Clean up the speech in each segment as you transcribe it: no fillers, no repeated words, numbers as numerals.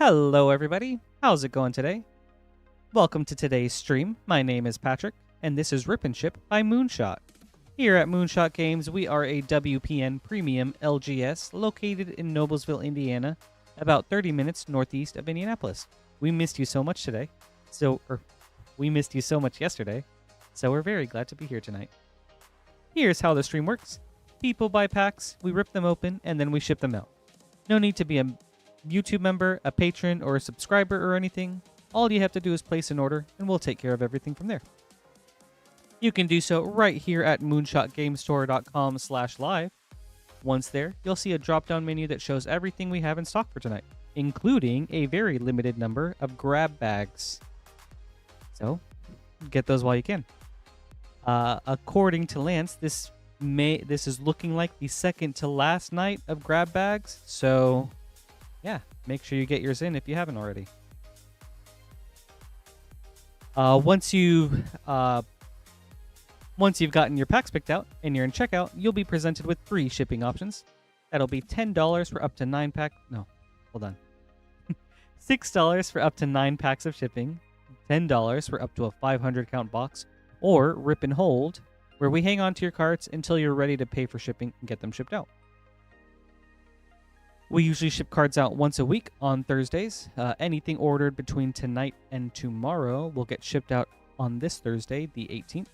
Hello everybody, how's it going today? Welcome to today's stream. My name is Patrick, and this is Rip and Ship by Moonshot. Here at Moonshot Games, we are a WPN Premium LGS located in Noblesville, Indiana, about 30 minutes northeast of Indianapolis. We missed you so much today, we missed you so much yesterday, so we're very glad to be here tonight. Here's how the stream works. People buy packs, we rip them open, and then we ship them out. No need to be a YouTube member, a patron, or a subscriber or anything. All you have to do is place an order, and we'll take care of everything from there. You can do so right here at moonshotgamestore.com/live. Once there, you'll see a drop-down menu that shows everything we have in stock for tonight, including a very limited number of grab bags. So, get those while you can. According to Lance, this is looking like the second to last night of grab bags, so yeah, make sure you get yours in if you haven't already. Once you've gotten your packs picked out and you're in checkout, you'll be presented with 3 shipping options. That'll be $10 for up to 9 pack. No, hold on. $6 for up to 9 packs of shipping, $10 for up to a 500 count box, or Rip and Hold, where we hang on to your carts until you're ready to pay for shipping and get them shipped out. We usually ship cards out once a week on Thursdays. Anything ordered between tonight and tomorrow will get shipped out on this Thursday, the 18th.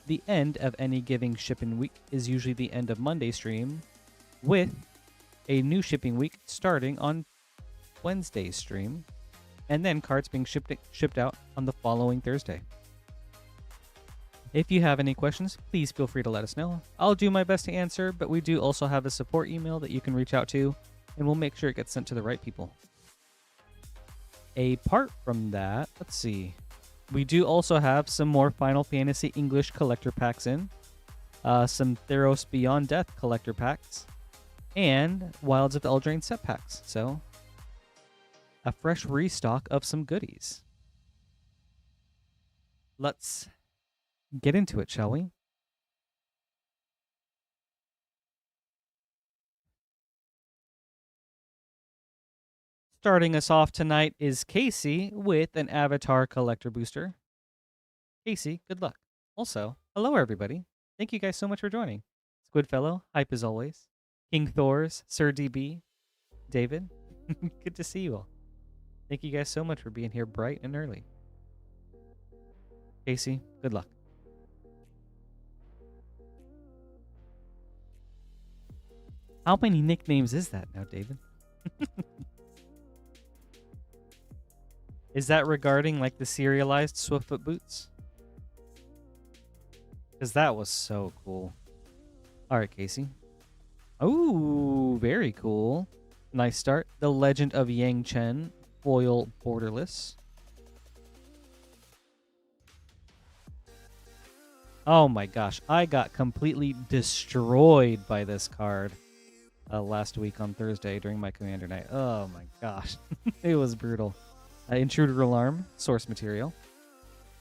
The end of any given shipping week is usually the end of Monday stream, with a new shipping week starting on Wednesday's stream, and then cards being shipped out on the following Thursday. If you have any questions, please feel free to let us know. I'll do my best to answer, but we do also have a support email that you can reach out to, and we'll make sure it gets sent to the right people. Apart from that, let's see. We do also have some more Final Fantasy English collector packs in, some Theos Beyond Death collector packs, and Wilds of Eldraine set packs. So, a fresh restock of some goodies. Let's get into it, shall we? Starting us off tonight is Casey with an Avatar Collector Booster. Casey, good luck. Also, hello everybody. Thank you guys so much for joining. Squidfellow, hype as always. King Thors, Sir DB, David, good to see you all. Thank you guys so much for being here bright and early. Casey, good luck. How many nicknames is that now, David? Is that regarding like the serialized Swiftfoot boots? Because that was so cool. All right, Casey. Oh, very cool. Nice start. The Legend of Yang Chen, foil borderless. Oh my gosh, I got completely destroyed by this card last week on Thursday during my Commander night. Oh my gosh, it was brutal. Intruder Alarm, source material.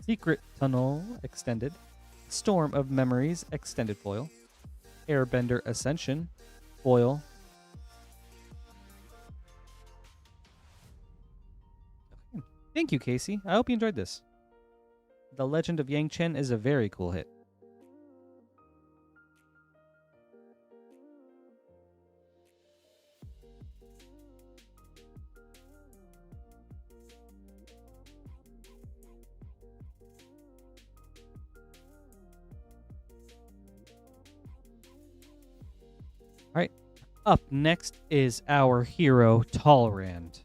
Secret Tunnel, extended. Storm of Memories, extended foil. Airbender Ascension, foil. Okay. Thank you, Casey. I hope you enjoyed this. The Legend of Yang Chen is a very cool hit. Alright, up next is our hero, Tolerand,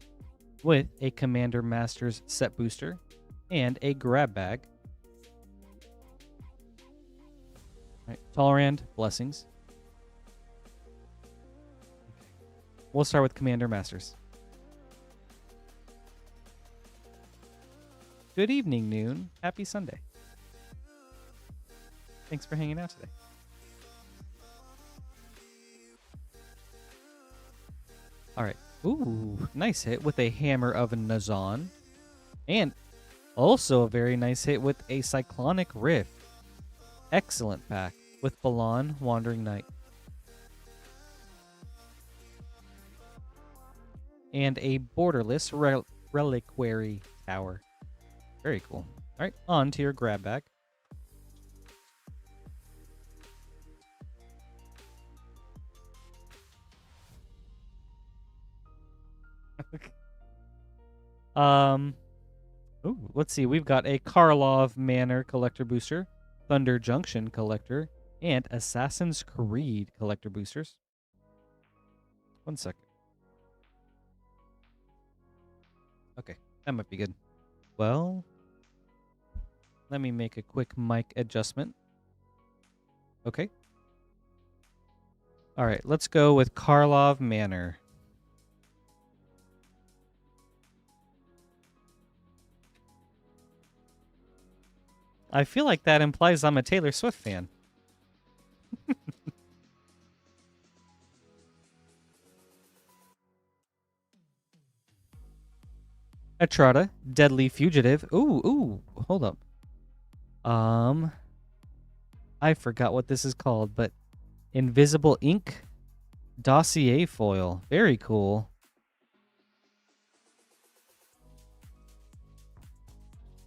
with a Commander Masters set booster and a grab bag. Alright, Tolerand, blessings. We'll start with Commander Masters. Good evening, Noon. Happy Sunday. Thanks for hanging out today. All right. Ooh, nice hit with a Hammer of Nazan. And also a very nice hit with a Cyclonic Rift. Excellent pack with Balan, Wandering Knight. and a borderless reliquary tower. Very cool. All right, on to your grab bag. Ooh, let's see. We've got a Karlov Manor collector booster, Thunder Junction collector, and Assassin's Creed collector boosters. 1 second. Okay, that might be good. Well, let me make a quick mic adjustment. Okay. All right, let's go with Karlov Manor. I feel like that implies I'm a Taylor Swift fan. Etrata, Deadly Fugitive. Ooh, hold up. I forgot what this is called, but Invisible Ink Dossier Foil. Very cool.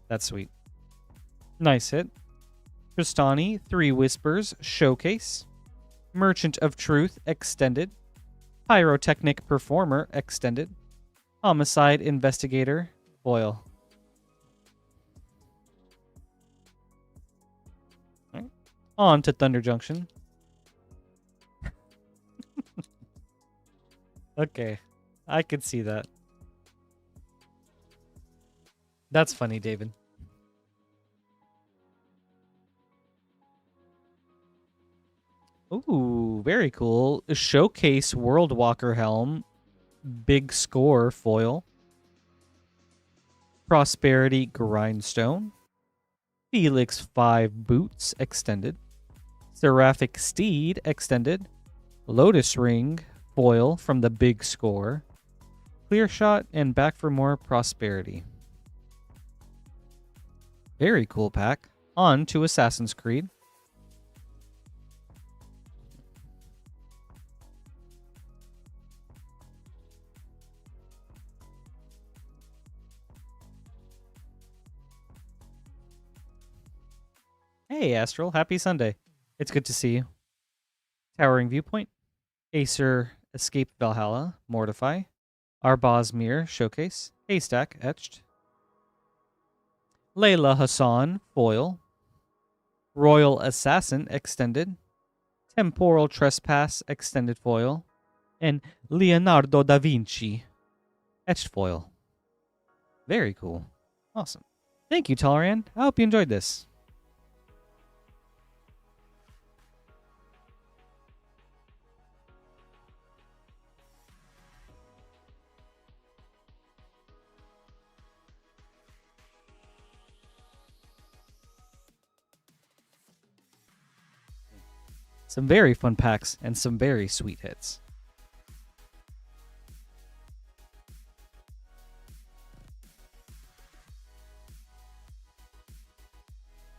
That's sweet. Nice hit. Tristani, Three Whispers, Showcase. Merchant of Truth, Extended. Pyrotechnic Performer, Extended. Homicide Investigator, foil. Right. On to Thunder Junction. Okay, I could see that. That's funny, David. Ooh, very cool. Showcase World Walker Helm. Big Score foil. Prosperity Grindstone. Felix 5 Boots extended. Seraphic Steed extended. Lotus Ring foil from the Big Score. Clear Shot and back for more prosperity. Very cool pack. On to Assassin's Creed. Hey, Astral. Happy Sunday. It's good to see you. Towering Viewpoint. Acer Escape Valhalla. Mortify. Arbaz Mir Showcase. Haystack Etched. Layla Hassan Foil. Royal Assassin Extended. Temporal Trespass Extended Foil. And Leonardo da Vinci Etched Foil. Very cool. Awesome. Thank you, Tolerand. I hope you enjoyed this. Some very fun packs and some very sweet hits.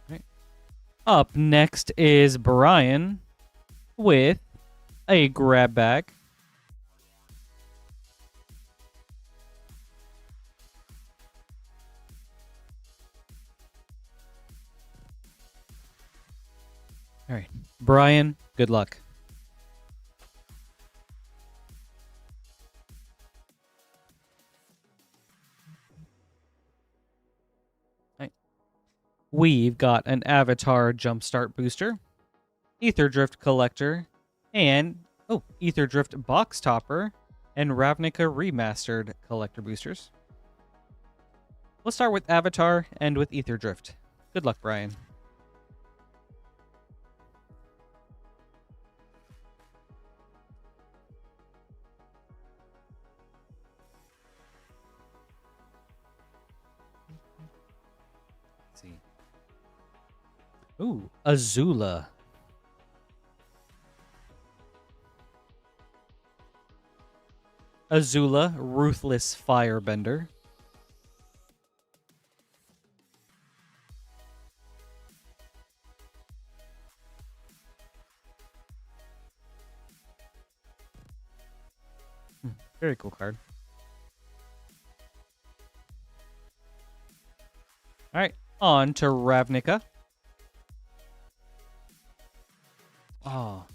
Right. Up next is Brian with a grab bag. All right. Brian, good luck. Right. We've got an Avatar Jumpstart Booster, Ether Drift Collector, and Ether Drift Box Topper, and Ravnica Remastered Collector Boosters. Let's start with Avatar and with Ether Drift. Good luck, Brian. Ooh, Azula. Azula, Ruthless Firebender. Very cool card. All right, on to Ravnica. Oh.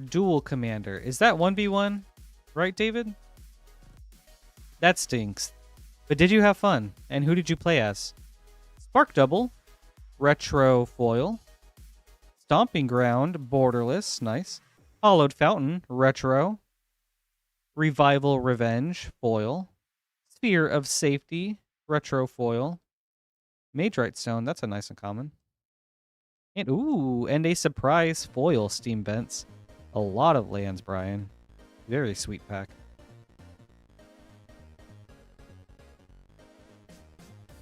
Dual Commander. Is that 1v1? Right, David? That stinks. But did you have fun? And who did you play as? Spark Double. Retro Foil. Stomping Ground. Borderless. Nice. Hollowed Fountain. Retro. Revival Revenge. Foil. Sphere of Safety. Retro Foil. Magerite Stone. That's a nice uncommon. And, ooh, and a surprise foil Steam Vents. A lot of lands, Brian. Very sweet pack.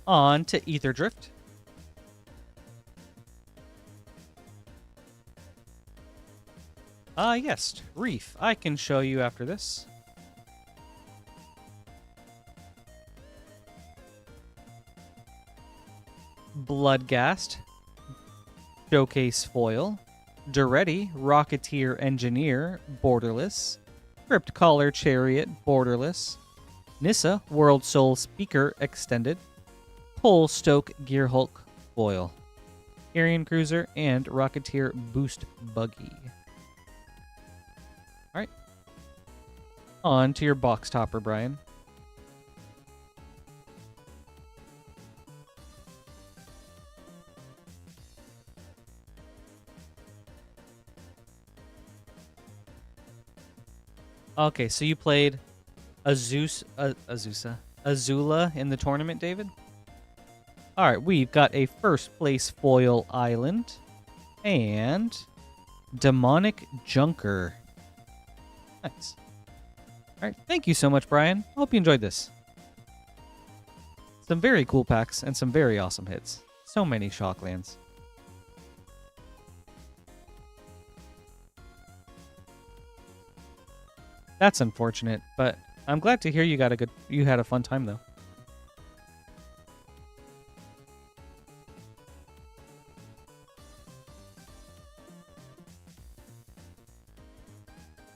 On to Ether Drift. Yes, Reef. I can show you after this. Bloodghast. Showcase Foil. Duretti, Rocketeer Engineer, Borderless. Crypt Caller Chariot, Borderless. Nissa, World Soul Speaker, Extended. Pole Stoke Gearhulk, Foil. Carrion Cruiser, and Rocketeer Boost Buggy. Alright. On to your box topper, Brian. Okay, so you played Azula in the tournament, David? Alright, we've got a first place foil island and Demonic Junker. Nice. Alright, thank you so much, Brian. I hope you enjoyed this. Some very cool packs and some very awesome hits. So many Shocklands. That's unfortunate, but I'm glad to hear you had a fun time though.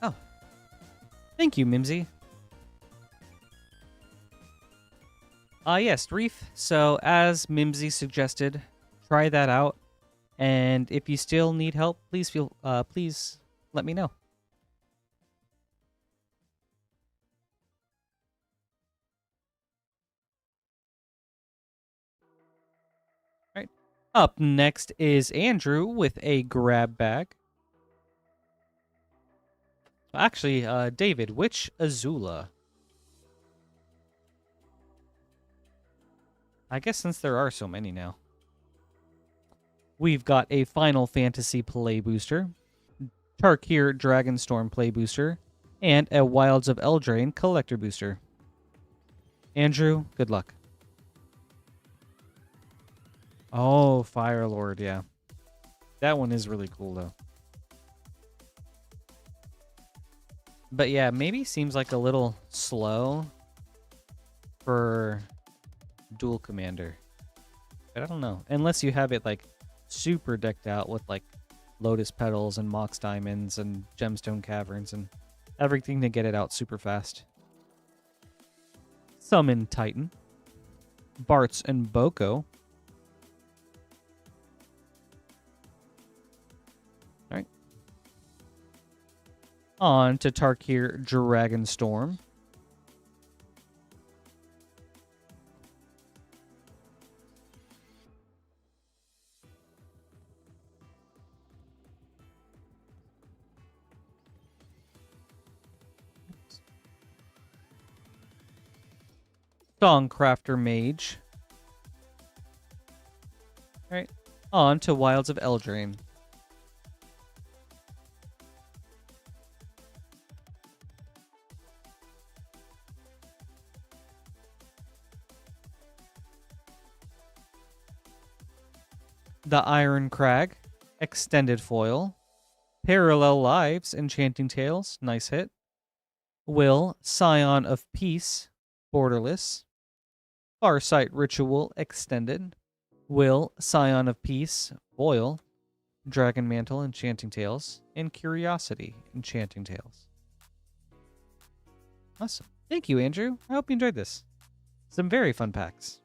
Oh. Thank you, Mimsy. Yes, Reef. So as Mimsy suggested, try that out. And if you still need help, please let me know. Up next is Andrew with a grab bag. Actually, David, which Azula? I guess since there are so many now. We've got a Final Fantasy Play Booster, Tarkir Dragonstorm Play Booster, and a Wilds of Eldraine Collector Booster. Andrew, good luck. Oh, Fire Lord, yeah. That one is really cool, though. But yeah, maybe seems like a little slow for Dual Commander. But I don't know. Unless you have it, like, super decked out with, like, Lotus Petals and Mox Diamonds and Gemstone Caverns and everything to get it out super fast. Summon Titan. Bartz and Boko. On to Tarkir Dragonstorm. Songcrafter Mage. Alright. On to Wilds of Eldraine. The Iron Crag, Extended Foil, Parallel Lives, Enchanting Tales, nice hit. Will, Scion of Peace, Borderless. Farsight Ritual, Extended. Will, Scion of Peace, Foil. Dragon Mantle, Enchanting Tales. And Curiosity, Enchanting Tales. Awesome. Thank you, Andrew. I hope you enjoyed this. Some very fun packs.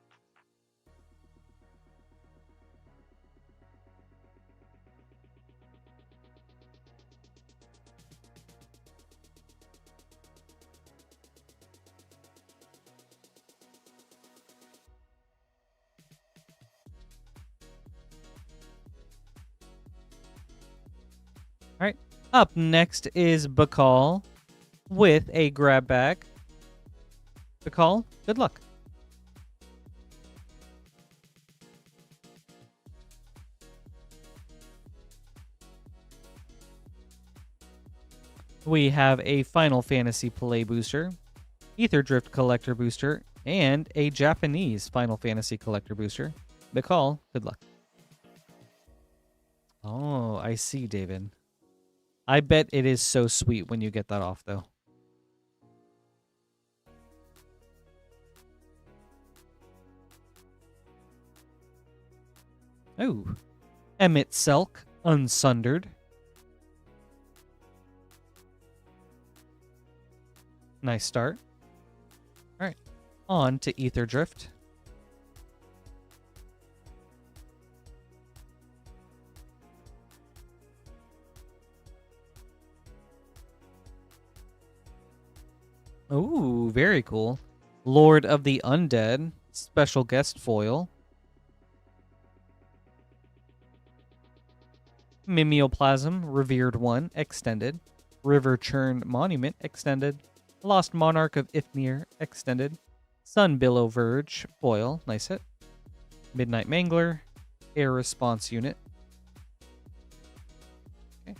All right. Up next is Beall with a grab bag. Beall, good luck. We have a Final Fantasy Play Booster, Ether Drift Collector Booster, and a Japanese Final Fantasy Collector Booster. Beall, good luck. Oh, I see, David. I bet it is so sweet when you get that off, though. Oh. Emmett Selk, Unsundered. Nice start. All right. On to Ether Drift. Ooh, very cool. Lord of the Undead, special guest foil. Mimeoplasm, Revered One, extended. River Churn Monument, extended. Lost Monarch of Ifnir, extended. Sunbillow Verge, foil, nice hit. Midnight Mangler, Air Response Unit. Okay.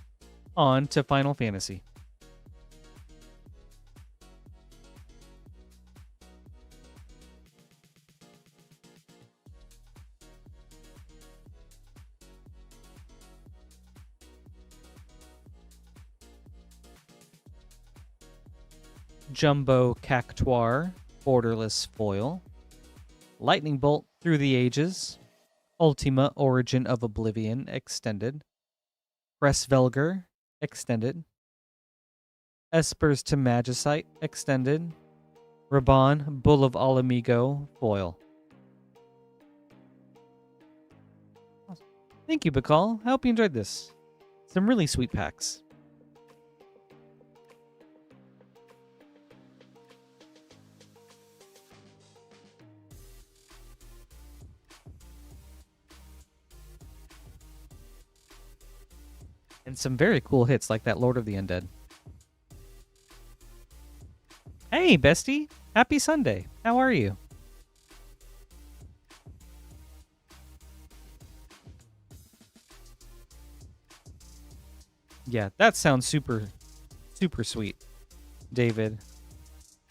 On to Final Fantasy. Jumbo Cactuar, Borderless Foil. Lightning Bolt Through the Ages. Ultima Origin of Oblivion, extended. Pressvelger, extended. Espers to Magicite, extended. Raban, Bull of Alamigo, foil. Thank you, Beall. I hope you enjoyed this. Some really sweet packs. And some very cool hits like that Lord of the Undead. Hey, bestie. Happy Sunday. How are you? Yeah, that sounds super, super sweet, David.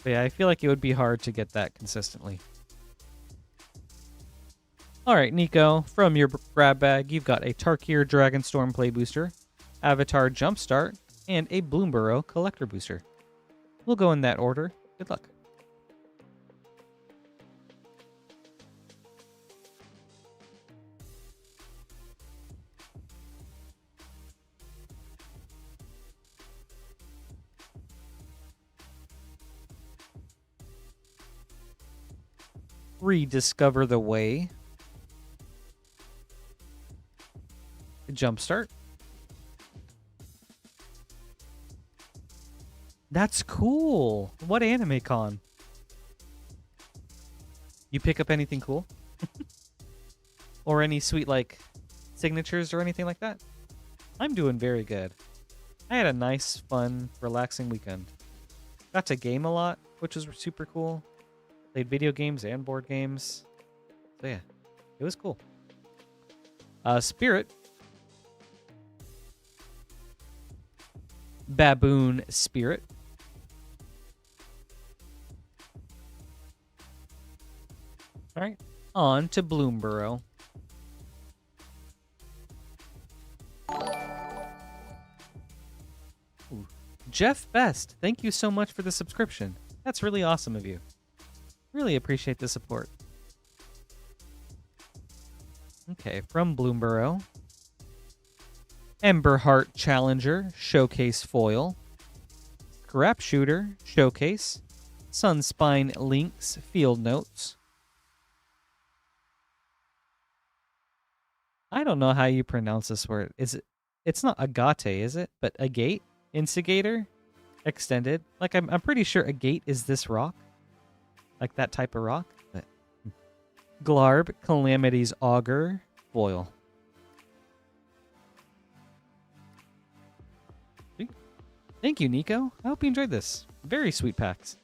But yeah, I feel like it would be hard to get that consistently. All right, Nico, from your grab bag, you've got a Tarkir Dragonstorm Play Booster, Avatar Jumpstart, and a Bloomburrow Collector Booster. We'll go in that order. Good luck. Rediscover the Way. Jumpstart. That's cool. What anime con? You pick up anything cool? Or any sweet, like, signatures or anything like that? I'm doing very good. I had a nice, fun, relaxing weekend. Got to game a lot, which was super cool. Played video games and board games. So yeah, it was cool. Spirit. Baboon Spirit. All right, on to Bloomburrow. Ooh. Jeff Best, thank you so much for the subscription. That's really awesome of you. Really appreciate the support. Okay, from Bloomburrow. Emberheart Challenger, Showcase Foil. Scrap Shooter, Showcase. Sunspine Links Field Notes. I don't know how you pronounce this word. It's not agate, is it? But agate? Instigator? Extended? Like, I'm pretty sure agate is this rock. Like that type of rock. But Glarb, Calamity's Augur, foil. Sweet. Thank you, Nico. I hope you enjoyed this. Very sweet packs.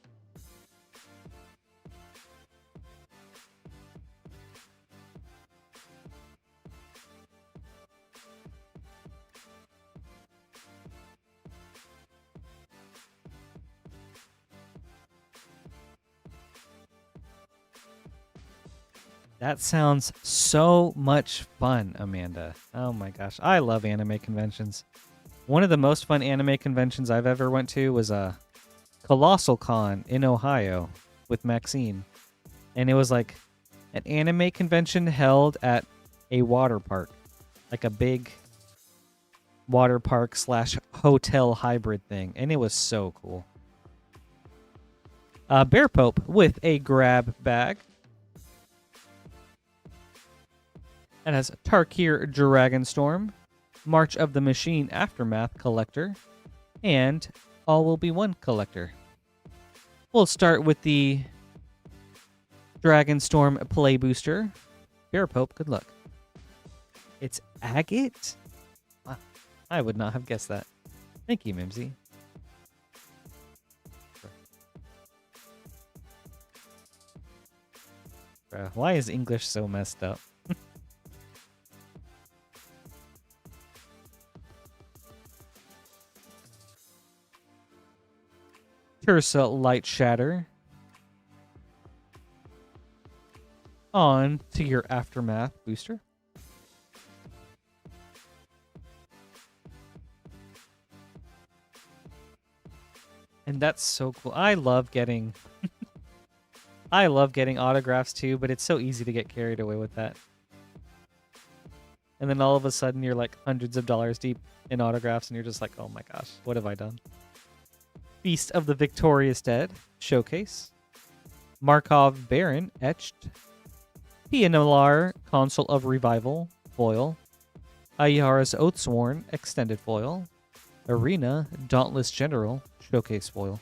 That sounds so much fun, Amanda. Oh my gosh. I love anime conventions. One of the most fun anime conventions I've ever went to was a Colossal Con in Ohio with Maxine. And it was like an anime convention held at a water park. Like a big water park / hotel hybrid thing. And it was so cool. Bear Pope with a grab bag. It has Tarkir Dragonstorm, March of the Machine Aftermath Collector, and All Will Be One Collector. We'll start with the Dragonstorm Play Booster. Bear Pope, good luck. It's agate? Wow, I would not have guessed that. Thank you, Mimsy. Why is English so messed up? Ursa Light Shatter. On to your Aftermath booster. And that's so cool. I love getting I love getting autographs too, but it's so easy to get carried away with that. And then all of a sudden you're like hundreds of dollars deep in autographs and you're just like, oh my gosh, what have I done? Feast of the Victorious Dead, Showcase. Markov Baron, Etched. Pianalar, Consul of Revival, Foil. Ayara's Oathsworn, Extended Foil. Irena, Dauntless General, Showcase Foil.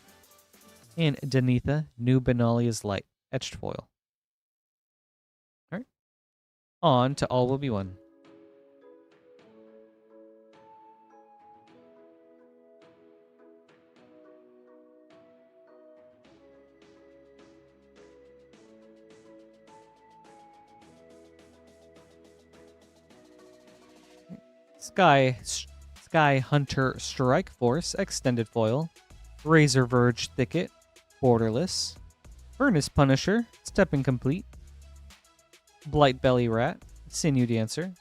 And Denitha, New Benalia's Light, Etched Foil. Alright. On to All Will Be One. Sky Hunter Strike Force, Extended Foil. Razor Verge Thicket, Borderless. Furnace Punisher, Stepping Complete. Blight Belly Rat, Sinew Dancer.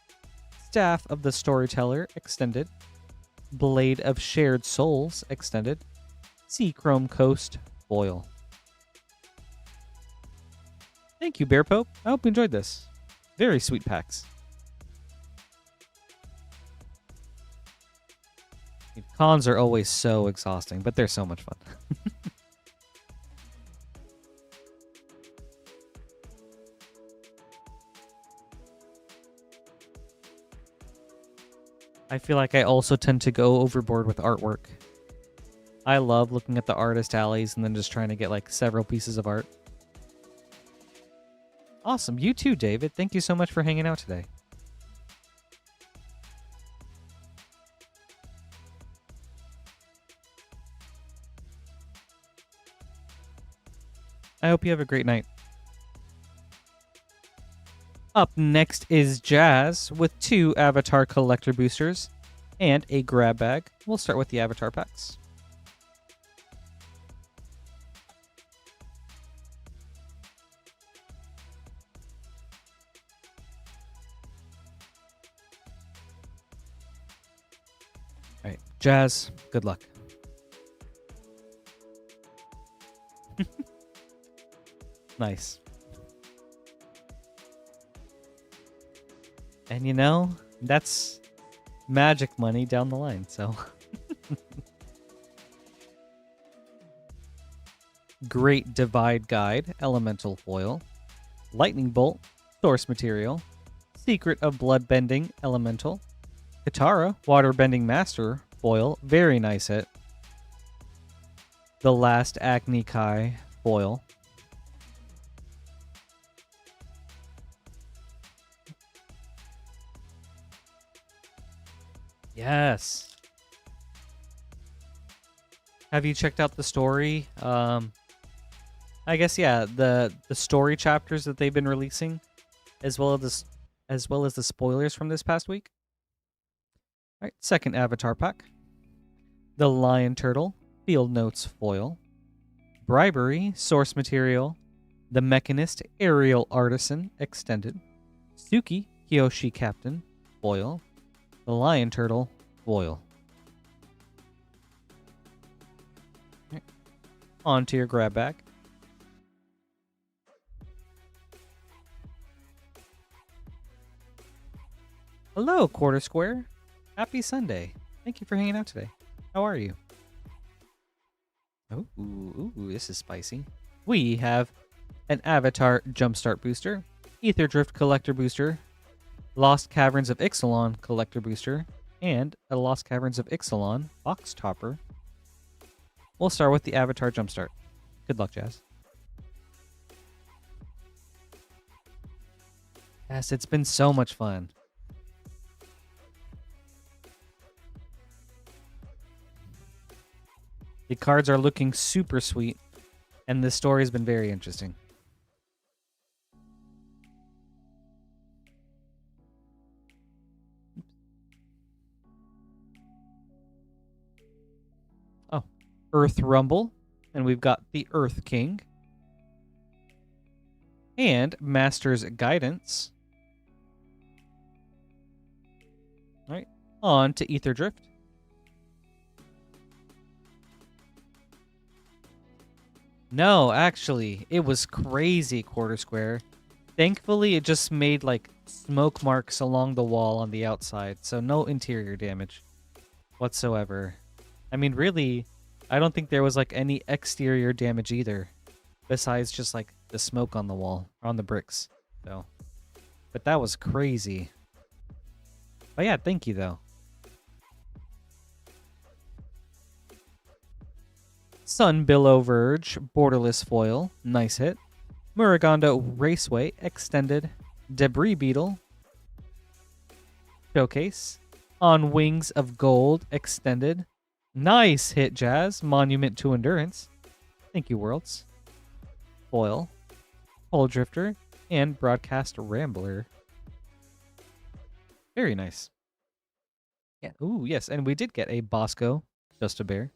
Staff of the Storyteller, Extended. Blade of Shared Souls, Extended. Sea Chrome Coast, Foil. Thank you, Bear Pope. I hope you enjoyed this. Very sweet packs. Cons are always so exhausting, but they're so much fun. I feel like I also tend to go overboard with artwork. I love looking at the artist alleys and then just trying to get like several pieces of art. Awesome. You too, David. Thank you so much for hanging out today. I hope you have a great night. Up next is Jazz with 2 Avatar Collector Boosters and a grab bag. We'll start with the Avatar packs. All right, Jazz, good luck. Nice. And you know, that's magic money down the line, so. Great Divide Guide, Elemental Foil. Lightning Bolt, Source Material. Secret of Bloodbending, Elemental. Katara, Waterbending Master, Foil. Very nice hit. The Last Agni Kai, Foil. Yes. Have you checked out the story? I guess yeah, the story chapters that they've been releasing, as well as the spoilers from this past week. All right, second avatar pack. The Lion Turtle, Field Notes Foil. Bribery, Source Material. The Mechanist, Aerial Artisan, Extended. Suki, Kyoshi Captain, Foil. The Lion Turtle, Foil. Okay. On to your grab bag. Hello, Quarter Square. Happy Sunday. Thank you for hanging out today. How are you? Oh, ooh, this is spicy. We have an Avatar Jumpstart Booster, Ether Drift Collector Booster, Lost Caverns of Ixalan Collector Booster, and a Lost Caverns of Ixalan Box Topper. We'll start with the Avatar Jumpstart. Good luck, Jazz. Yes, it's been so much fun. The cards are looking super sweet, and the story has been very interesting. Oh, Earth Rumble, and we've got the Earth King, and Master's Guidance. All right, on to Ether Drift. No, actually, it was crazy, Quarter Square. Thankfully, it just made, like, smoke marks along the wall on the outside, so no interior damage whatsoever. I mean, really, I don't think there was, like, any exterior damage either, besides just, like, the smoke on the wall, on the bricks, so. But that was crazy. But yeah, thank you, though. Sun Billow Verge, Borderless Foil, nice hit. Muragondo Raceway, Extended. Debris Beetle, Showcase. On Wings of Gold, Extended. Nice hit, Jazz. Monument to Endurance. Thank you, Worlds. Foil, Pole Drifter, and Broadcast Rambler. Very nice. Yeah. Ooh, yes, and we did get a Bosco, Just a Bear.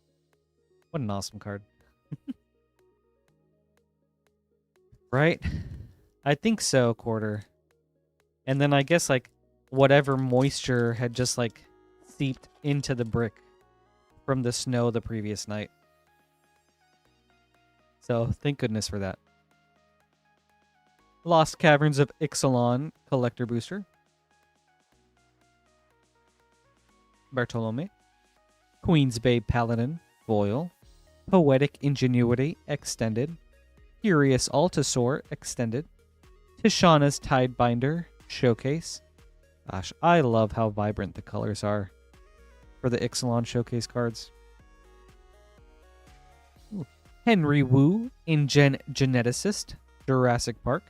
What an awesome card. Right? I think so, Quarter. And then I guess, like, whatever moisture had just, like, seeped into the brick from the snow the previous night. So, thank goodness for that. Lost Caverns of Ixalan Collector Booster. Bartolome. Queen's Bay Paladin Foil. Poetic Ingenuity, Extended. Curious Altasaur, Extended. Tishana's Tidebinder, Showcase. Gosh, I love how vibrant the colors are for the Ixalan Showcase cards. Ooh. Henry Wu, InGen Geneticist, Jurassic Park.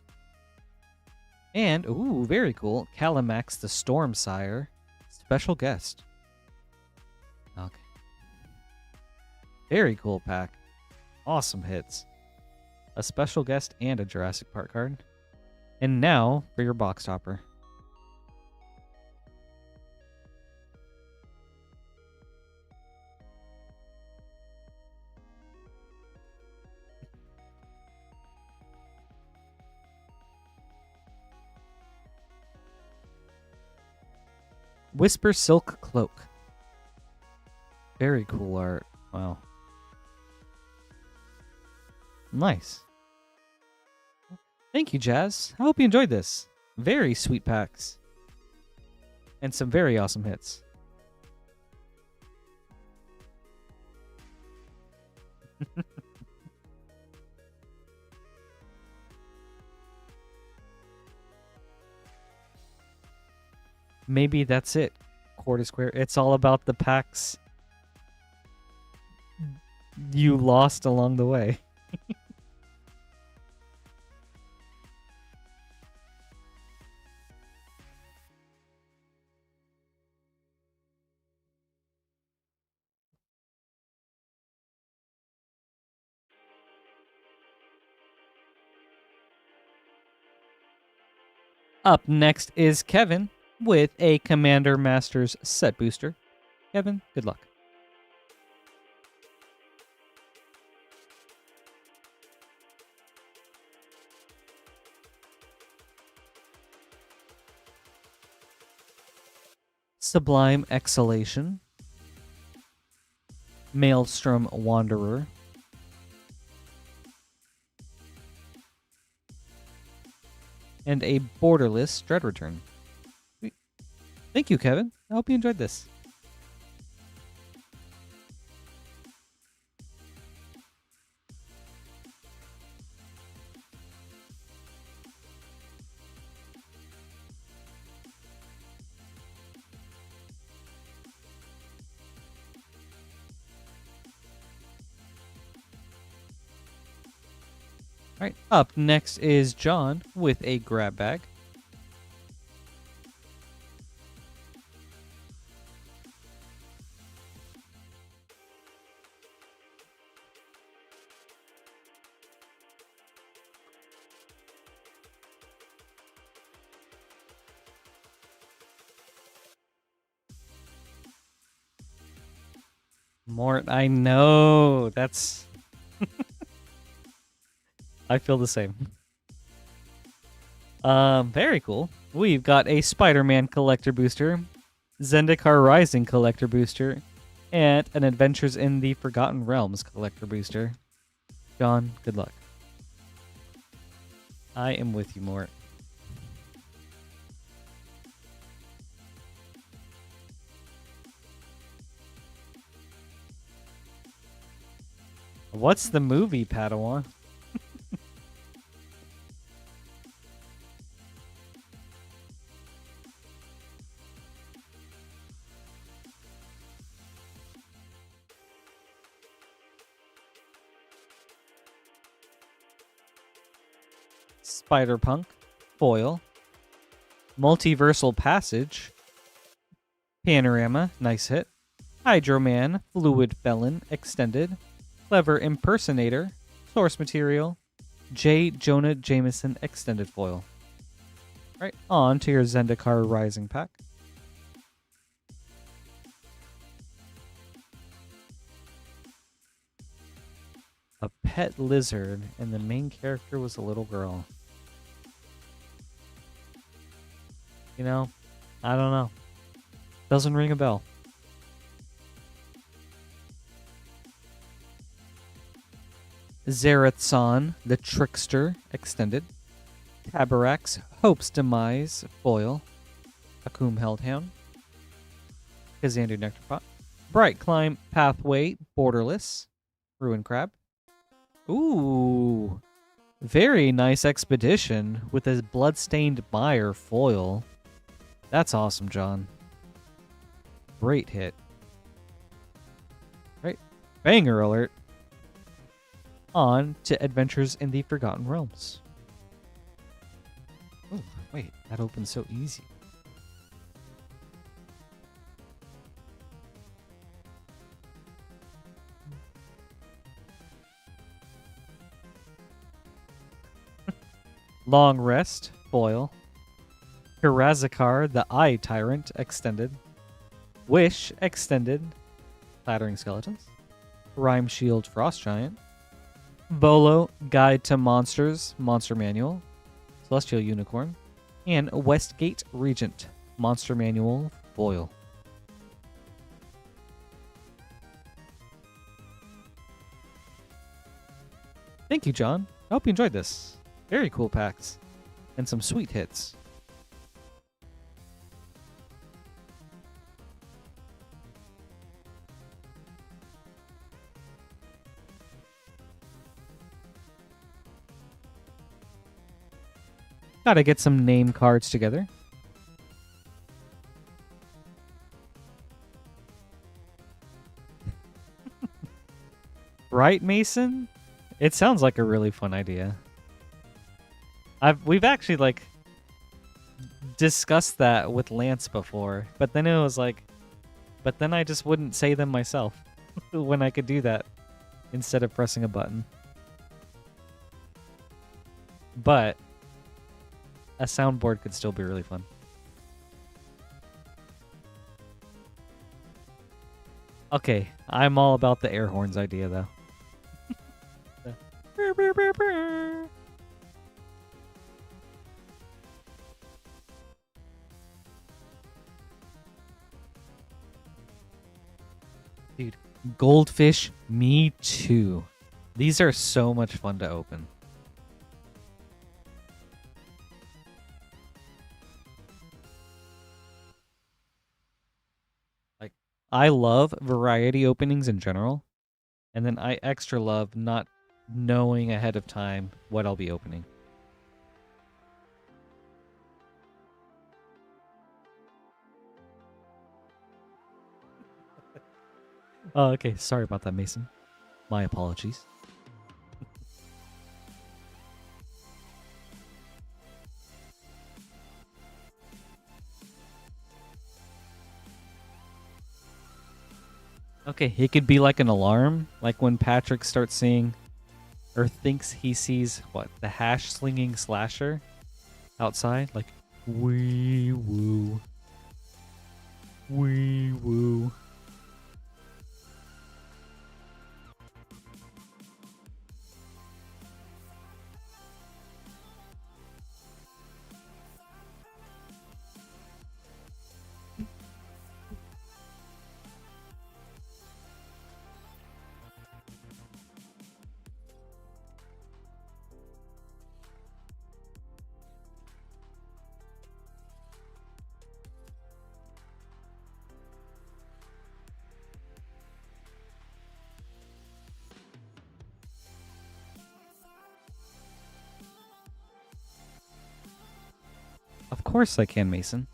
And, ooh, very cool, Calamax the Stormsire, Special Guest. Okay. Very cool pack. Awesome hits. A Special Guest and a Jurassic Park card. And now for your box topper. Whisper Silk Cloak. Very cool art. Wow. Nice. Thank you, Jazz. I hope you enjoyed this. Very sweet packs. And some very awesome hits. Maybe that's it. Quarter square. It's all about the packs you lost along the way. Up next is Kevin with a Commander Masters set booster. Kevin, good luck. Sublime Exhalation, Maelstrom Wanderer, and a borderless Dread Return. Sweet. Thank you, Kevin. I hope you enjoyed this. All right, up next is John with a grab bag. Mort, I know. That's... I feel the same. Very cool. We've got a Spider-Man collector booster, Zendikar Rising collector booster, and an Adventures in the Forgotten Realms collector booster. John, good luck. I am with you, Mort. What's the movie, Padawan? Spider-Punk, foil, Multiversal Passage, Panorama, nice hit, Hydro-Man, Fluid Felon, extended, Clever Impersonator, Source Material, J. Jonah Jameson, extended foil. All right, on to your Zendikar Rising pack. A pet lizard, and the main character was a little girl. You know, I don't know. Doesn't ring a bell. Zerathson, the Trickster, extended. Tabarax, Hope's Demise, foil. Akum Hellhound. Kazandu Nectarpot. Bright Climb, Pathway, borderless. Ruin Crab. Ooh. Very nice Expedition with a Bloodstained Mire foil. That's awesome, John. Great hit. Right. Banger alert. On to Adventures in the Forgotten Realms. Oh, wait. That opens so easy. Long Rest, foil. Kirazakar, the Eye Tyrant, extended. Wish, extended. Clattering Skeletons. Rhyme Shield, Frost Giant. Bolo, Guide to Monsters, Monster Manual. Celestial Unicorn. And Westgate Regent, Monster Manual, foil. Thank you, John. I hope you enjoyed this. Very cool packs. And some sweet hits. Gotta get some name cards together. Right, Mason? It sounds like a really fun idea. We've actually like discussed that with Lance before, but then it was like, but then I just wouldn't say them myself when I could do that instead of pressing a button. But a soundboard could still be really fun. Okay, I'm all about the air horns idea though. Dude, goldfish, me too. These are so much fun to open. Like, I love variety openings in general, and then I extra love not knowing ahead of time what I'll be opening. Oh, okay. Sorry about that, Mason. My apologies. Okay, it could be like an alarm, like when Patrick starts seeing or thinks he sees what? The hash slinging slasher outside, like wee woo. Wee woo. Of course I can, Mason.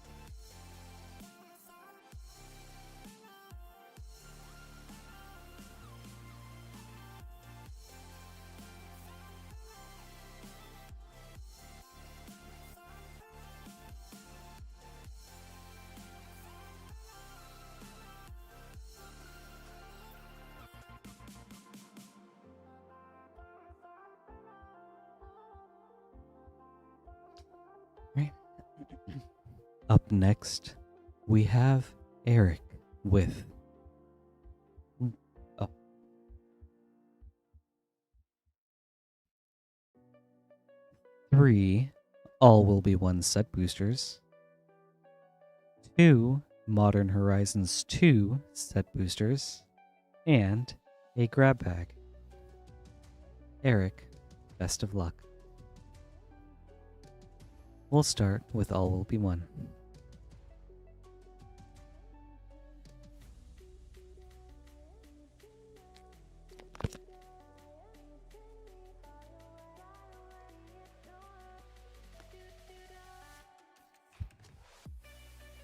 Up next, we have Eric with oh. 3 All Will Be One set boosters, 2 Modern Horizons 2 set boosters, and a grab bag. Eric, best of luck. We'll start with All Will Be One.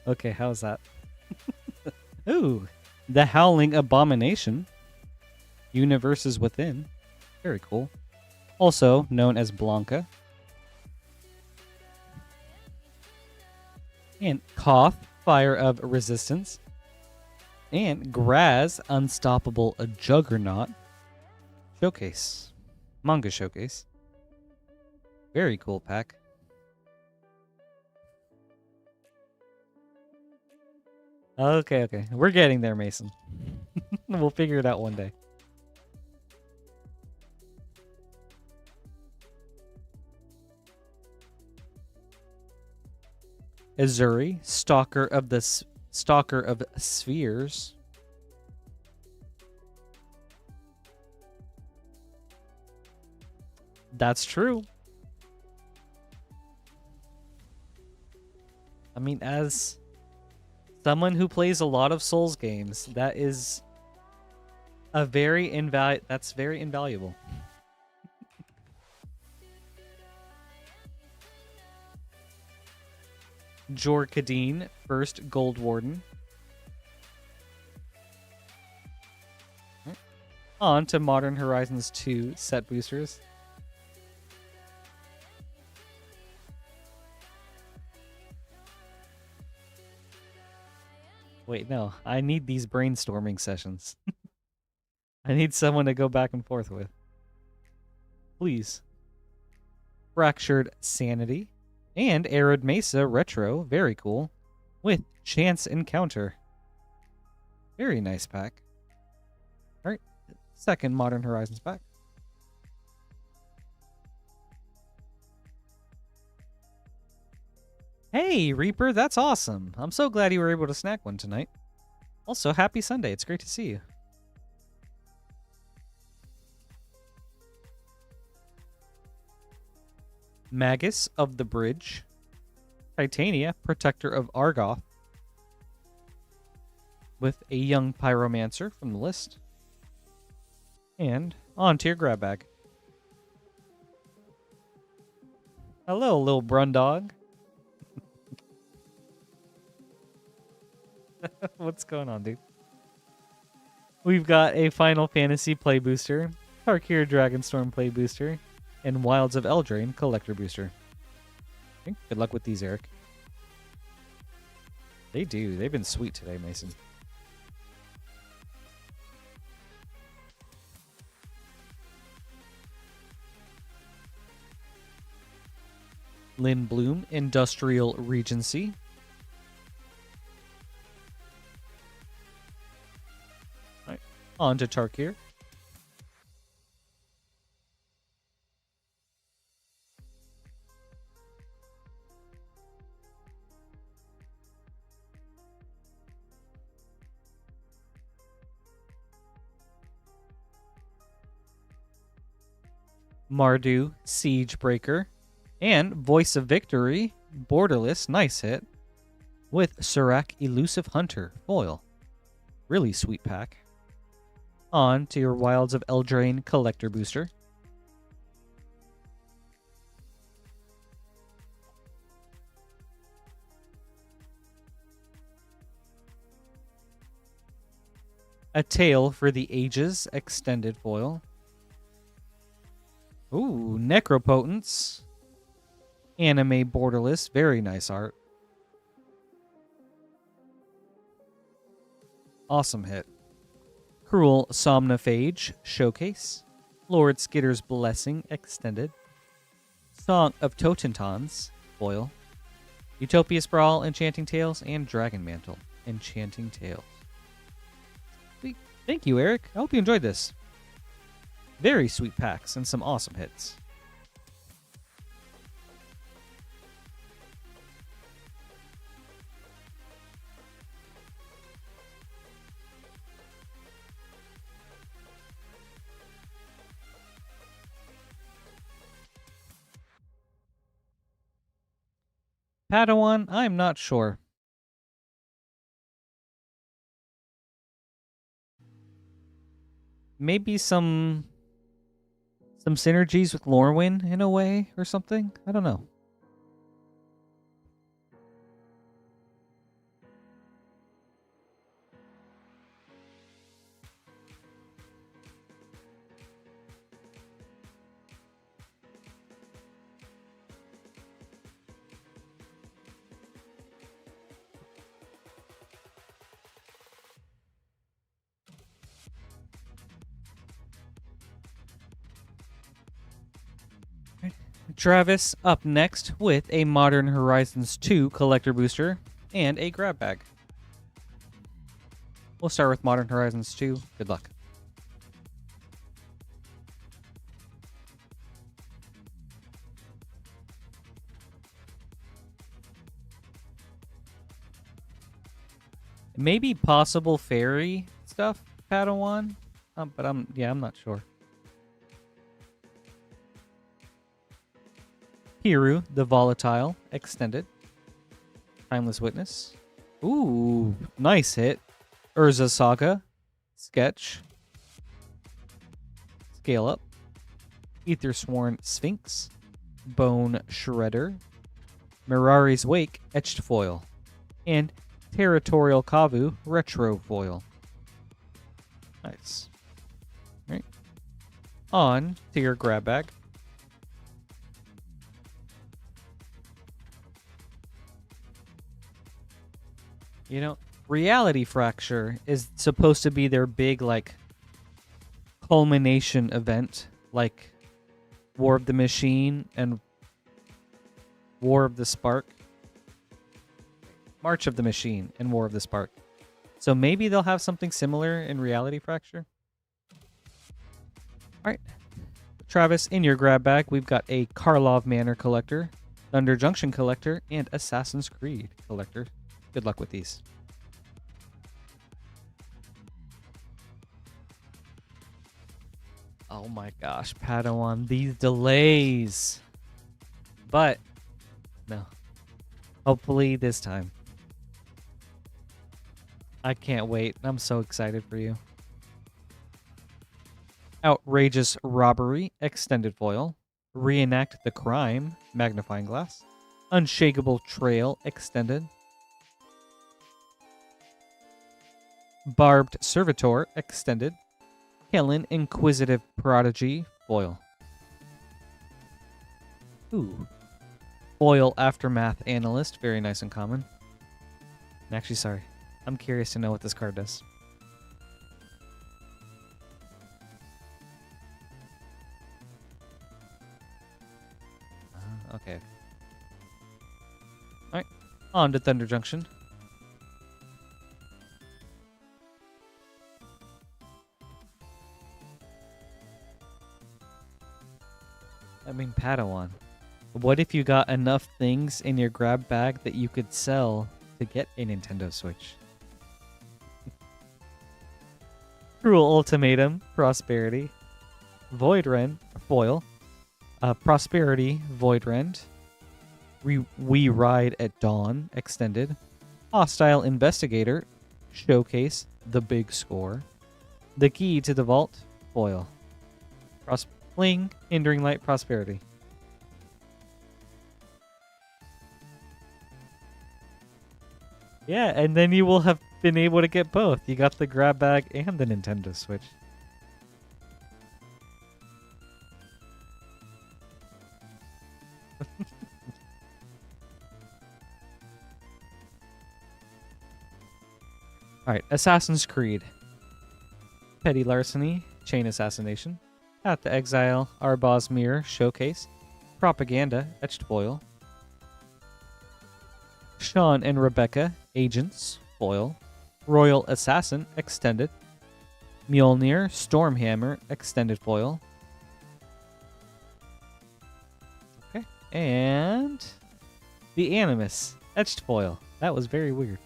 Okay, how's that? Ooh, the Howling Abomination. Universes Within. Very cool. Also known as Blanca. And Koth, Fire of Resistance. And Graz, Unstoppable Juggernaut. Showcase. Manga Showcase. Very cool pack. Okay. We're getting there, Mason. We'll figure it out one day. Azuri, Stalker of Spheres. That's true. I mean, as someone who plays a lot of Souls games, that is a very invaluable. Jor Kadeen, first Gold Warden. On to Modern Horizons 2 set boosters. Wait, no. I need these brainstorming sessions. I need someone to go back and forth with. Please. Fractured Sanity. And Arid Mesa Retro. Very cool. With Chance Encounter. Very nice pack. Alright. Second Modern Horizons pack. Hey, Reaper, that's awesome. I'm so glad you were able to snack one tonight. Also, happy Sunday. It's great to see you. Magus of the Bridge. Titania, Protector of Argoth. With a young Pyromancer from the list. And on to your grab bag. Hello, little Brundog. What's going on, dude? We've got a Final Fantasy Play Booster, Tarkir Dragonstorm Play Booster, and Wilds of Eldraine Collector Booster. Okay, good luck with these, Eric. They do. They've been sweet today, Mason. Lynn Bloom, Industrial Regency. On to Tarkir. Mardu, Siegebreaker. And Voice of Victory, Borderless, nice hit. With Surak, Elusive Hunter, foil. Really sweet pack. On to your Wilds of Eldraine Collector Booster. A Tale for the Ages Extended Foil. Ooh, Necropotence. Anime Borderless, very nice art. Awesome hit. Cruel Somnophage Showcase. Lord Skitter's Blessing Extended. Song of Totentons foil. Utopia Sprawl Enchanting Tales and Dragon Mantle Enchanting Tales. Sweet. Thank you, Eric. I hope you enjoyed this. Very sweet packs and some awesome hits. Padawan, I'm not sure. Maybe some synergies with Lorwyn in a way or something? I don't know. Travis up next with a Modern Horizons 2 Collector Booster and a grab bag. We'll start with Modern Horizons 2. Good luck. Maybe possible fairy stuff, Padawan, but I'm not sure. Hiru, the Volatile, Extended. Timeless Witness. Ooh, nice hit. Urza Saga, Sketch. Scale Up. Aethersworn Sphinx. Bone Shredder. Mirari's Wake, Etched Foil. And Territorial Kavu, Retro Foil. Nice. All on to your grab bag. You know, Reality Fracture is supposed to be their big, like, culmination event, like War of the Machine and War of the Spark. March of the Machine and War of the Spark. So maybe they'll have something similar in Reality Fracture. All right. Travis, in your grab bag, we've got a Karlov Manor Collector, Thunder Junction Collector, and Assassin's Creed Collector. Good luck with these. Oh my gosh, Padawan, these delays. But, no. Hopefully this time. I can't wait. I'm so excited for you. Outrageous Robbery, Extended Foil. Reenact the Crime, Magnifying Glass. Unshakable Trail, Extended. Barbed Servitor, Extended. Helen, Inquisitive Prodigy, Foil. Ooh. Foil Aftermath Analyst, very nice and common. Actually, sorry. I'm curious to know what this card does. Okay. Alright. On to Thunder Junction. I mean, Padawan. What if you got enough things in your grab bag that you could sell to get a Nintendo Switch? Cruel Ultimatum, Prosperity. Voidrend, Foil. Prosperity, Voidrend. We Ride at Dawn, Extended. Hostile Investigator, Showcase, The Big Score. The Key to the Vault, Foil. Fling, Hindering Light, Prosperity. Yeah, and then you will have been able to get both. You got the grab bag and the Nintendo Switch. Alright, Assassin's Creed. Petty Larceny, Chain Assassination. Path to Exile, Arbaz Mirror, Showcase. Propaganda, Etched Foil. Sean and Rebecca, Agents, Foil. Royal Assassin, Extended. Mjolnir, Stormhammer, Extended Foil. Okay. And the Animus, Etched Foil. That was very weird.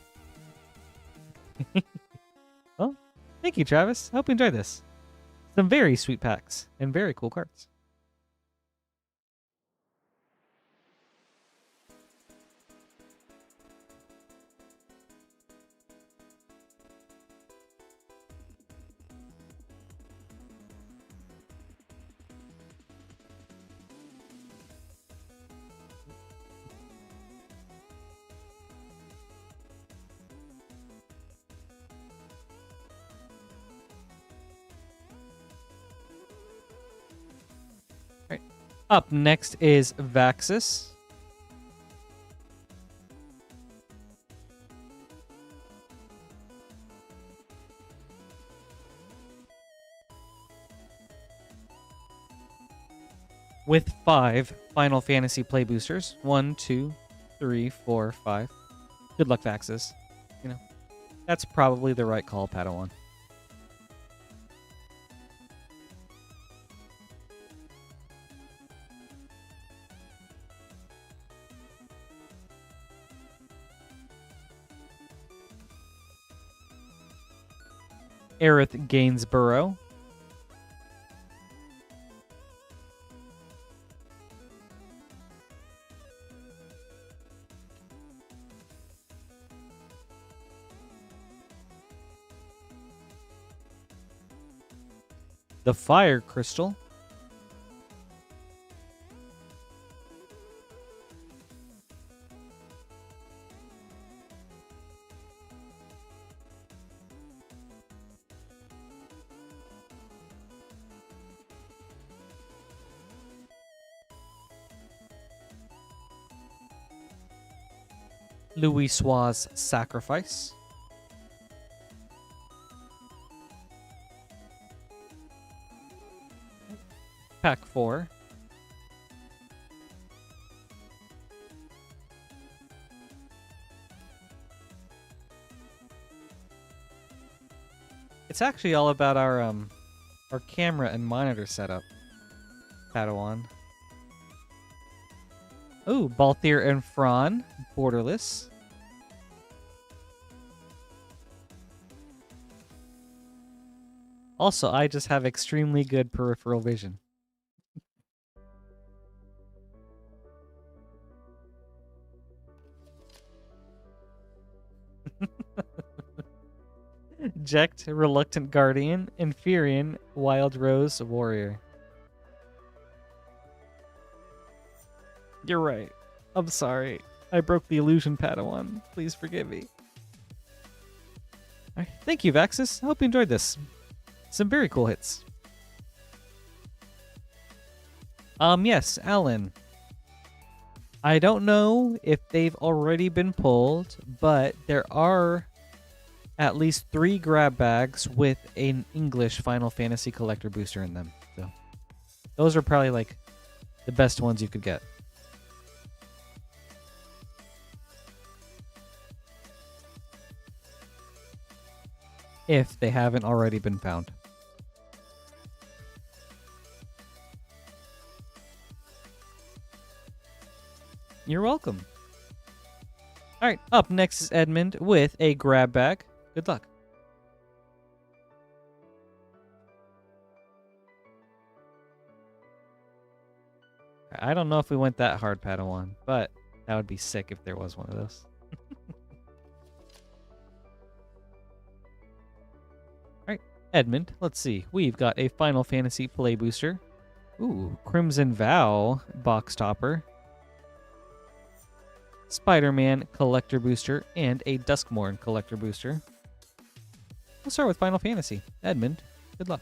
Well, thank you, Travis. I hope you enjoyed this. Some very sweet packs and very cool cards. Up next is Vaxis. With 5 Final Fantasy play boosters. 1, 2, 3, 4, 5. Good luck, Vaxis. You know, that's probably the right call, Padawan. Aerith Gainsborough. The Fire Crystal. Louisoix Sacrifice. Pack 4. It's actually all about our camera and monitor setup. Padawan. Ooh, Balthier and Fran, borderless. Also, I just have extremely good peripheral vision. Jekt, Reluctant Guardian, Inferian, Wild Rose, Warrior. You're right. I'm sorry. I broke the illusion, Padawan. Please forgive me. All right. Thank you, Vaxis. I hope you enjoyed this. Some very cool hits. Yes, Alan. I don't know if they've already been pulled, but there are at least 3 grab bags with an English Final Fantasy collector booster in them. So those are probably like the best ones you could get. If they haven't already been found. You're welcome. All right, up next is Edmund with a grab bag. Good luck. I don't know if we went that hard, Padawan, but that would be sick if there was one of those. All right, Edmund, let's see. We've got a Final Fantasy Play Booster. Ooh, Crimson Vow Box Topper. Spider-Man Collector Booster, and a Duskmourn Collector Booster. We'll start with Final Fantasy. Edmund, good luck.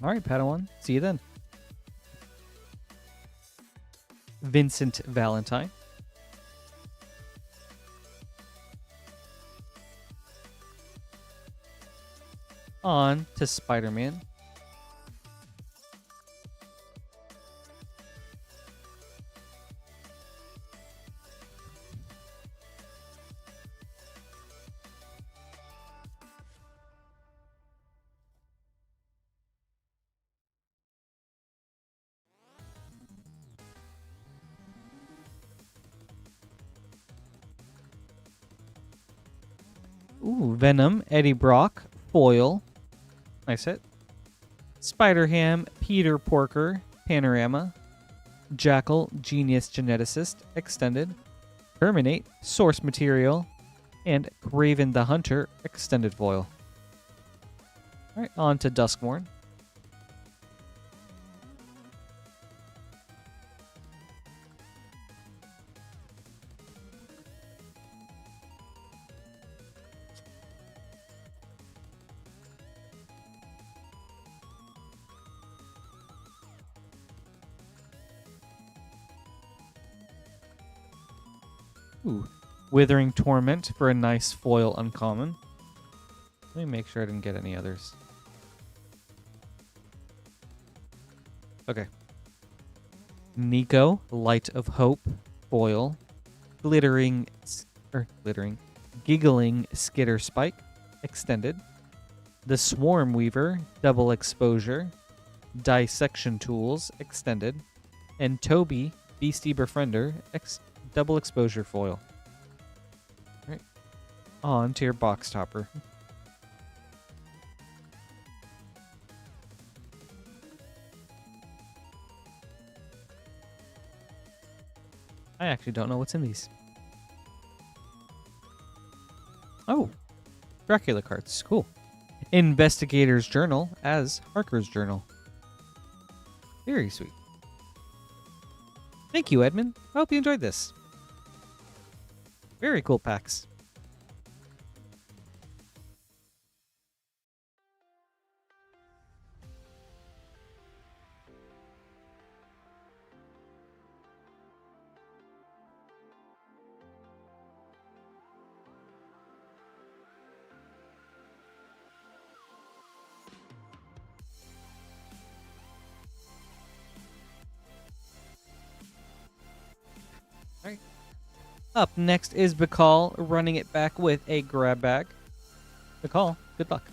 All right, Padawan. See you then. Vincent Valentine. On to Spider-Man. Ooh, Venom, Eddie Brock, Foil. Nice hit. Spider-Ham, Peter Porker, Panorama. Jackal, Genius Geneticist, Extended. Terminate, Source Material. And Graven the Hunter, Extended Foil. Alright, on to Duskmourn. Ooh, Withering Torment for a nice foil uncommon. Let me make sure I didn't get any others. Okay. Nico, Light of Hope, foil. Giggling Skitter Spike, extended. The Swarm Weaver, double exposure. Dissection Tools, extended. And Toby, Beastie Befriender, double exposure foil. All right. On to your box topper. I actually don't know what's in these. Oh, Dracula cards. Cool. Investigator's Journal as Harker's Journal. Very sweet. Thank you, Edmund. I hope you enjoyed this. Very cool packs. Up next is Beall running it back with a grab bag. Beall, good luck.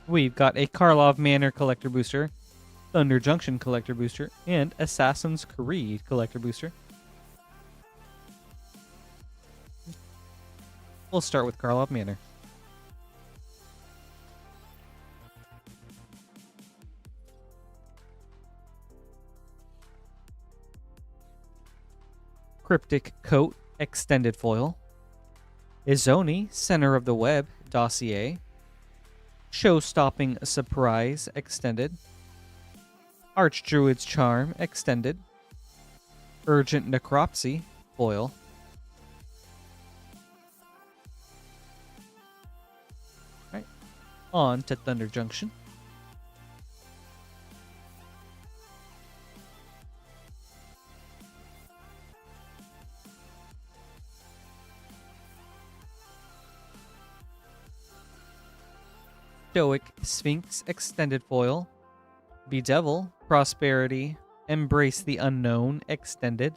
We've got a Karlov Manor Collector Booster, Thunder Junction Collector Booster, and Assassin's Creed Collector Booster. We'll start with Karlov Manor. Cryptic Coat Extended Foil. Izoni Center of the Web Dossier. Show-Stopping Surprise Extended. Archdruid's Charm Extended. Urgent Necropsy Foil. Right. On to Thunder Junction. Stoic Sphinx Extended Foil. Bedevil Prosperity Embrace the Unknown Extended.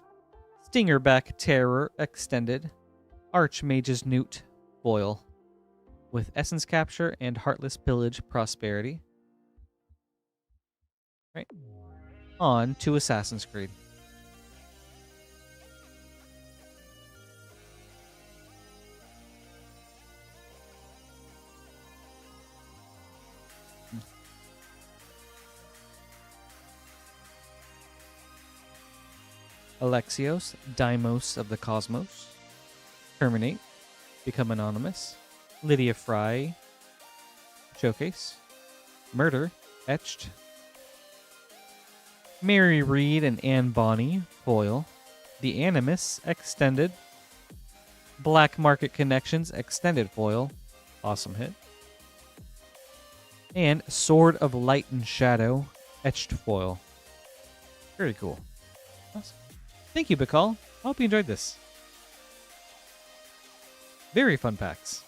Stingerback Terror Extended. Archmage's Newt Foil. With Essence Capture and Heartless Pillage Prosperity. Right. On to Assassin's Creed. Alexios, Deimos of the Cosmos. Terminate, Become Anonymous. Lydia Fry, Showcase. Murder, Etched. Mary Reed and Anne Bonny, Foil. The Animus, Extended. Black Market Connections, Extended Foil. Awesome hit. And Sword of Light and Shadow, Etched Foil. Very cool. Awesome. Thank you, Beall. I hope you enjoyed this. Very fun packs.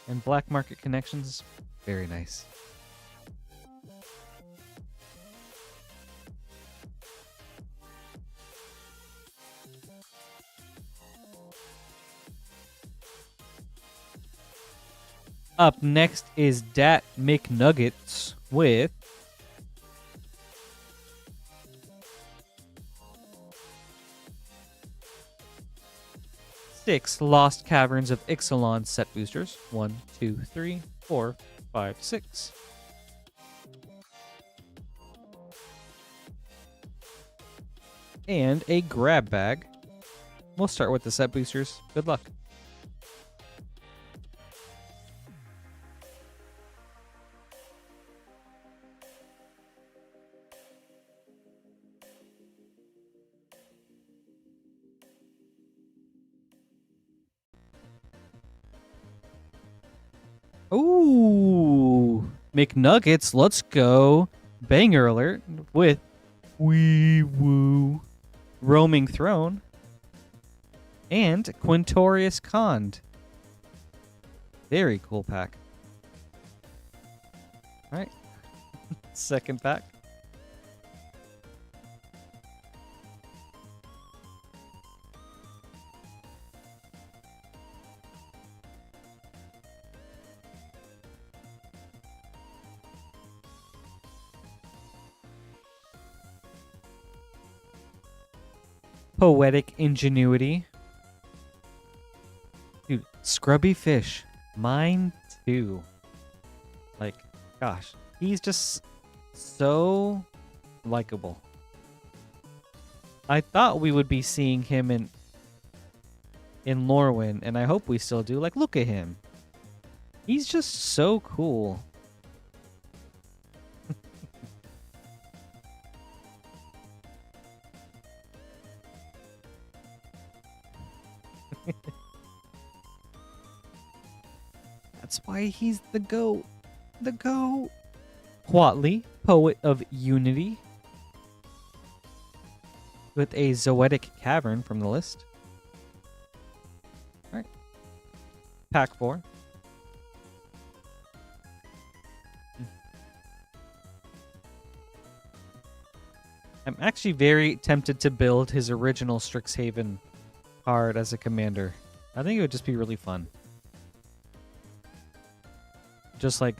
And Black Market Connections, very nice. Up next is Dat McNuggets with six Lost Caverns of Ixalan set boosters. 1, 2, 3, 4, 5, 6. And a grab bag. We'll start with the set boosters. Good luck. Ooh, McNuggets, let's go. Banger alert with Wee Woo, Roaming Throne, and Quintorius Cond. Very cool pack. All right, second pack. Poetic Ingenuity. Dude, Scrubby Fish. Mine too. Like, gosh. He's just so likable. I thought we would be seeing him in Lorwyn, and I hope we still do. Like, look at him. He's just so cool. That's why he's the GOAT. The GOAT. Quatley, Poet of Unity, with a Zoetic Cavern from the list. All right. Pack 4. I'm actually very tempted to build his original Strixhaven card as a commander. I think it would just be really fun. Just like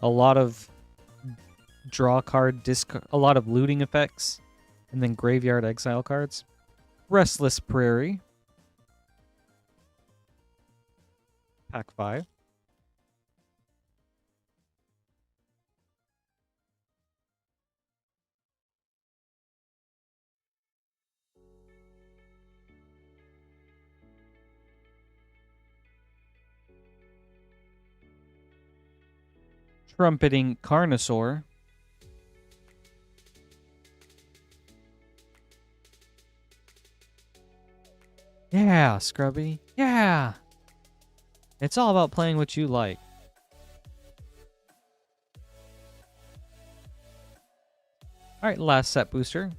a lot of draw card, a lot of looting effects, and then graveyard exile cards. Restless Prairie. Pack 5. Trumpeting Carnosaur. Yeah, Scrubby. Yeah. It's all about playing what you like. All right, last set booster.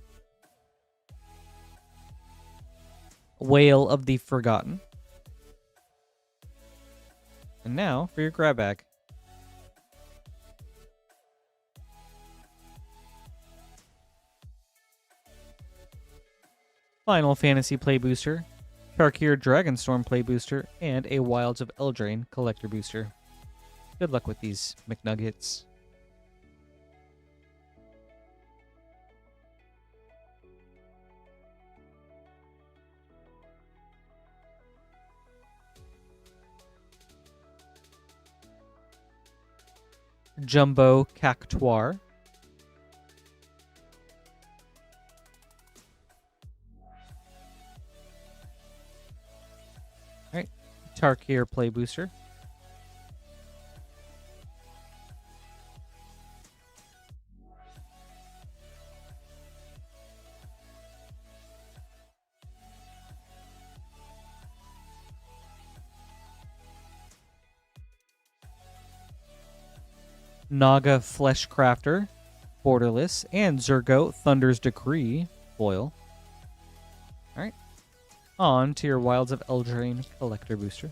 Whale of the Forgotten. And now for your grab bag. Final Fantasy Play Booster, Tarkir Dragonstorm Play Booster, and a Wilds of Eldraine Collector Booster. Good luck with these McNuggets. Jumbo Cactuar. Alright, Tarkir Play Booster. Naga Fleshcrafter, Borderless, and Zergo Thunder's Decree foil. Alright. On to your Wilds of Eldraine Collector Booster.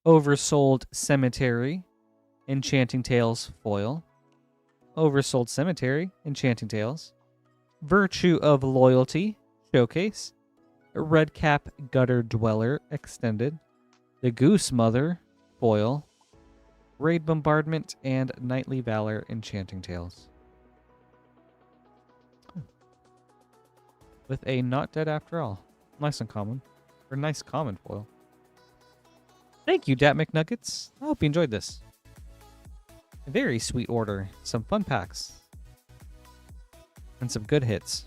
Oversold Cemetery, Enchanting Tales foil. Oversold Cemetery, Enchanting Tales. Virtue of Loyalty, Showcase. Redcap Gutter Dweller, Extended. The Goose Mother, foil. Raid Bombardment, and Knightly Valor, Enchanting Tales. With a Not Dead After All. Nice uncommon. Or nice common foil. Thank you, Dat McNuggets. I hope you enjoyed this. A very sweet order. Some fun packs. And some good hits.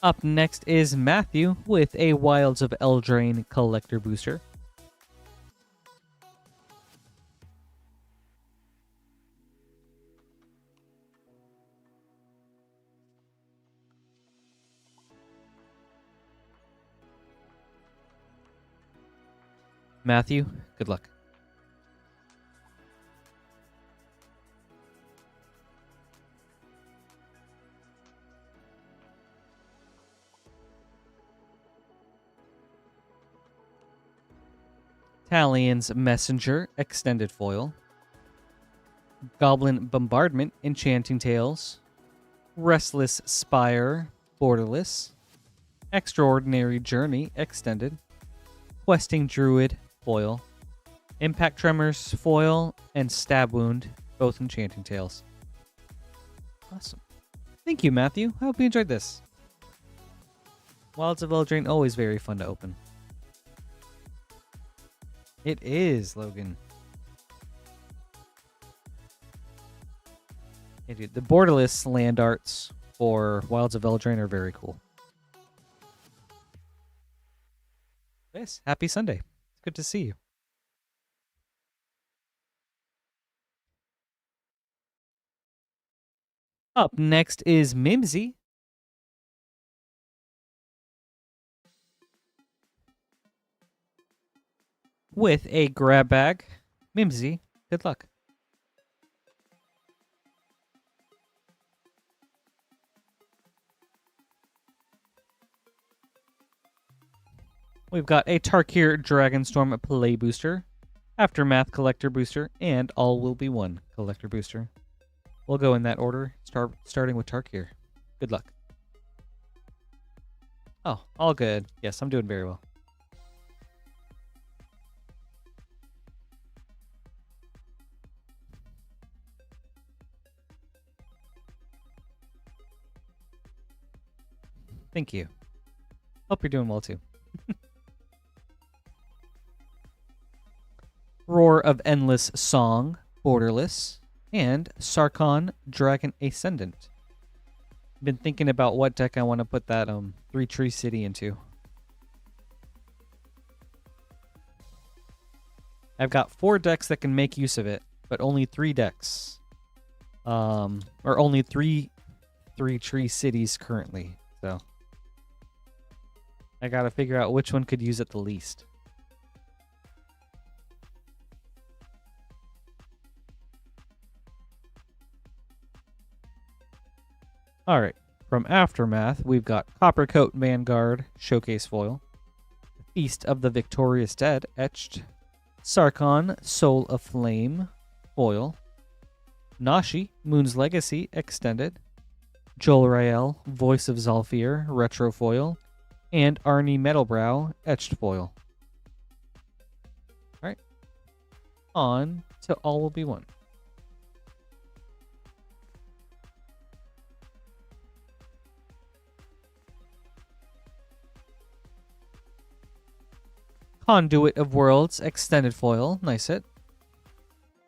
Up next is Matthew with a Wilds of Eldraine Collector Booster. Matthew, good luck. Talian's Messenger, Extended Foil. Goblin Bombardment, Enchanting Tales. Restless Spire, Borderless. Extraordinary Journey, Extended. Questing Druid, foil. Impact Tremors, foil. And Stab Wound, both Enchanting Tales. Awesome. Thank you, Matthew. I hope you enjoyed this. Wilds of Eldraine, always very fun to open. It is, Logan. Hey, dude, the Borderless land arts for Wilds of Eldraine are very cool. Yes, happy Sunday. It's good to see you. Up next is Mimsy. With a grab bag. Mimsy, good luck. We've got a Tarkir Dragonstorm Play Booster, Aftermath Collector Booster, and All Will Be One Collector Booster. We'll go in that order, starting with Tarkir. Good luck. Oh, all good. Yes, I'm doing very well. Thank you. Hope you're doing well too. Roar of Endless Song, Borderless, and Sarkhan Dragon Ascendant. Been thinking about what deck I want to put that 3-tree city into. I've got 4 decks that can make use of it, but only 3 decks. Or only 3-tree cities currently, so I gotta figure out which one could use it the least. Alright, from Aftermath, we've got Coppercoat Vanguard Showcase Foil, Feast of the Victorious Dead Etched, Sarkhan Soul of Flame Foil, Nashi Moon's Legacy Extended, Jolrael Voice of Zalfir Retro Foil, and Arnie Metalbrow Etched Foil. Alright, on to All Will Be One. Conduit of Worlds Extended Foil, nice hit.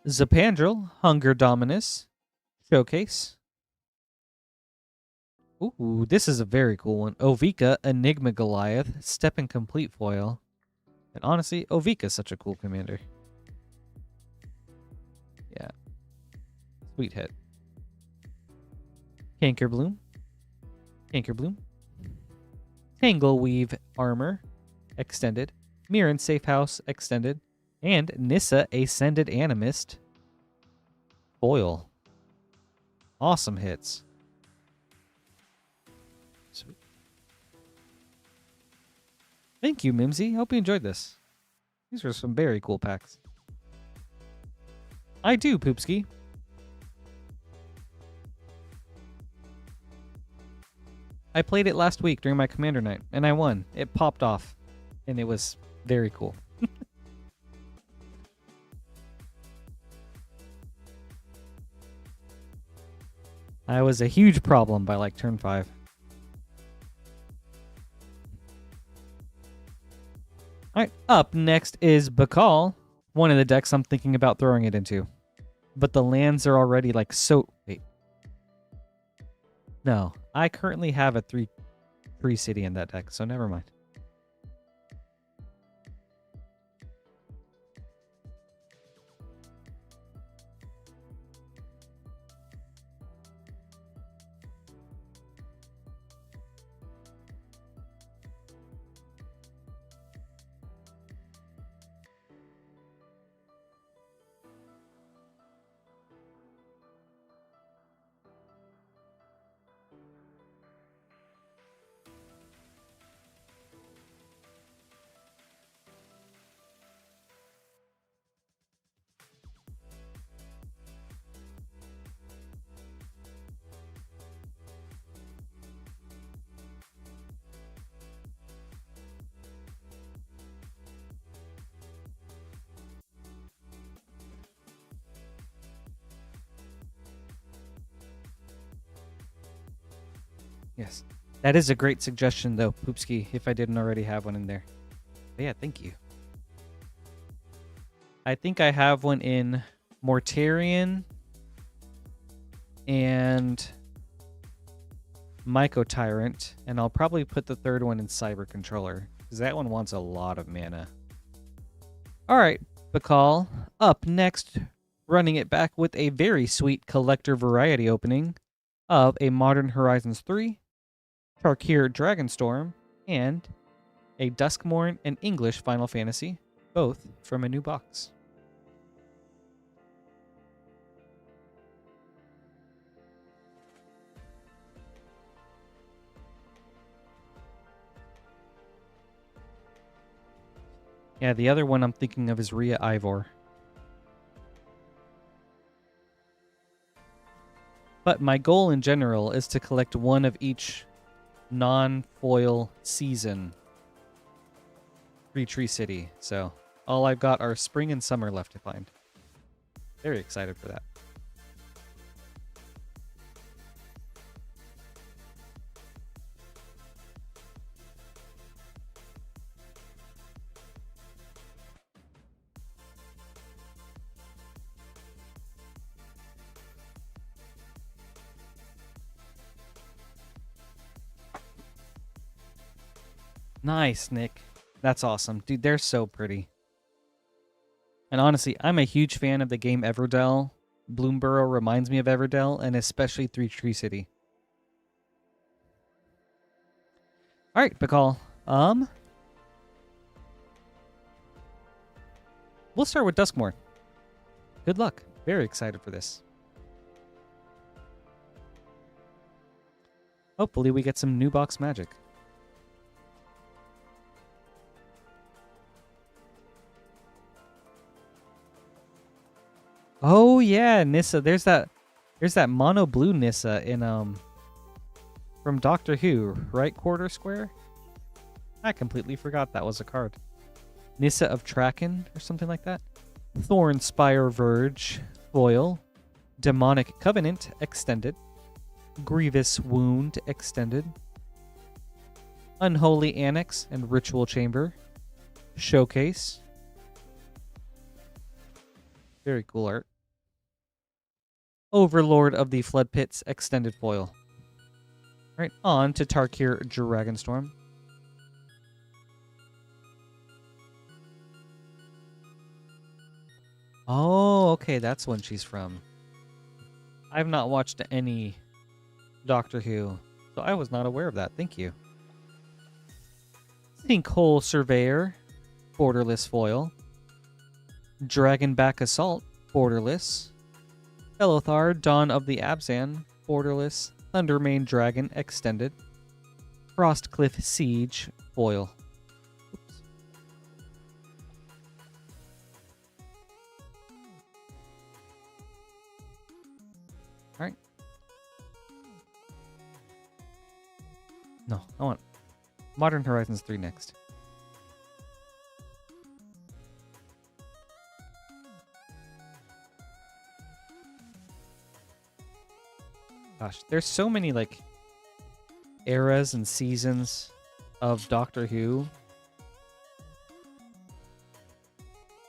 Zapandrel, Hunger Dominus, Showcase. Ooh, this is a very cool one. Ovika, Enigma Goliath, Step and Complete Foil. And honestly, Ovika is such a cool commander. Yeah. Sweet hit. Cankerbloom. Cankerbloom. Tangleweave Armor, Extended. Mirren Safe House Extended, and Nissa Ascended Animist Foil. Awesome hits. Sweet. Thank you, Mimsy. Hope you enjoyed this. These are some very cool packs. I do, Poopski. I played it last week during my Commander Night, and I won. It popped off, and it was very cool. I was a huge problem by like turn 5. Alright, up next is Beall, one of the decks I'm thinking about throwing it into. But the lands are already like so... Wait. No, I currently have a 3-tree city in that deck, so never mind. Yes. That is a great suggestion, though, Poopski, if I didn't already have one in there. But yeah, thank you. I think I have one in Mortarion and Myco Tyrant, and I'll probably put the third one in Cyber Controller, because that one wants a lot of mana. Alright, Beall. Up next, running it back with a very sweet collector variety opening of a Modern Horizons 3, Tarkir Dragonstorm, and a Duskmourn and English Final Fantasy, both from a new box. Yeah, the other one I'm thinking of is Rhea Ivor. But my goal in general is to collect one of each non-foil season Tree City. So all I've got are spring and summer left to find. Very excited for that. Nice, Nick. That's awesome. Dude, they're so pretty. And honestly, I'm a huge fan of the game Everdell. Bloomborough reminds me of Everdell, and especially Tree City. Alright, Beall. We'll start with Duskmourn. Good luck. Very excited for this. Hopefully we get some new box magic. Oh yeah, Nissa. There's that mono blue Nissa in from Doctor Who, right? Quarter Square? I completely forgot that was a card. Nissa of Traken or something like that. Thornspire Verge foil. Demonic Covenant extended. Grievous Wound extended. Unholy Annex and Ritual Chamber. Showcase. Very cool art. Overlord of the Flood Pits extended foil. Right, on to Tarkir Dragonstorm. Oh, okay, that's when she's from. I've not watched any Doctor Who, so I was not aware of that. Thank you. Sinkhole Surveyor, borderless foil. Dragonback Assault, borderless. Elothar, Dawn of the Abzan, borderless. Thundermane Dragon, extended. Frostcliff Siege, foil. Oops. Alright. No, I want Modern Horizons 3 next. Gosh, there's so many, like, eras and seasons of Doctor Who.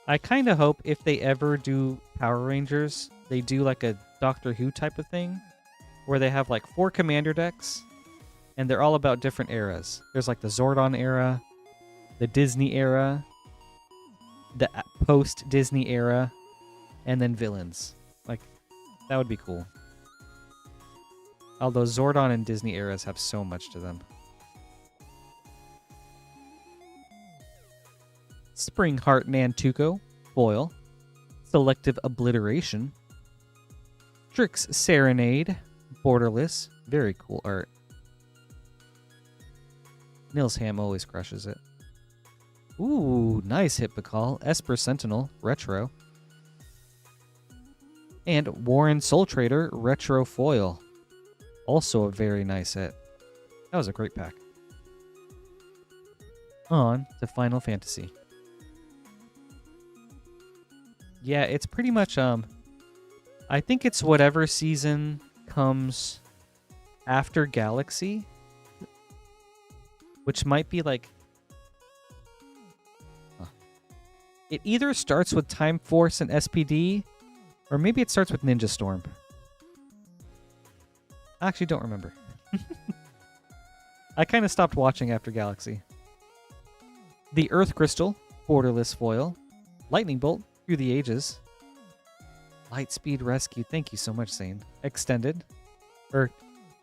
I kind of hope if they ever do Power Rangers, they do, like, a Doctor Who type of thing, where they have, like, 4 commander decks, and they're all about different eras. There's, like, the Zordon era, the Disney era, the post-Disney era, and then villains. Like, that would be cool. Although Zordon and Disney eras have so much to them. Springheart Nantuko, foil. Selective Obliteration. Strix Serenade, borderless. Very cool art. Nilsham always crushes it. Ooh, nice hit, Beall. Esper Sentinel, retro. And Warren Soul Trader, retro foil. Also a very nice hit. That was a great pack. On to Final Fantasy. Yeah, it's pretty much, I think it's whatever season comes after Galaxy. Which might be like... It either starts with Time Force and SPD, or maybe it starts with Ninja Storm. I actually don't remember. I kind of stopped watching after Galaxy. The Earth Crystal, borderless foil. Lightning Bolt, through the ages. Lightspeed Rescue, thank you so much, Zane. Extended.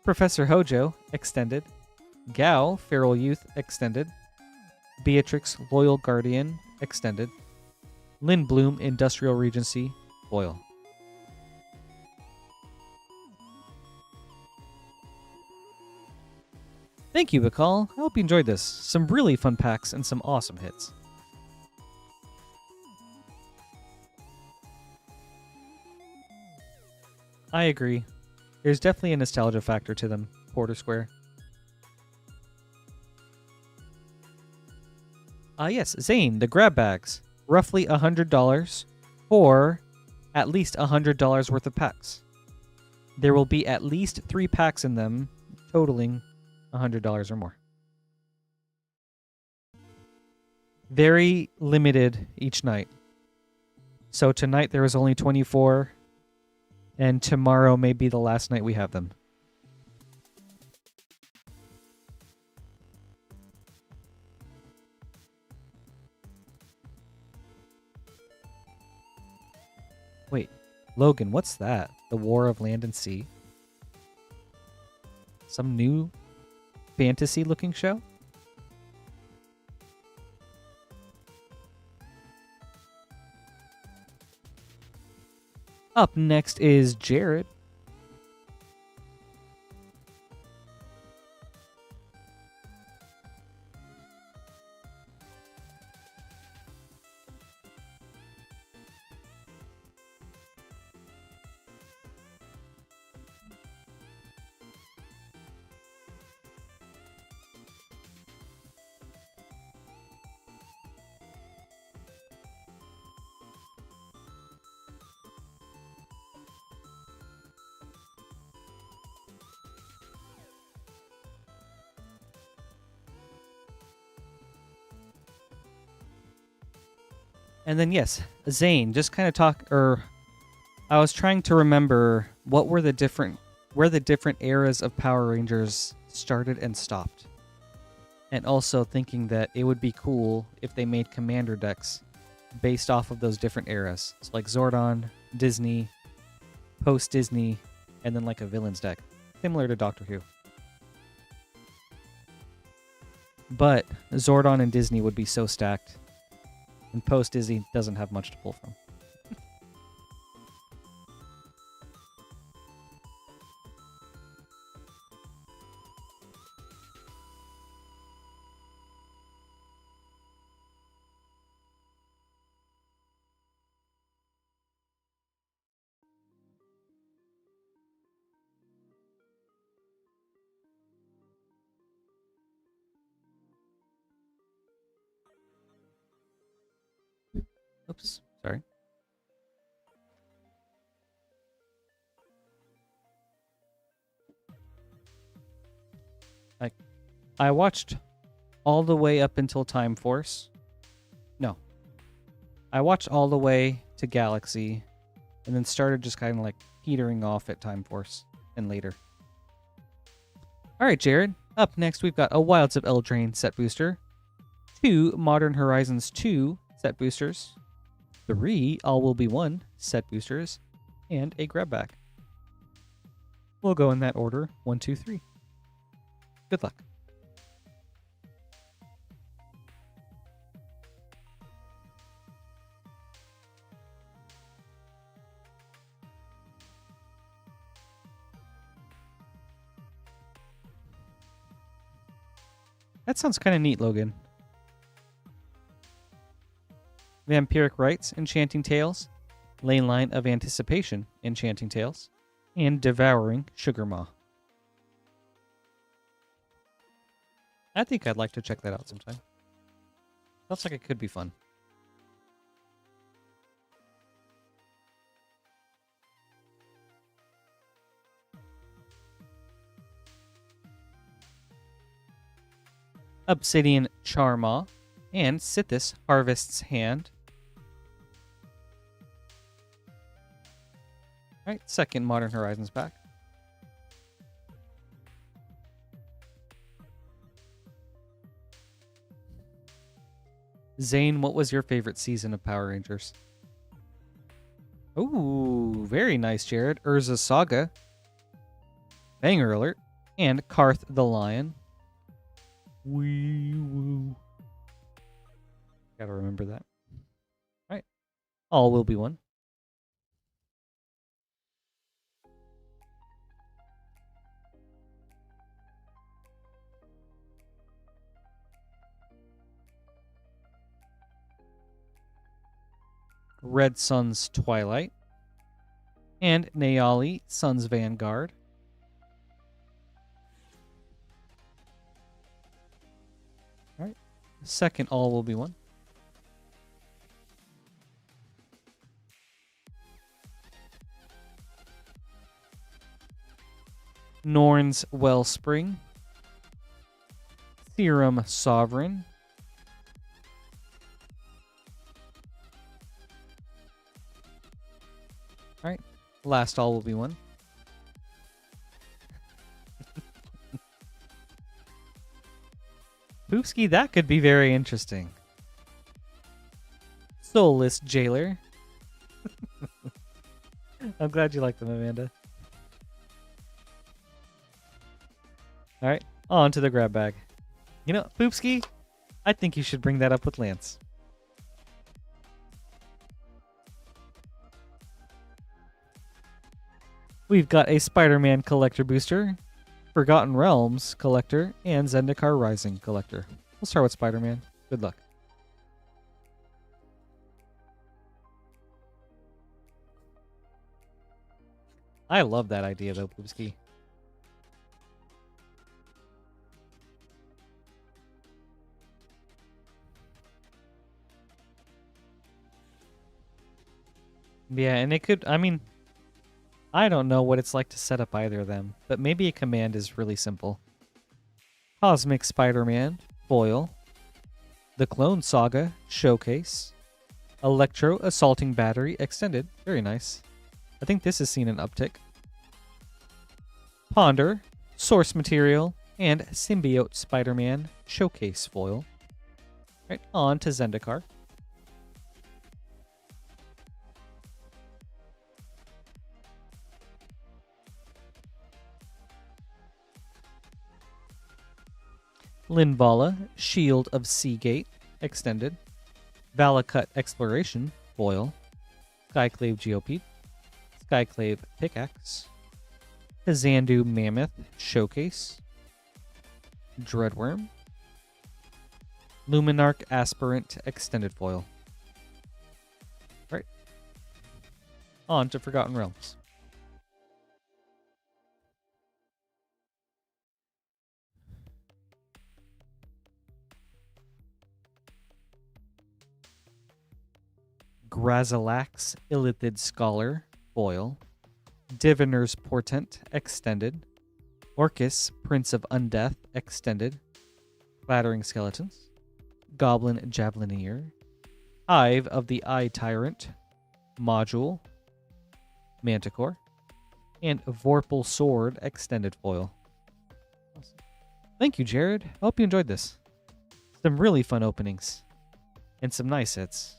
Professor Hojo, extended. Gao, Feral Youth, extended. Beatrix, Loyal Guardian, extended. Lindblom, Industrial Regency, foil. Thank you, Beall. I hope you enjoyed this. Some really fun packs and some awesome hits. I agree. There's definitely a nostalgia factor to them, Porter Square. Yes, Zane, the grab bags. Roughly $100 for at least $100 worth of packs. There will be at least 3 packs in them, totaling $100 or more. Very limited each night. So tonight there was only 24, and tomorrow may be the last night we have them. Wait, Logan, what's that? The War of Land and Sea? Some new fantasy-looking show? Up next is Jared. And then, yes, Zane, just kind of I was trying to remember where the different eras of Power Rangers started and stopped. And also thinking that it would be cool if they made commander decks based off of those different eras. So like Zordon, Disney, post-Disney, and then like a villains deck, similar to Doctor Who. But Zordon and Disney would be so stacked. And post-Disney doesn't have much to pull from. Oops, sorry. I watched all the way up until Time Force. No. I watched all the way to Galaxy and then started just kind of like petering off at Time Force and later. All right, Jared. Up next, we've got a Wilds of Eldraine set booster, 2 Modern Horizons 2 set boosters, 3 All Will Be One set boosters, and a grab bag. We'll go in that order, 1, 2, 3. Good luck. That sounds kind of neat, Logan. Vampiric Rites, Enchanting Tales, Lane Line of Anticipation, Enchanting Tales, and Devouring Sugar Maw. I think I'd like to check that out sometime. Sounds like it could be fun. Obsidian Charmaw, and Sithis Harvest's Hand. Alright, second Modern Horizons pack. Zane, what was your favorite season of Power Rangers? Ooh, very nice, Jared. Urza Saga, Banger Alert, and Karth the Lion. Wee woo. Gotta remember that. All right. All will be one. Red Sun's Twilight, and Nayali, Sun's Vanguard. All right. Second all will be one. Norn's Wellspring, Serum Sovereign, all right, last all will be one. Poopski, that could be very interesting. Soulless Jailer. I'm glad you like them, Amanda. All right, on to the grab bag. You know, Poopski, I think you should bring that up with Lance. We've got a Spider-Man collector booster, Forgotten Realms collector, and Zendikar Rising collector. We'll start with Spider-Man. Good luck. I love that idea, though, Poopski. Yeah, and it could, I mean, I don't know what it's like to set up either of them, but maybe a command is really simple. Cosmic Spider-Man, foil. The Clone Saga, showcase. Electro Assaulting Battery, extended. Very nice. I think this has seen an uptick. Ponder, source material, and Symbiote Spider-Man, showcase foil. Right, on to Zendikar. Linvala, Shield of Seagate, extended. Valakut Exploration, foil. Skyclave Geopede, Skyclave Pickaxe. Kazandu Mammoth, showcase. Dreadworm. Luminarch Aspirant, extended foil. All right. On to Forgotten Realms. Grazilax, Illithid Scholar, foil. Diviner's Portent, extended. Orcus, Prince of Undeath, extended. Clattering Skeletons. Goblin Javelineer. Hive of the Eye Tyrant, module. Manticore. And Vorpal Sword, extended foil. Awesome. Thank you, Jared. I hope you enjoyed this. Some really fun openings. And some nice hits.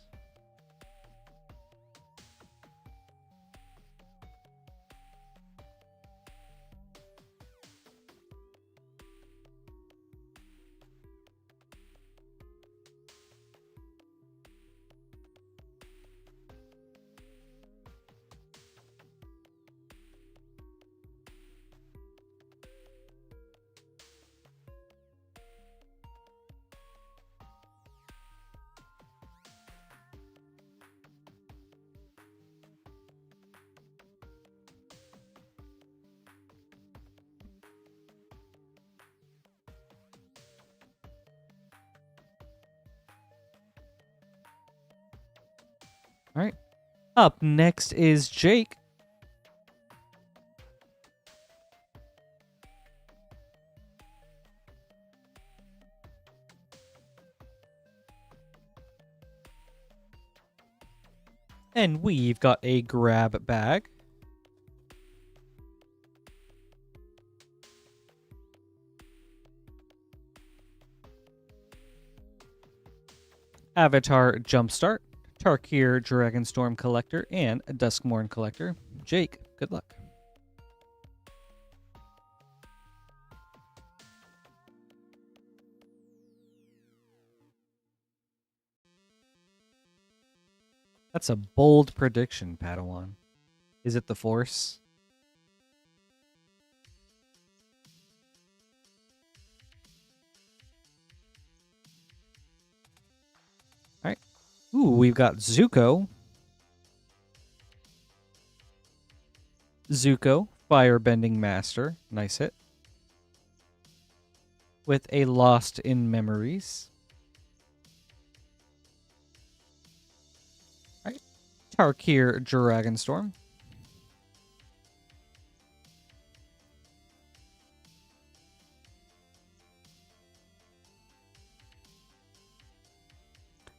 All right. Up next is Jake. And we've got a grab bag. Avatar Jumpstart, Tarkir Dragonstorm Collector, and a Duskmourn Collector. Jake, good luck. That's a bold prediction, Padawan. Is it the Force? All right. Ooh, we've got Zuko. Zuko, Firebending Master. Nice hit. With a Lost in Memories. All right. Tarkir Dragonstorm.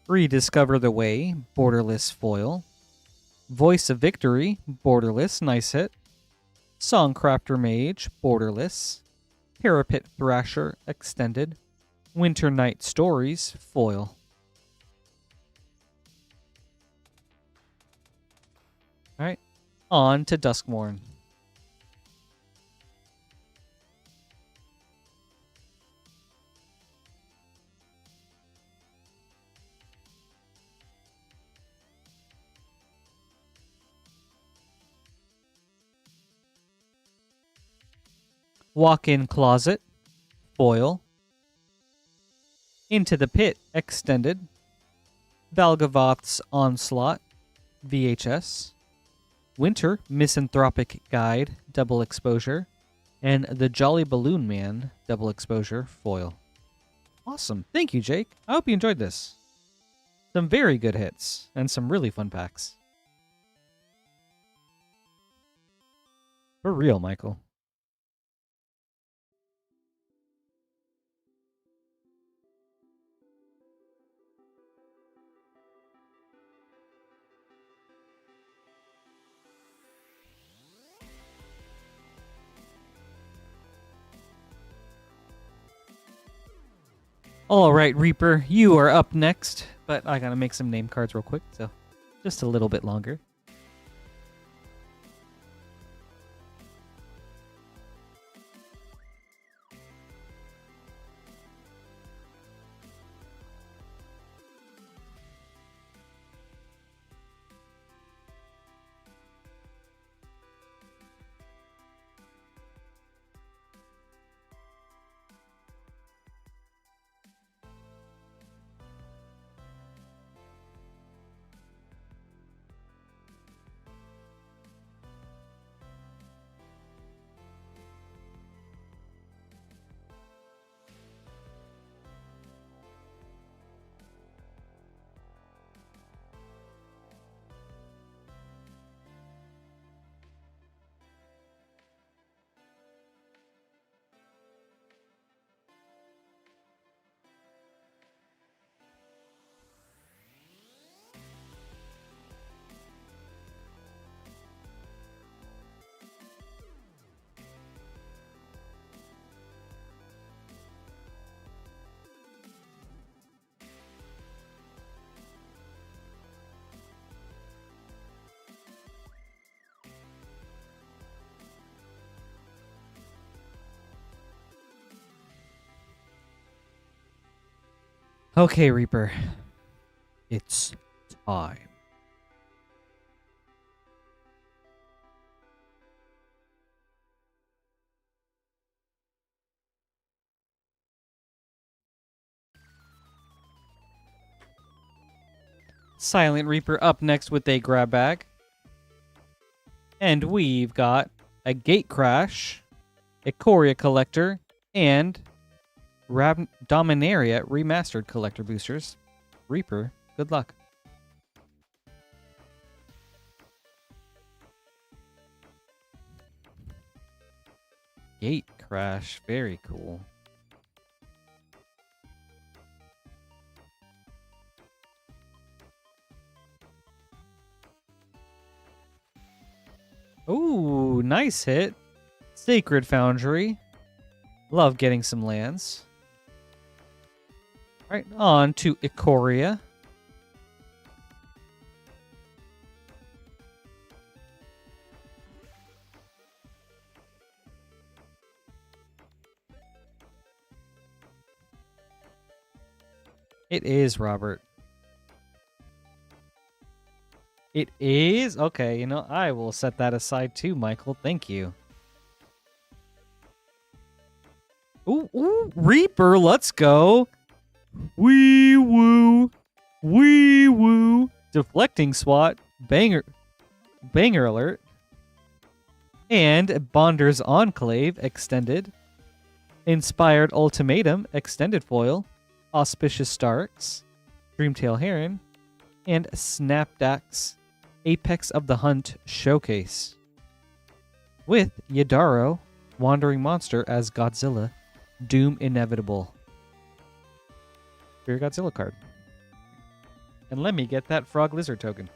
Rediscover the Way, borderless foil. Voice of Victory, borderless, nice hit. Songcrafter Mage, borderless. Parapet Thrasher, extended. Winter Night Stories, foil. Alright, on to Duskmourn. Walk-in Closet, foil. Into the Pit, extended. Valgavoth's Onslaught, VHS. Winter Misanthropic Guide, double exposure. And the Jolly Balloon Man, double exposure, foil. Awesome. Thank you, Jake. I hope you enjoyed this. Some very good hits, and some really fun packs. For real, Michael. All right, Reaper, you are up next, but I gotta make some name cards real quick, so just a little bit longer. Okay, Reaper. It's time. Silent Reaper up next with a grab bag. And we've got a Gate Crash, Ikoria Collector, and Dominaria Remastered Collector Boosters. Reaper, good luck. Gate Crash, very cool. Ooh, nice hit. Sacred Foundry. Love getting some lands. All right, on to Ikoria. It is, Robert. It is? Okay, you know, I will set that aside too, Michael. Thank you. Ooh, ooh, Reaper, let's go. Wee woo. Wee woo. Deflecting swat. Banger alert. And Bonder's Enclave extended. Inspired Ultimatum extended foil. Auspicious Starks. Dreamtail Heron. And Snapdax Apex of the Hunt Showcase. With Yadaro, Wandering Monster as Godzilla. Doom Inevitable. For your Godzilla card. And let me get that Frog Lizard token.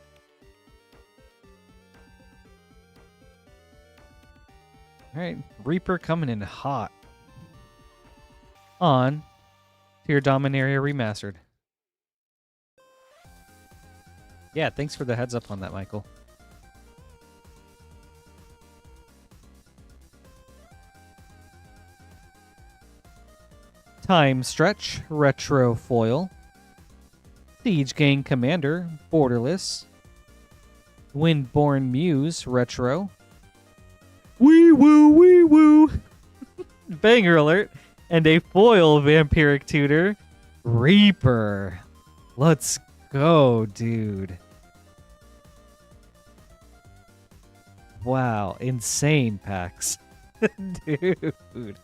Alright, Reaper coming in hot. On to your Dominaria Remastered. Yeah, thanks for the heads up on that, Michael. Time Stretch, Retro Foil. Siege Gang Commander, Borderless. Windborn Muse, Retro. Wee woo, wee woo. Banger alert. And a foil Vampiric Tutor, Reaper. Let's go, dude. Wow, insane packs. Dude.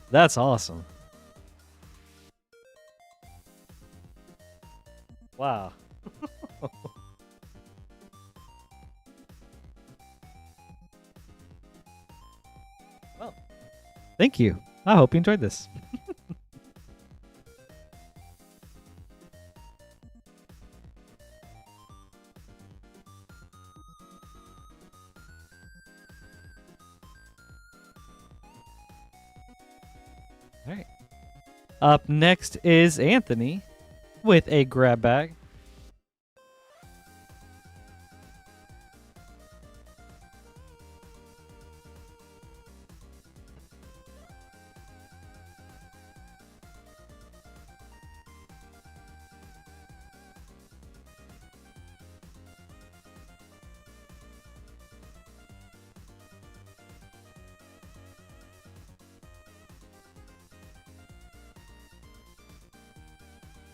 That's awesome. Wow. Well, thank you. I hope you enjoyed this. All right. Up next is Anthony with a grab bag.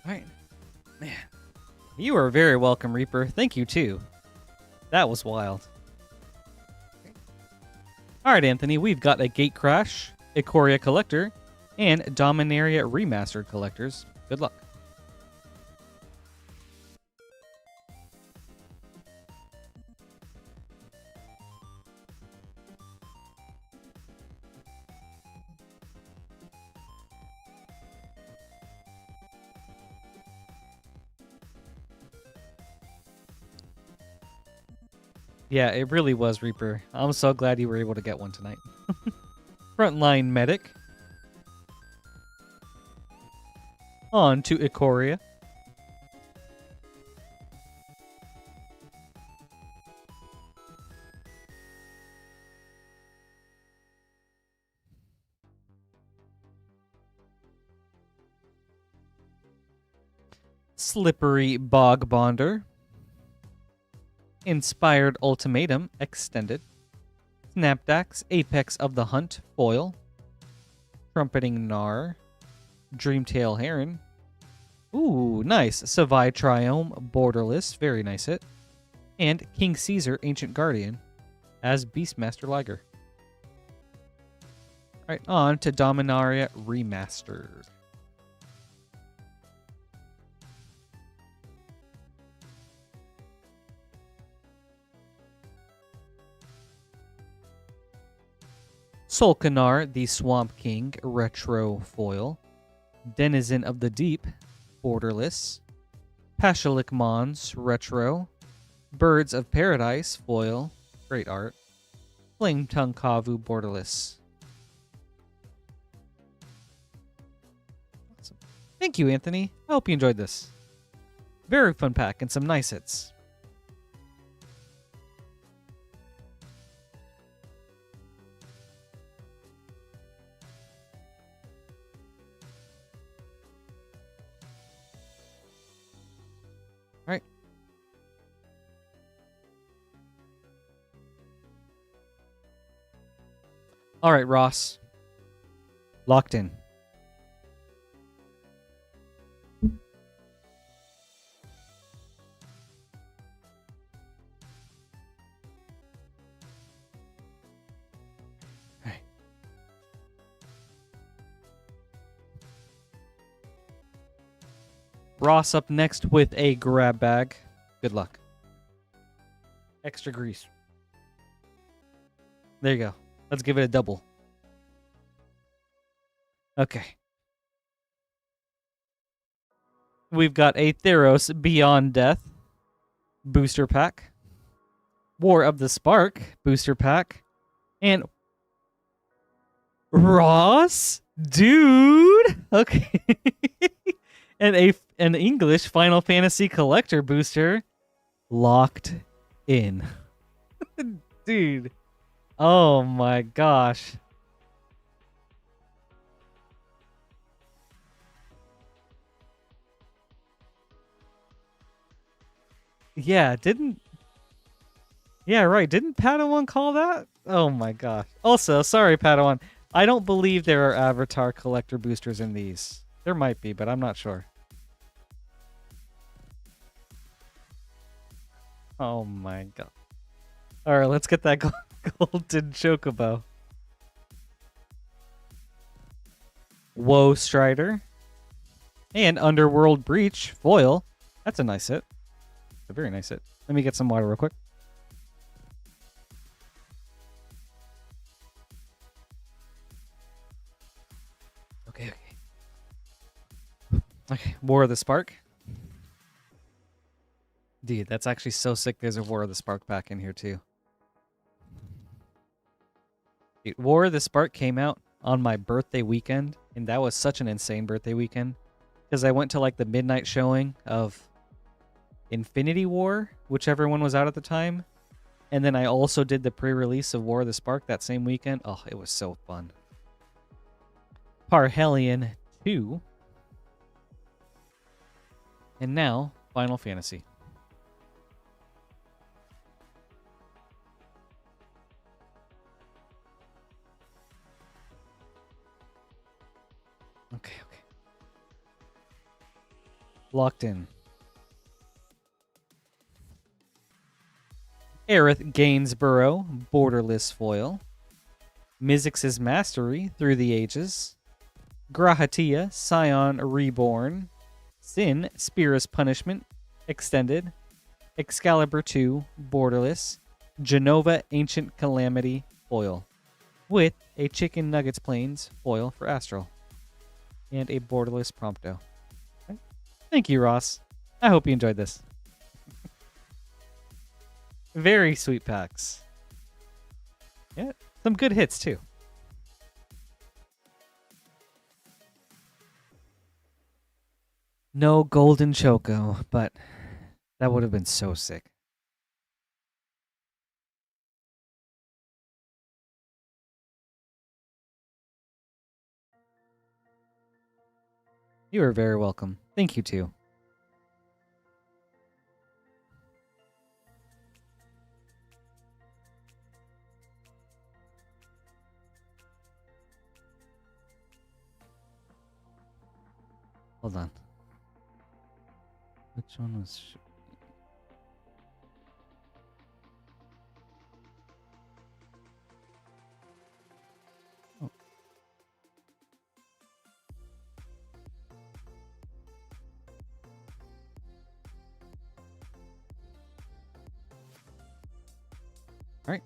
All right. Man. You are very welcome, Reaper. Thank you, too. That was wild. All right, Anthony. We've got a Gate Crash, Ikoria Collector, and Dominaria Remastered Collectors. Good luck. Yeah, it really was, Reaper. I'm so glad you were able to get one tonight. Frontline Medic. On to Ikoria. Slippery Bog Bonder. Inspired Ultimatum Extended. Snapdax Apex of the Hunt Foil. Trumpeting Gnar. Dreamtail Heron. Ooh, nice. Savai Triome Borderless. Very nice hit. And King Caesar Ancient Guardian as Beastmaster Liger. Alright, on to Dominaria Remastered. Solkanar, the Swamp King, Retro Foil. Denizen of the Deep, Borderless. Pashalik Mons, Retro. Birds of Paradise, Foil. Great art. Flame Tongue Kavu, Borderless. Awesome. Thank you, Anthony. I hope you enjoyed this. Very fun pack and some nice hits. All right, Ross. Locked in. Hey. Ross up next with a grab bag. Good luck. Extra grease. There you go. Let's give it a double. Okay. We've got a Theos Beyond Death booster pack. War of the Spark booster pack. And Ross? Dude? Okay. And an English Final Fantasy Collector booster. Locked in. Dude. Oh my gosh. Yeah, right. Didn't Padawan call that? Oh my gosh. Also, sorry, Padawan. I don't believe there are Avatar Collector boosters in these. There might be, but I'm not sure. Oh my god. Alright, let's get that golden chocobo. Woe Strider. And Underworld Breach foil. That's a nice hit. A very nice hit. Let me get some water real quick. Okay. Okay, War of the Spark. Dude, that's actually so sick. There's a War of the Spark pack in here too. Dude, War of the Spark came out on my birthday weekend, and that was such an insane birthday weekend. Because I went to like the midnight showing of Infinity War, whichever one was out at the time. And then I also did the pre-release of War of the Spark that same weekend. Oh, it was so fun. Parhelion 2. And now, Final Fantasy. Okay. Locked in. Aerith Gainsborough, Borderless foil. Mizzix's Mastery, Through the Ages. Grahatia, Scion Reborn. Sin, Spear's Punishment, Extended. Excalibur 2, Borderless. Genova, Ancient Calamity, foil. With a Chicken Nuggets Plains foil for Astral. And a Borderless Prompto. Okay. Thank you, Ross. I hope you enjoyed this. Very sweet packs. Yeah, some good hits too. No golden choco, but that would have been so sick. You are very welcome. Thank you too. Hold on. Which one was... Oh. All right.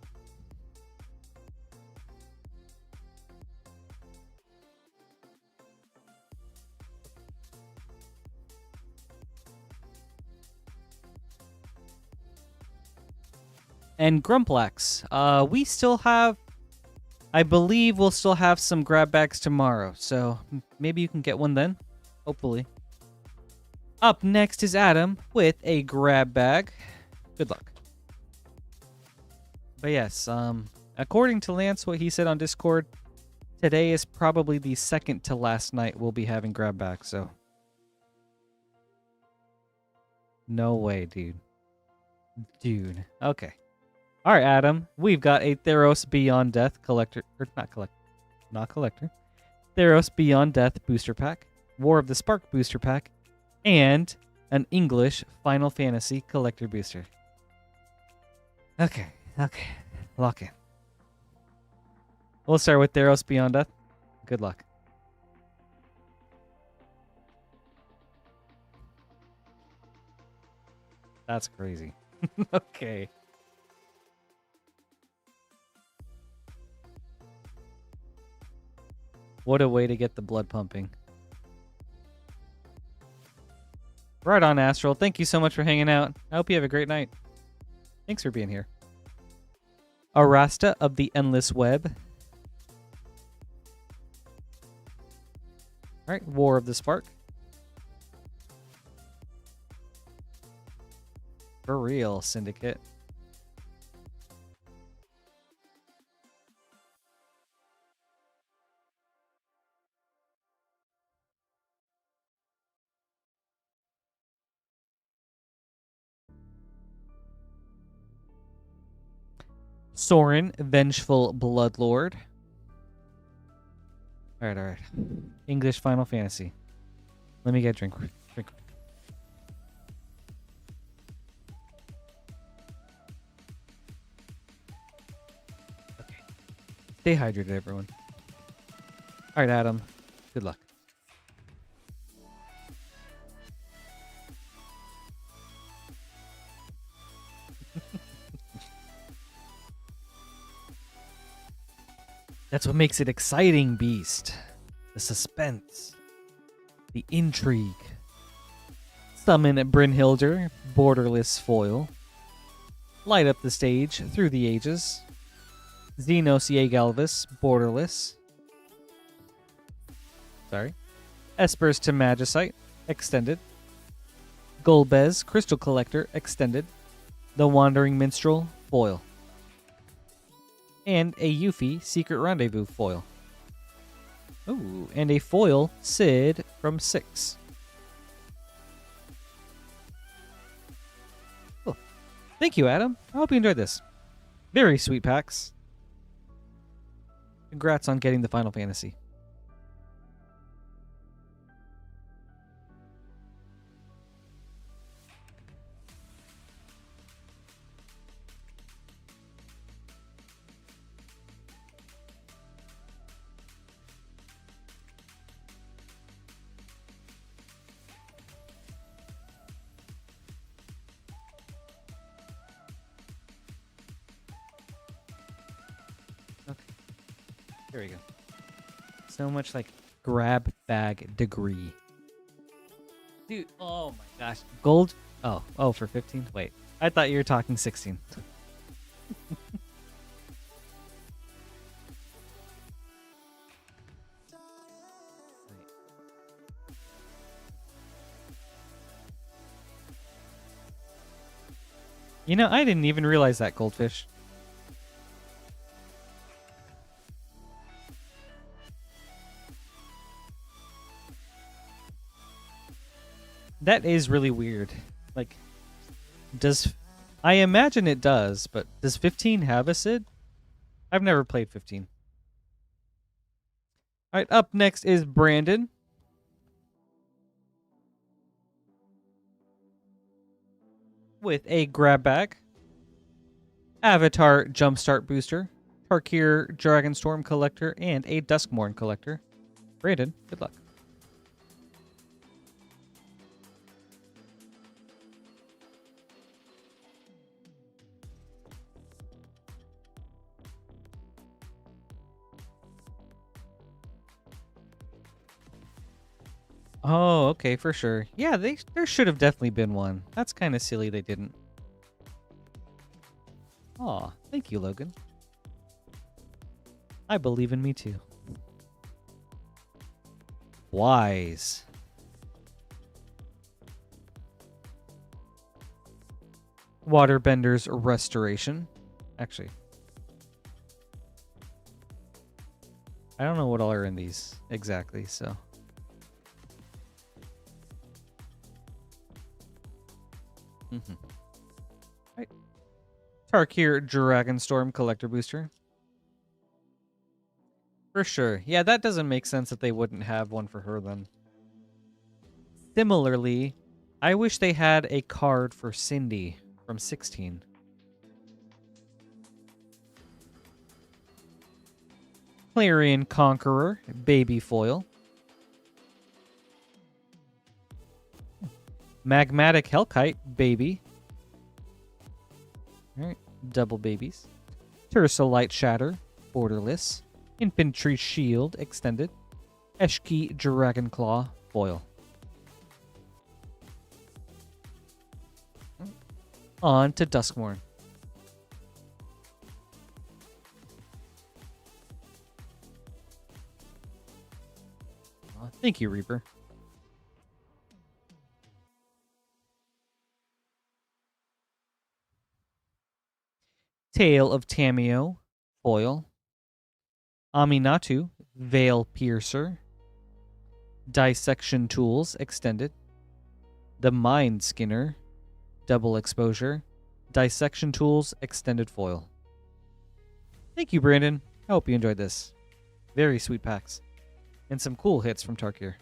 And Grumplax. We still have, I believe we'll still have some grab bags tomorrow. So maybe you can get one then. Hopefully. Up next is Adam with a grab bag. Good luck. But yes, according to Lance, what he said on Discord, today is probably the second to last night we'll be having grab bags, so. No way, dude. Dude. Okay. All right, Adam. We've got a Theos Beyond Death collector, or not collector. Theos Beyond Death booster pack, War of the Spark booster pack, and an English Final Fantasy collector booster. Okay. Lock in. We'll start with Theos Beyond Death. Good luck. That's crazy. Okay. What a way to get the blood pumping. Right on, Astral. Thank you so much for hanging out. I hope you have a great night. Thanks for being here. Arasta of the Endless Web. All right, War of the Spark. For real, Syndicate. Sorin, Vengeful Bloodlord. All right. English Final Fantasy. Let me get a drink. Okay. Stay hydrated, everyone. All right, Adam. Good luck. That's what makes it exciting, Beast. The suspense. The intrigue. Summon Brynhilder, borderless foil. Light up the stage through the ages. Xenos Yegalvis, borderless. Sorry. Espers to Magicite, extended. Golbez, Crystal Collector, extended. The Wandering Minstrel, foil. And a Yuffie Secret Rendezvous foil. Ooh, and a foil Sid from 6. Cool. Thank you, Adam. I hope you enjoyed this. Very sweet packs. Congrats on getting the Final Fantasy. There we go. So much like grab bag degree. Dude, oh my gosh. Gold. Oh, for 15? Wait. I thought you were talking 16. You know, I didn't even realize that, Goldfish. That is really weird. Like, I imagine it does, but does 15 have a Sid? I've never played 15. All right, up next is Brandon. With a grab bag. Avatar Jumpstart Booster. Tarkir Dragonstorm Collector, and a Duskmourn Collector. Brandon, good luck. Oh, okay, for sure. Yeah, there should have definitely been one. That's kind of silly they didn't. Aw, thank you, Logan. I believe in me too. Wise. Waterbender's Restoration. Actually, I don't know what all are in these exactly, so. Right. Tarkir Dragonstorm Collector Booster. For sure. Yeah, that doesn't make sense that they wouldn't have one for her then. Similarly, I wish they had a card for Cindy from 16. Clarion Conqueror, Baby Foil. Magmatic Hellkite, Baby. Alright, double babies. Tersalite Shatter, Borderless. Infantry Shield, Extended. Eshki Dragonclaw, Foil. On to Duskmourn. Thank you, Reaper. Tale of Tamio, Foil. Aminatu, Veil Piercer. Dissection Tools, Extended. The Mind Skinner, Double Exposure. Dissection Tools, Extended Foil. Thank you, Brandon. I hope you enjoyed this. Very sweet packs. And some cool hits from Tarkir.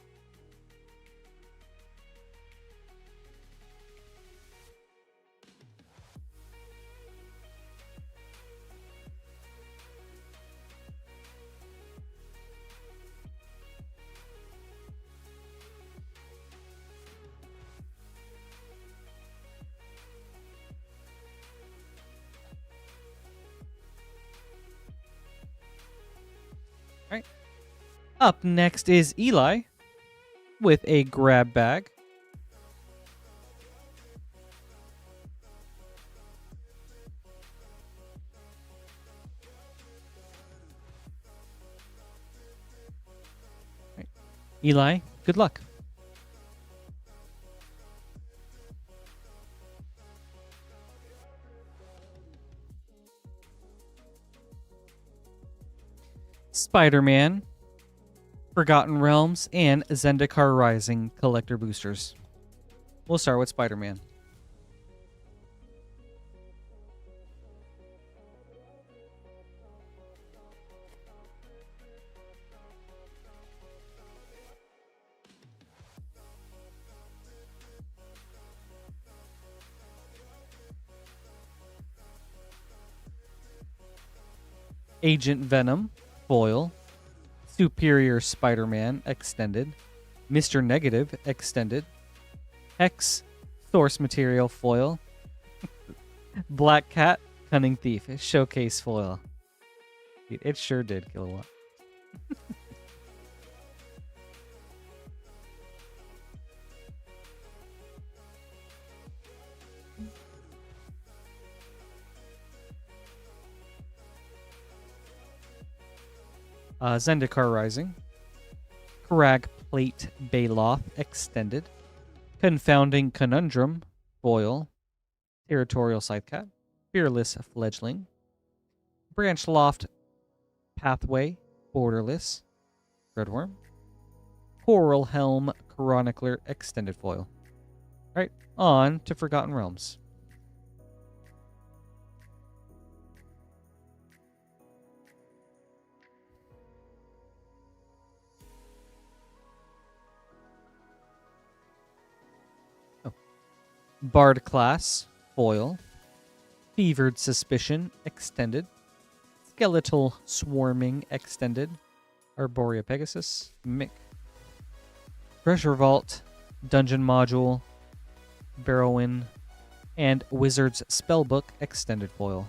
All right. Up next is Eli with a grab bag. Right. Eli, good luck. Spider-Man, Forgotten Realms, and Zendikar Rising collector boosters. We'll start with Spider-Man. Agent Venom, Foil. Superior Spider-Man, Extended. Mr. Negative, Extended. Hex, Source Material, Foil. Black Cat, Cunning Thief, Showcase Foil. Dude, it sure did kill a lot. Zendikar Rising. Crag Plate Baloth, Extended. Confounding Conundrum, Foil. Territorial Scythecat. Fearless Fledgling. Branch Loft Pathway, Borderless. Redworm. Coral Helm Chronicler, Extended Foil. Alright, on to Forgotten Realms. Bard Class, Foil. Fevered Suspicion, Extended. Skeletal Swarming, Extended. Arborea Pegasus, Mick. Treasure Vault, Dungeon Module, Barrowin, and Wizard's Spellbook, Extended Foil.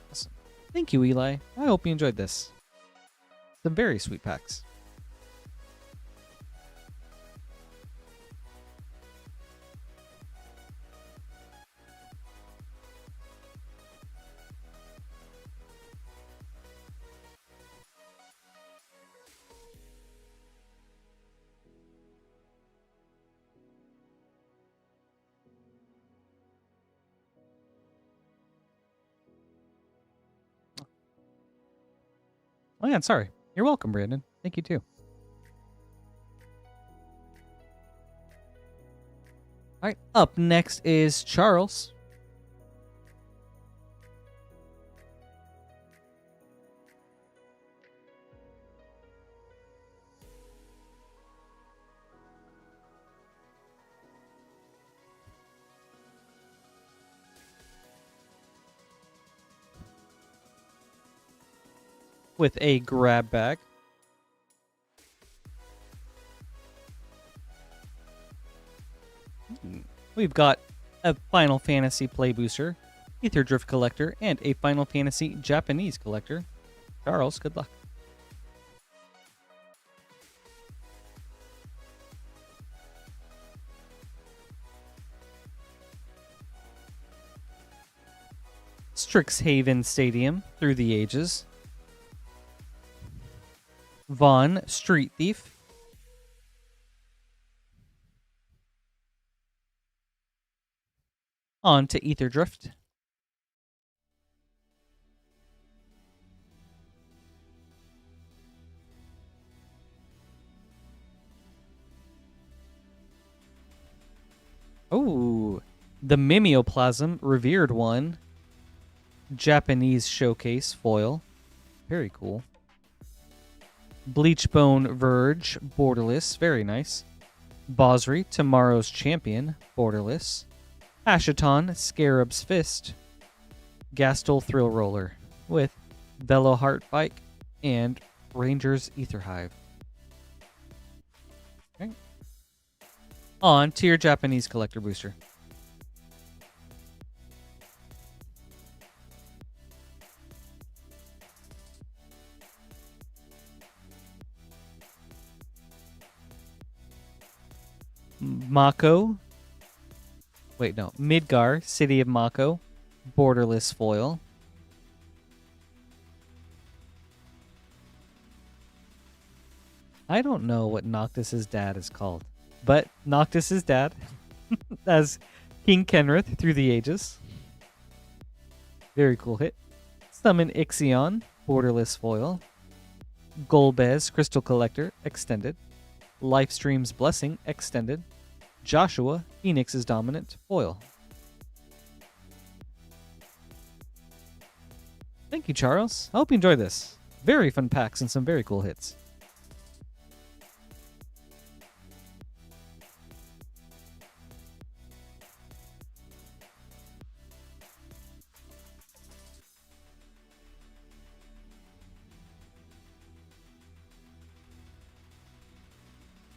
Awesome. Thank you, Eli. I hope you enjoyed this. Some very sweet packs. Oh yeah, sorry. You're welcome, Brandon. Thank you too. All right, up next is Charles. with a grab bag. We've got a Final Fantasy Play Booster, Ether Drift Collector, and a Final Fantasy Japanese Collector. Charles, good luck. Strixhaven Stadium, Through the Ages. Vaughn, Street Thief. On to Ether Drift. Oh, the Mimeoplasm, Revered One. Japanese Showcase foil. Very cool. Bleachbone Verge, borderless. Very nice. Bosri, Tomorrow's Champion, borderless. Ashaton, Scarab's Fist. Gastel Thrill Roller with Velo Heart Bike and Ranger's Ether Hive. Okay. On to your Japanese collector booster. Mako. Wait, no. Midgar, City of Mako. Borderless foil. I don't know what Noctis's dad is called, but Noctis's dad as King Kenrith Through the Ages. Very cool hit. Summon Ixalan, borderless foil. Golbez, Crystal Collector, extended. Lifestream's Blessing, extended. Joshua, Phoenix's Dominant, foil. Thank you, Charles. I hope you enjoyed this. Very fun packs and some very cool hits.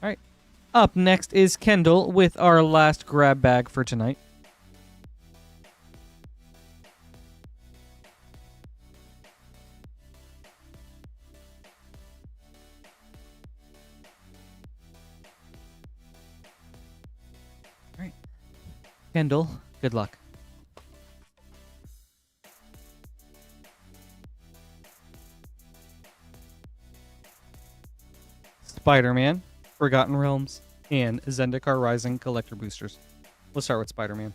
All right. Up next is Kendall with our last grab bag for tonight. All right. Kendall, good luck. Spider-Man, Forgotten Realms, and Zendikar Rising collector boosters. We'll start with Spider-Man.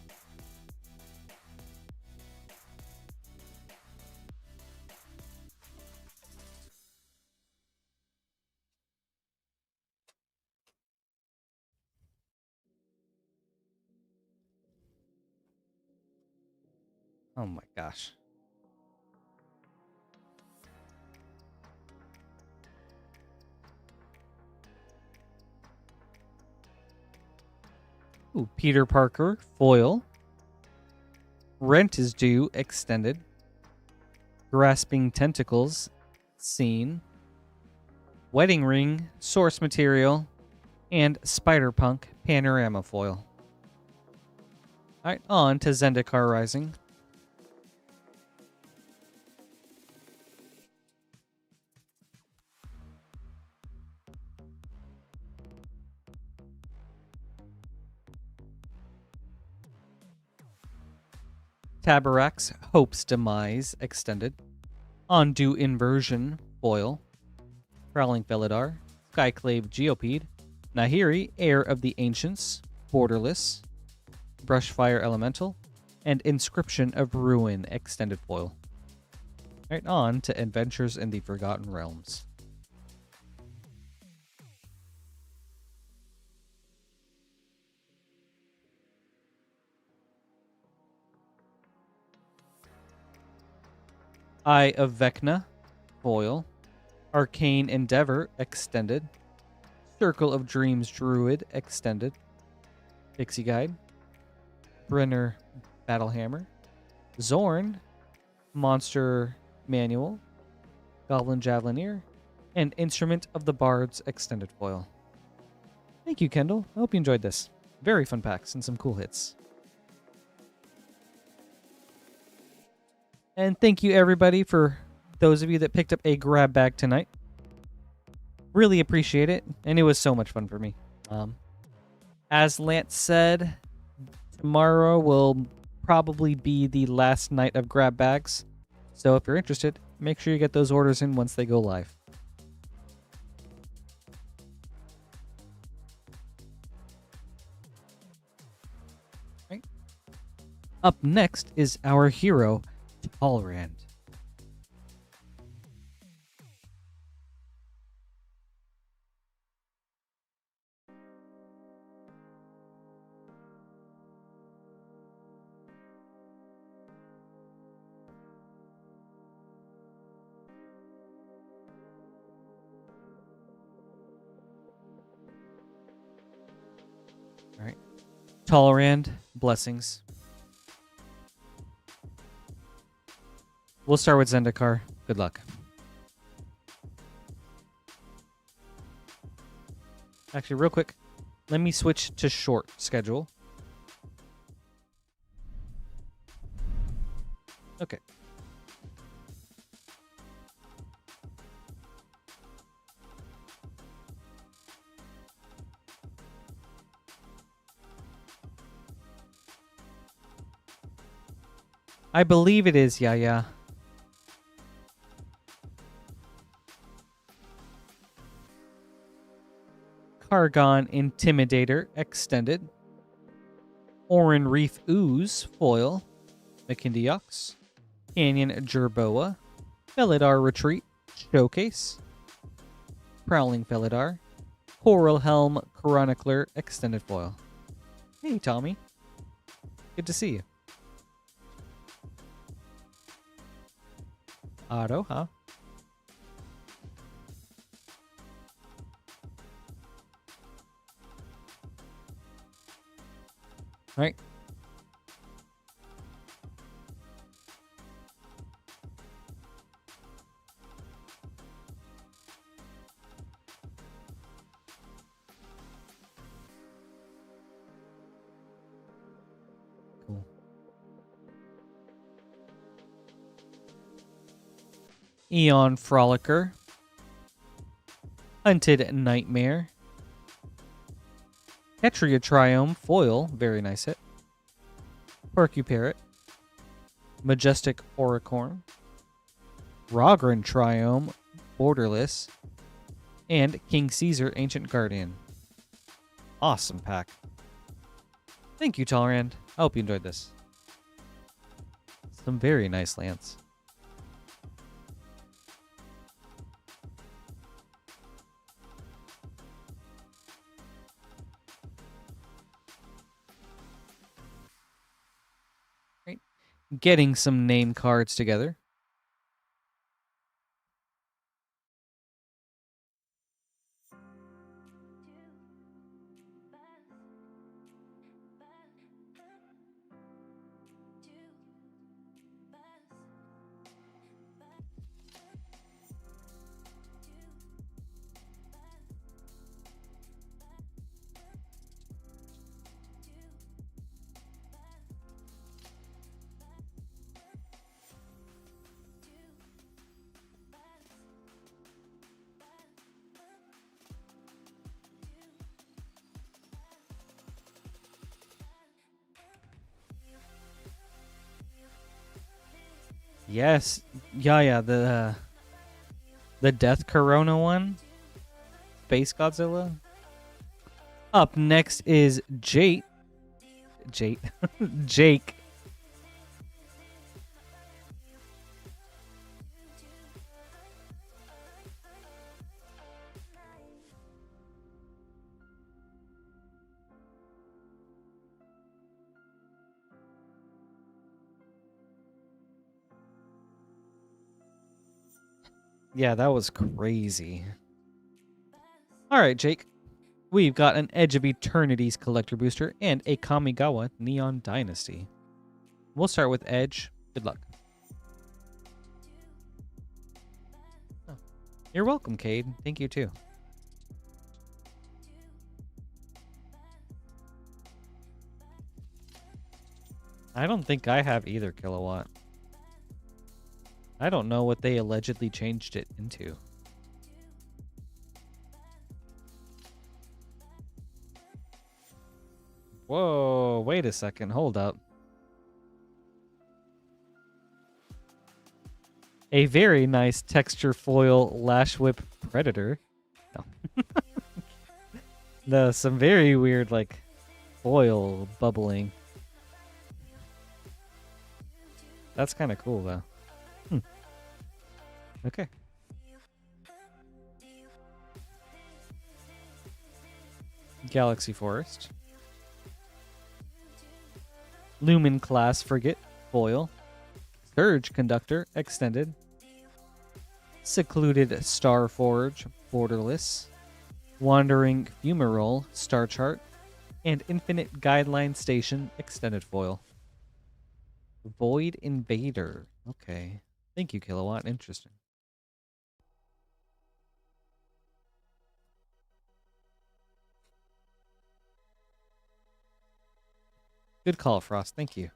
Oh my gosh. Ooh, Peter Parker, foil. Rent is Due, extended. Grasping Tentacles, seen. Wedding Ring, source material. And Spider-Punk, panorama foil. Alright, on to Zendikar Rising. Tabarak's Hope's Demise, extended. Undo Inversion, foil. Prowling Felidar, Skyclave Geopede, Nahiri, Heir of the Ancients, borderless. Brushfire Elemental, and Inscription of Ruin, extended foil. Right on to Adventures in the Forgotten Realms. Eye of Vecna, foil. Arcane Endeavor, extended. Circle of Dreams Druid, extended. Pixie Guide. Brenner Battlehammer. Zorn, Monster Manual. Goblin Javelineer, and Instrument of the Bard's Extended Foil. Thank you, Kendall. I hope you enjoyed this. Very fun packs and some cool hits. And thank you, everybody, for those of you that picked up a grab bag tonight. Really appreciate it, and it was so much fun for me. As Lance said, tomorrow will probably be the last night of grab bags. So if you're interested, make sure you get those orders in once they go live. Right. Up next is our hero, Tolerand. All right. Tolerand, blessings. We'll start with Zendikar. Good luck. Actually, real quick, let me switch to short schedule. Okay. I believe it is, yeah. Kargon Intimidator Extended. Oran Reef Ooze Foil. Makindiox. Canyon Jerboa. Felidar Retreat Showcase. Prowling Felidar. Coral Helm Chronicler Extended Foil. Hey, Tommy. Good to see you. Auto, huh? All right. Cool. Eon Frolicker. Hunted Nightmare. Ketria Triome Foil, very nice hit. Porcuparrot. Majestic Oricorn. Rogran Triome, Borderless. And King Caesar Ancient Guardian. Awesome pack. Thank you, Tolerand. I hope you enjoyed this. Some very nice lands. Getting some name cards together. Yes, yeah, the Death Corona one, Space Godzilla. Up next is Jake. Yeah, that was crazy. All right, Jake. We've got an Edge of Eternity's Collector Booster and a Kamigawa Neon Dynasty. We'll start with Edge. Good luck. You're welcome, Cade. Thank you, too. I don't think I have either, Kilowatt. I don't know what they allegedly changed it into. Whoa, wait a second. Hold up. A very nice texture foil Lash Whip Predator. No. No, some very weird, like, foil bubbling. That's kind of cool, though. Okay. Galaxy Forest. Lumen Class Frigate Foil. Surge Conductor Extended. Secluded Starforge Borderless. Wandering Fumarole Star Chart. And Infinite Guideline Station Extended Foil. Void Invader. Okay. Thank you, Kilowatt. Interesting. Good call, Frost. Thank you.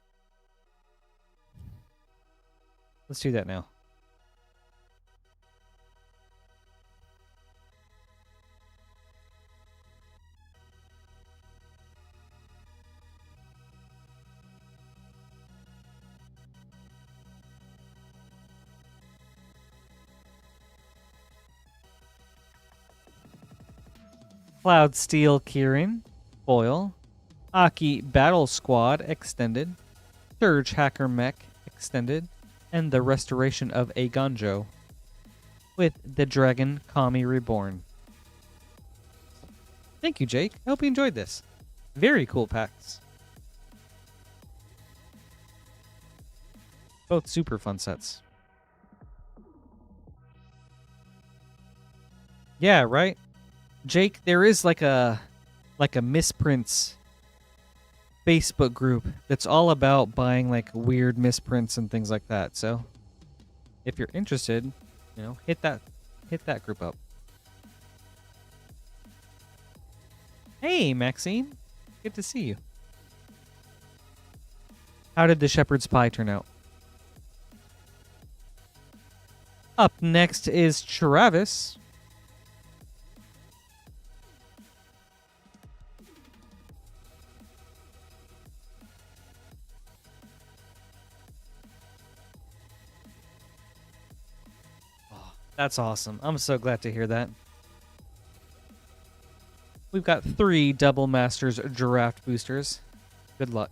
Let's do that now. Cloud Steel Kirin, Foil. Aki Battle Squad Extended. Surge Hacker Mech Extended. And the Restoration of Agonjo. With the Dragon Kami Reborn. Thank you, Jake. I hope you enjoyed this. Very cool packs. Both super fun sets. Yeah, right? Jake, there is like a misprints Facebook group that's all about buying like weird misprints and things like that. So if you're interested, you know, hit that group up. Hey, Maxine. Good to see you. How did the shepherd's pie turn out? Up next is Travis. That's awesome. I'm so glad to hear that. We've got 3 Double Masters Draft Boosters. Good luck.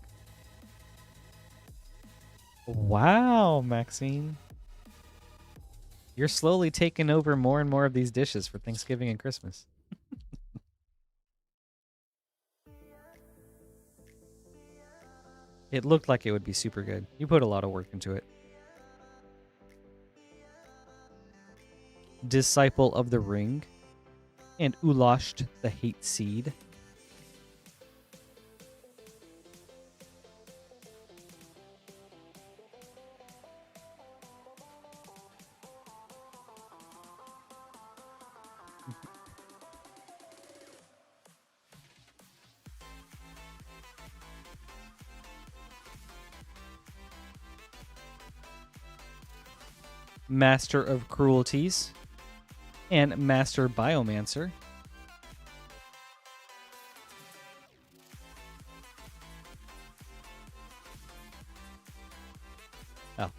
Wow, Maxine. You're slowly taking over more and more of these dishes for Thanksgiving and Christmas. It looked like it would be super good. You put a lot of work into it. Disciple of the Ring, and Ulasht the Hate Seed. Master of Cruelties. And Master Biomancer. Oh.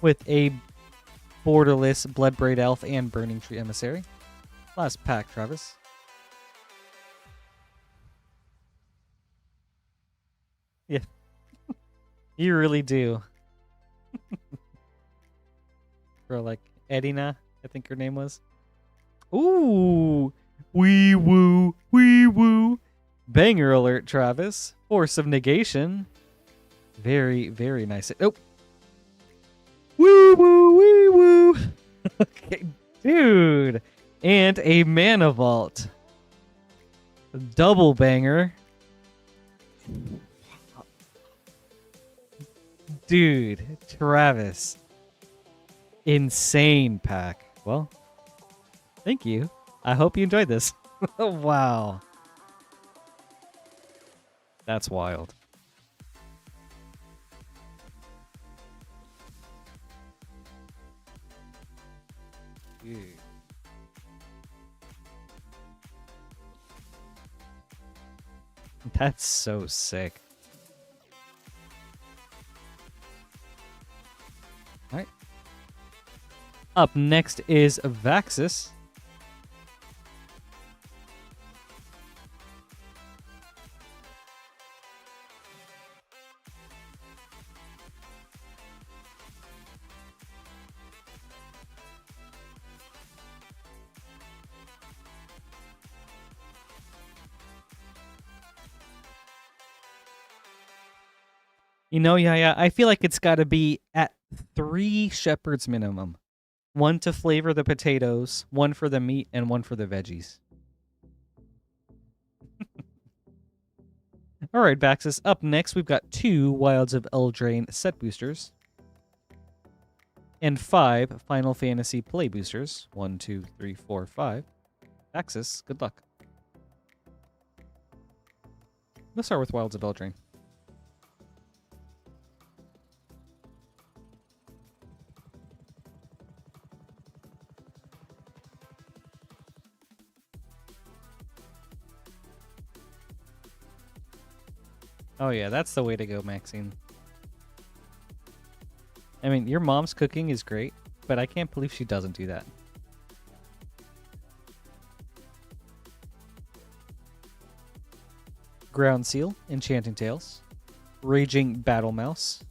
With a borderless Bloodbraid Elf and Burning Tree Emissary. Last pack, Travis. Yeah. You really do. For like Edina, I think her name was. Ooh, wee woo, wee woo. Banger alert, Travis. Force of Negation. Very, very nice. Oh. Wee woo, wee woo. Okay, dude. And a Mana Vault. Double banger. Dude, Travis. Insane pack. Well, thank you. I hope you enjoyed this. Wow. That's wild. Ew. That's so sick. All right. Up next is Vaxis. You know, yeah, I feel like it's got to be at 3 shepherds minimum. 1 to flavor the potatoes, 1 for the meat, and 1 for the veggies. All right, Vaxis. Up next, we've got 2 Wilds of Eldraine set boosters and 5 Final Fantasy play boosters. 1, 2, 3, 4, 5. Vaxis, good luck. Let's start with Wilds of Eldraine. Oh yeah, that's the way to go, Maxine. I mean, your mom's cooking is great, but I can't believe she doesn't do that. Ground Seal, Enchanting Tales, Raging Battle Mouse.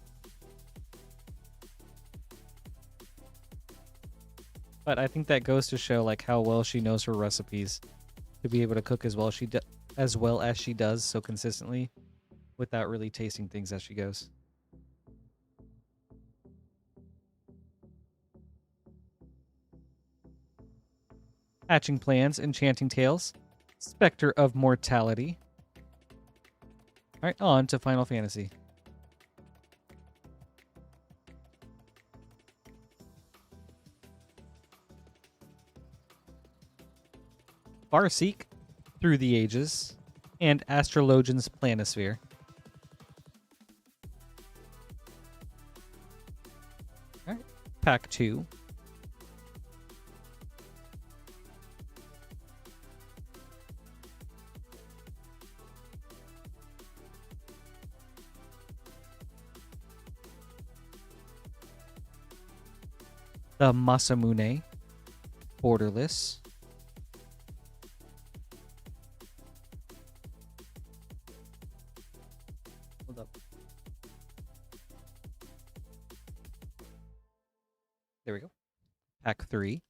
But I think that goes to show like how well she knows her recipes to be able to cook as well as she does so consistently without really tasting things as she goes. Hatching Plans, Enchanting Tales, Spectre of Mortality. All right, on to Final Fantasy. Farseek, Through the Ages, and Astrologian's Planisphere. All right, Pack 2. The Masamune, Borderless. Hold up. There we go. Pack 3.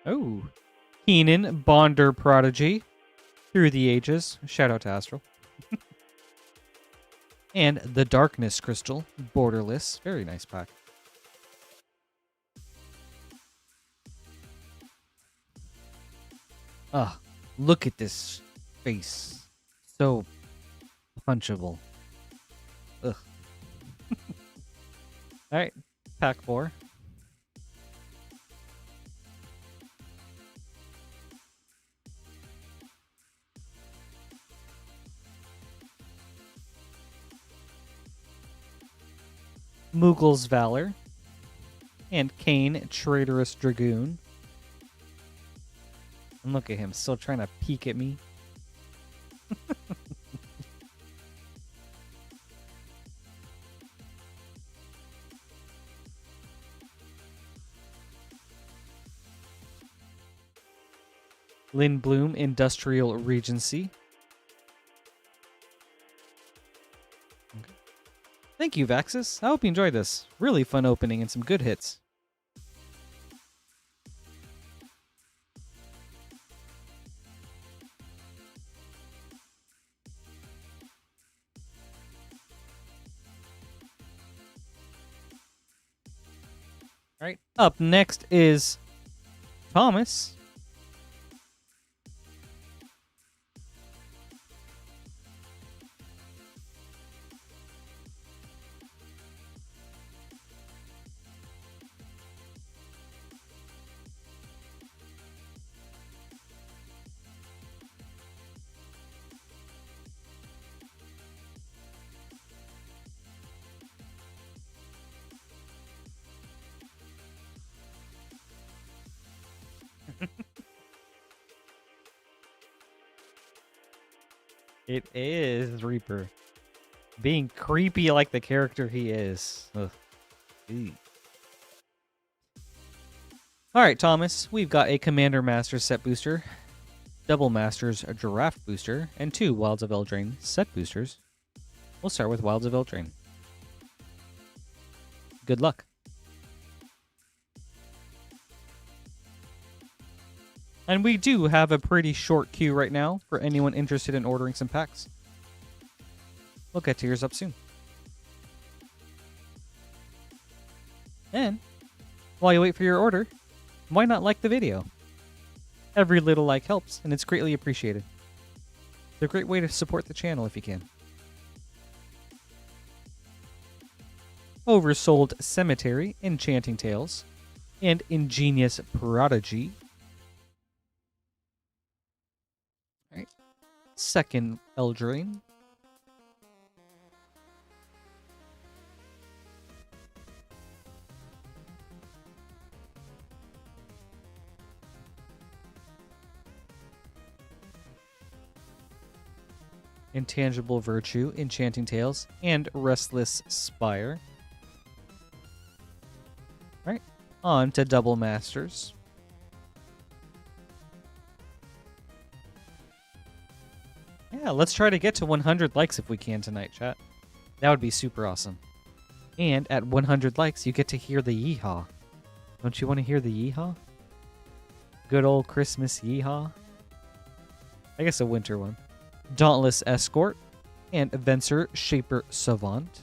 Oh, Keenan, Bonder Prodigy, Through the Ages. Shout out to Astral. And the Darkness Crystal, Borderless. Very nice pack. Ah, look at this face. So punchable. Ugh. All right, pack 4. Moogle's Valor, and Kane, Traitorous Dragoon. And look at him, still trying to peek at me. Lynn Bloom, Industrial Regency. Thank you, Vaxis. I hope you enjoyed this. Really fun opening and some good hits. All right. Up next is Thomas. It is Reaper. Being creepy like the character he is. Ugh. Eek. Alright, Thomas. We've got a Commander Masters set booster, Double Masters a Draft booster, and 2 Wilds of Eldraine set boosters. We'll start with Wilds of Eldraine. Good luck. And we do have a pretty short queue right now for anyone interested in ordering some packs. We'll get to yours up soon. And while you wait for your order, why not like the video? Every little like helps, and it's greatly appreciated. It's a great way to support the channel if you can. Oversold Cemetery, Enchanting Tales, and Ingenious Prodigy. Alright. Second Eldraine. Intangible Virtue, Enchanting Tales, and Restless Spire. Alright, on to Double Masters. Yeah, let's try to get to 100 likes if we can tonight, chat. That would be super awesome. And at 100 likes, you get to hear the yeehaw. Don't you want to hear the yeehaw? Good old Christmas yeehaw. I guess a winter one. Dauntless Escort, and Venser Shaper Savant,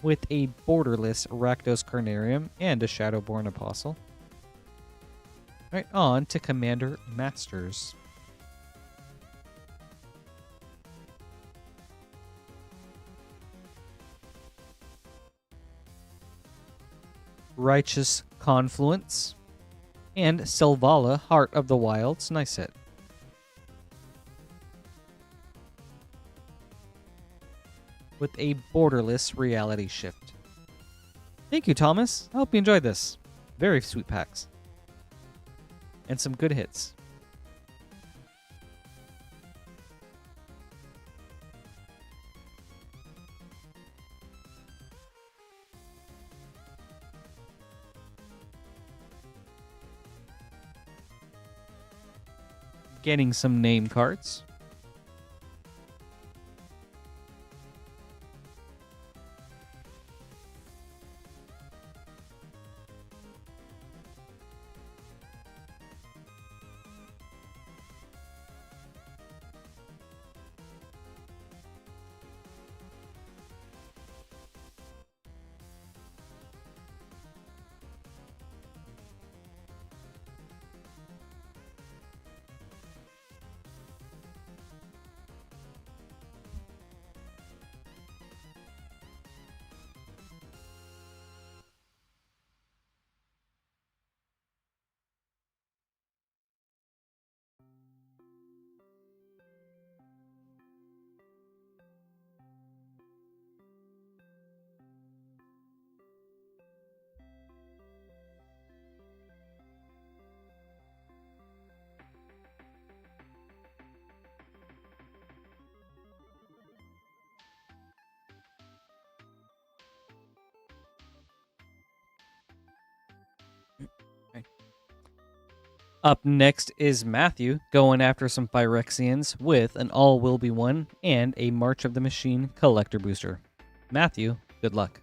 with a borderless Rakdos Carnarium and a Shadowborn Apostle. Right on to Commander Masters. Righteous Confluence, and Selvala Heart of the Wilds. Nice hit. With a borderless Reality Shift. Thank you, Thomas. I hope you enjoyed this. Very sweet packs. And some good hits. Getting some name cards. Up next is Matthew, going after some Phyrexians with an All Will Be One and a March of the Machine collector booster. Matthew, good luck.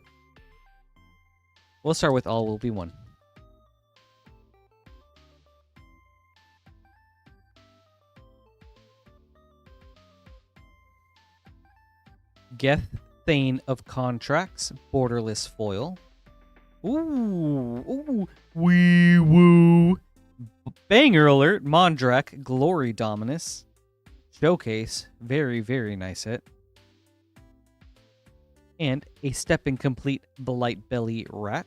We'll start with All Will Be One. Geth, Thane of Contracts, borderless foil. Ooh, wee woo. Banger alert, Mondrak, Glory Dominus. Showcase, very, very nice hit. And a Step Incomplete Blight Belly Rat.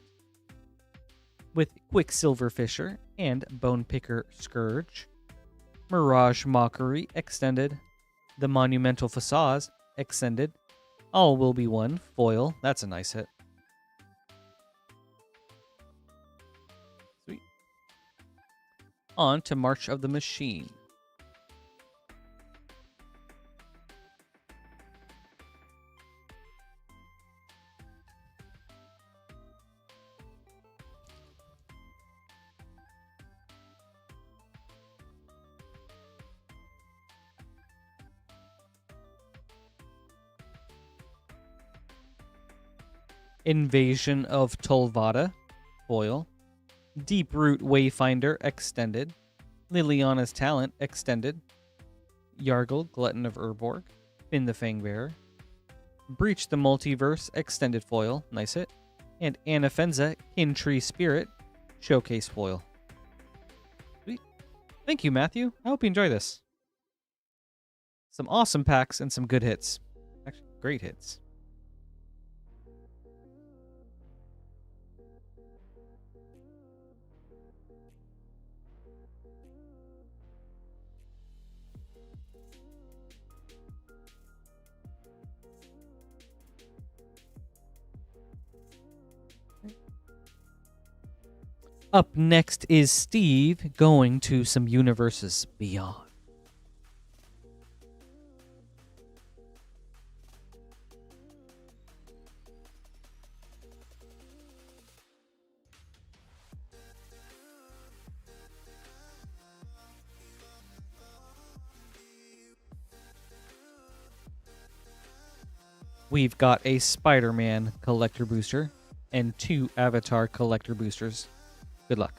With Quicksilver Fisher and Bone Picker Scourge. Mirage Mockery, Extended. The Monumental Facades, Extended. All Will Be One, Foil, that's a nice hit. Sweet. On to March of the Machine. Invasion of Tolvada, foil. Deeproot Wayfinder, extended. Liliana's Talent, extended. Yargle, Glutton of Urborg. Finn the Fangbearer. Breach the Multiverse, extended foil, nice hit. And Anafenza, Kintree Spirit, showcase foil. Sweet. Thank you, Matthew. I hope you enjoy this. Some awesome packs and some good hits. Actually, great hits. Up next is Steve going to some universes beyond. We've got a Spider-Man collector booster and 2 Avatar collector boosters. Good luck.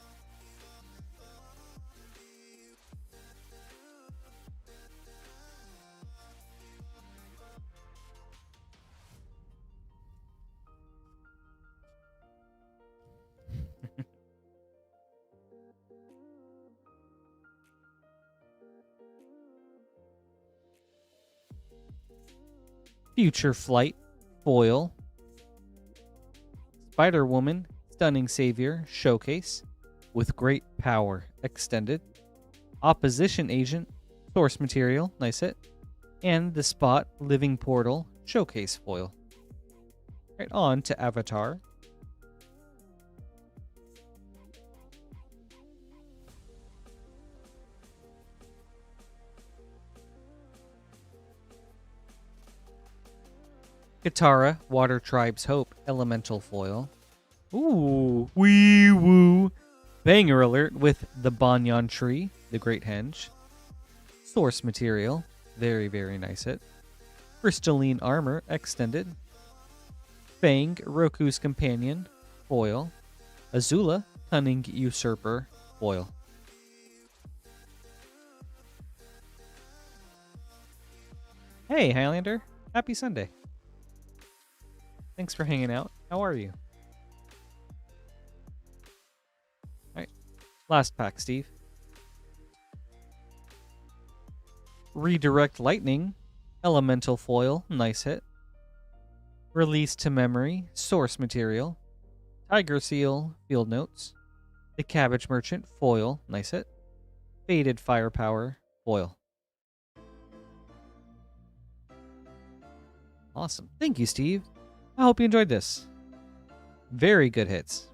Future Flight, foil. Spider-Woman, Stunning Savior, showcase. With Great Power, extended. Opposition Agent, source material, nice hit. And the Spot, Living Portal, showcase foil. Right on to Avatar. Katara, Water Tribe's Hope, Elemental Foil. Ooh, wee woo. Banger alert with the Banyan Tree, the Great Henge. Source material, very, very nice hit. Crystalline Armor, extended. Fang, Roku's Companion, foil. Azula, Cunning Usurper, foil. Hey, Highlander. Happy Sunday. Thanks for hanging out. How are you? Alright. Last pack, Steve. Redirect Lightning. Elemental Foil. Nice hit. Release to Memory. Source Material. Tiger Seal. Field Notes. The Cabbage Merchant. Foil. Nice hit. Faded Firepower. Foil. Awesome. Thank you, Steve. I hope you enjoyed this. Very good hits.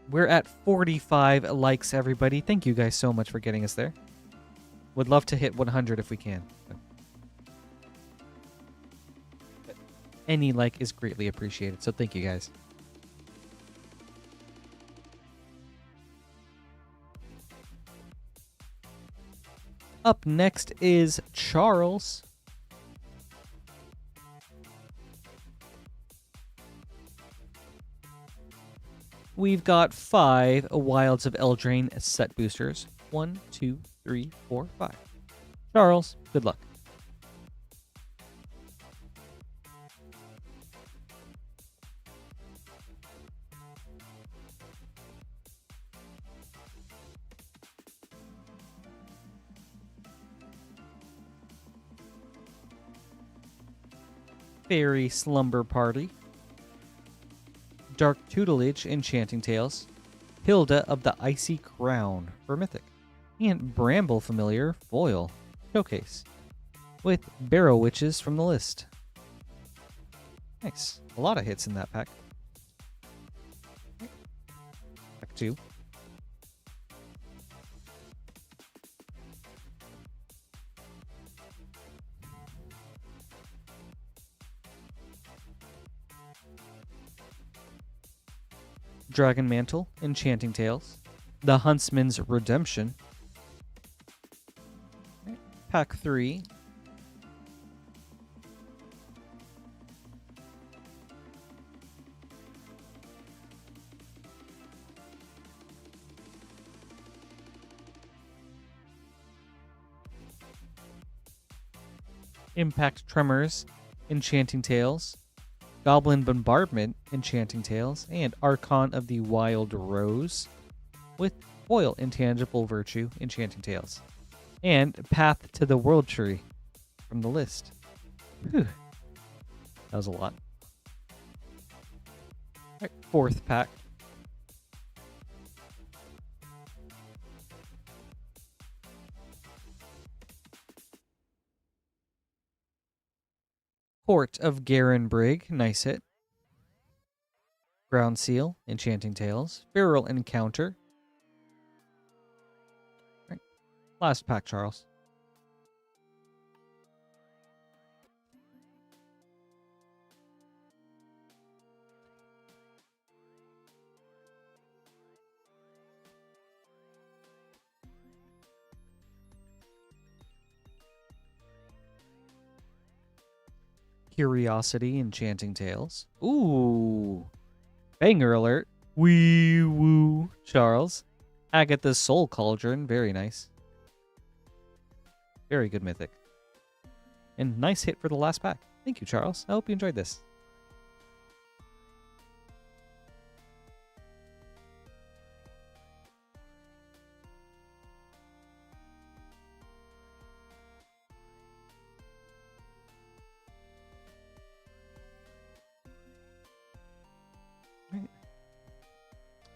We're at 45 likes, everybody. Thank you guys so much for getting us there. Would love to hit 100 if we can. But any like is greatly appreciated, so thank you guys. Up next is Charles. We've got 5 Wilds of Eldraine set boosters. 1, 2, 3, 4, 5. Charles, good luck. Fairy Slumber Party, Dark Tutelage Enchanting Tales, Hilda of the Icy Crown for Mythic, and Bramble Familiar Foil Showcase with Barrow Witches from the list. Nice. A lot of hits in that pack. Pack 2. Dragon Mantle Enchanting Tales, The Huntsman's Redemption. Pack 3. Impact Tremors Enchanting Tales, Goblin Bombardment Enchanting Tales, and Archon of the Wild Rose with Foil Intangible Virtue Enchanting Tales, and Path to the World Tree from the list. Whew. That was a lot. All right, 4th pack. Court of Garen Brigg, nice hit. Ground Seal, Enchanting Tales, Feral Encounter. Right. Last pack, Charles. Curiosity Enchanting Tales. Ooh. Banger alert. Wee woo. Charles. Agatha's Soul Cauldron. Very nice. Very good mythic. And nice hit for the last pack. Thank you, Charles. I hope you enjoyed this.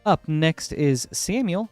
Up next is Samuel.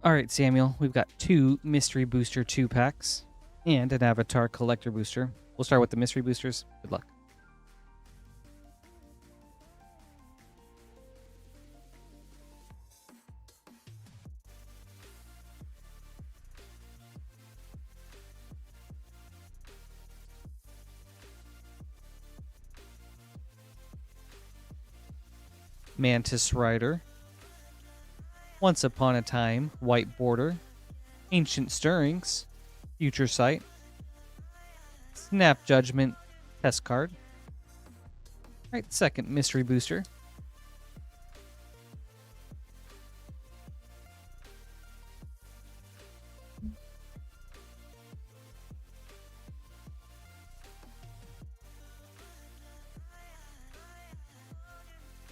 All right, Samuel, we've got 2 Mystery Booster 2-packs and an Avatar Collector Booster. We'll start with the Mystery Boosters. Good luck. Mantis Rider. Once Upon a Time, White Border, Ancient Stirrings, Future Sight, Snap Judgment, Test Card. Alright, second Mystery Booster.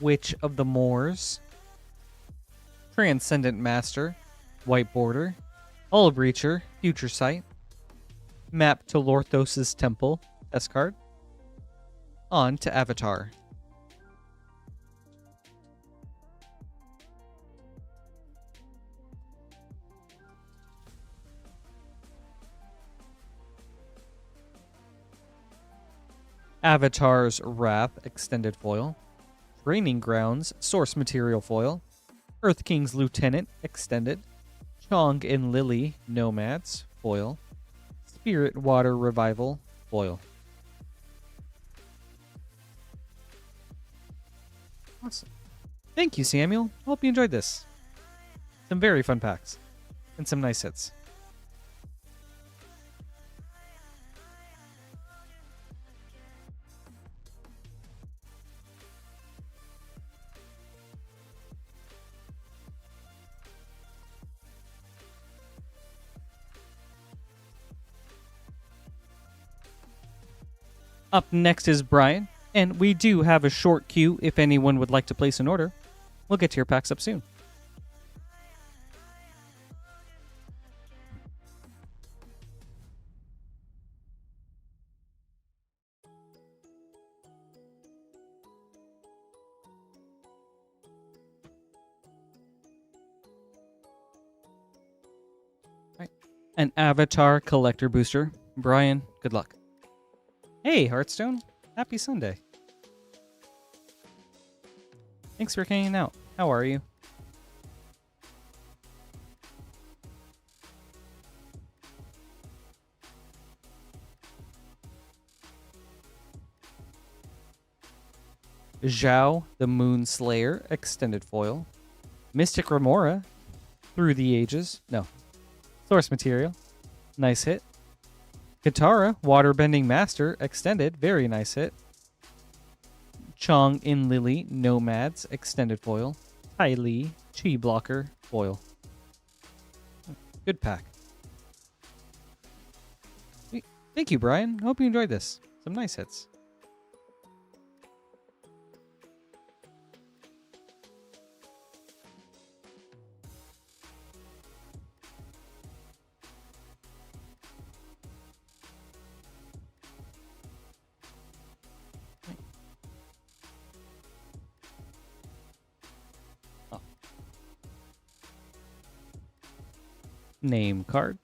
Witch of the Moors, Transcendent Master, White Border, Hull Breacher, Future Sight, Map to Lorthos' Temple, S card. On to Avatar. Avatar's Wrath Extended Foil, Training Grounds Source Material Foil, Earth King's Lieutenant Extended, Chong and Lily Nomads Foil, Spirit Water Revival Foil. Awesome. Thank you, Samuel. Hope you enjoyed this. Some very fun packs and some nice hits. Up next is Brian, and we do have a short queue if anyone would like to place an order. We'll get to your packs up soon. Right. An Avatar Collector Booster. Brian, good luck. Hey, Hearthstone. Happy Sunday. Thanks for hanging out. How are you? Zhao, the Moon Slayer, Extended Foil. Mystic Remora, Through the Ages. No. Source Material. Nice hit. Katara, Waterbending Master, Extended. Very nice hit. Chong in Lily, Nomads, Extended Foil. Ty Lee, Chi Blocker, Foil. Good pack. Thank you, Brian. Hope you enjoyed this. Some nice hits. Name card.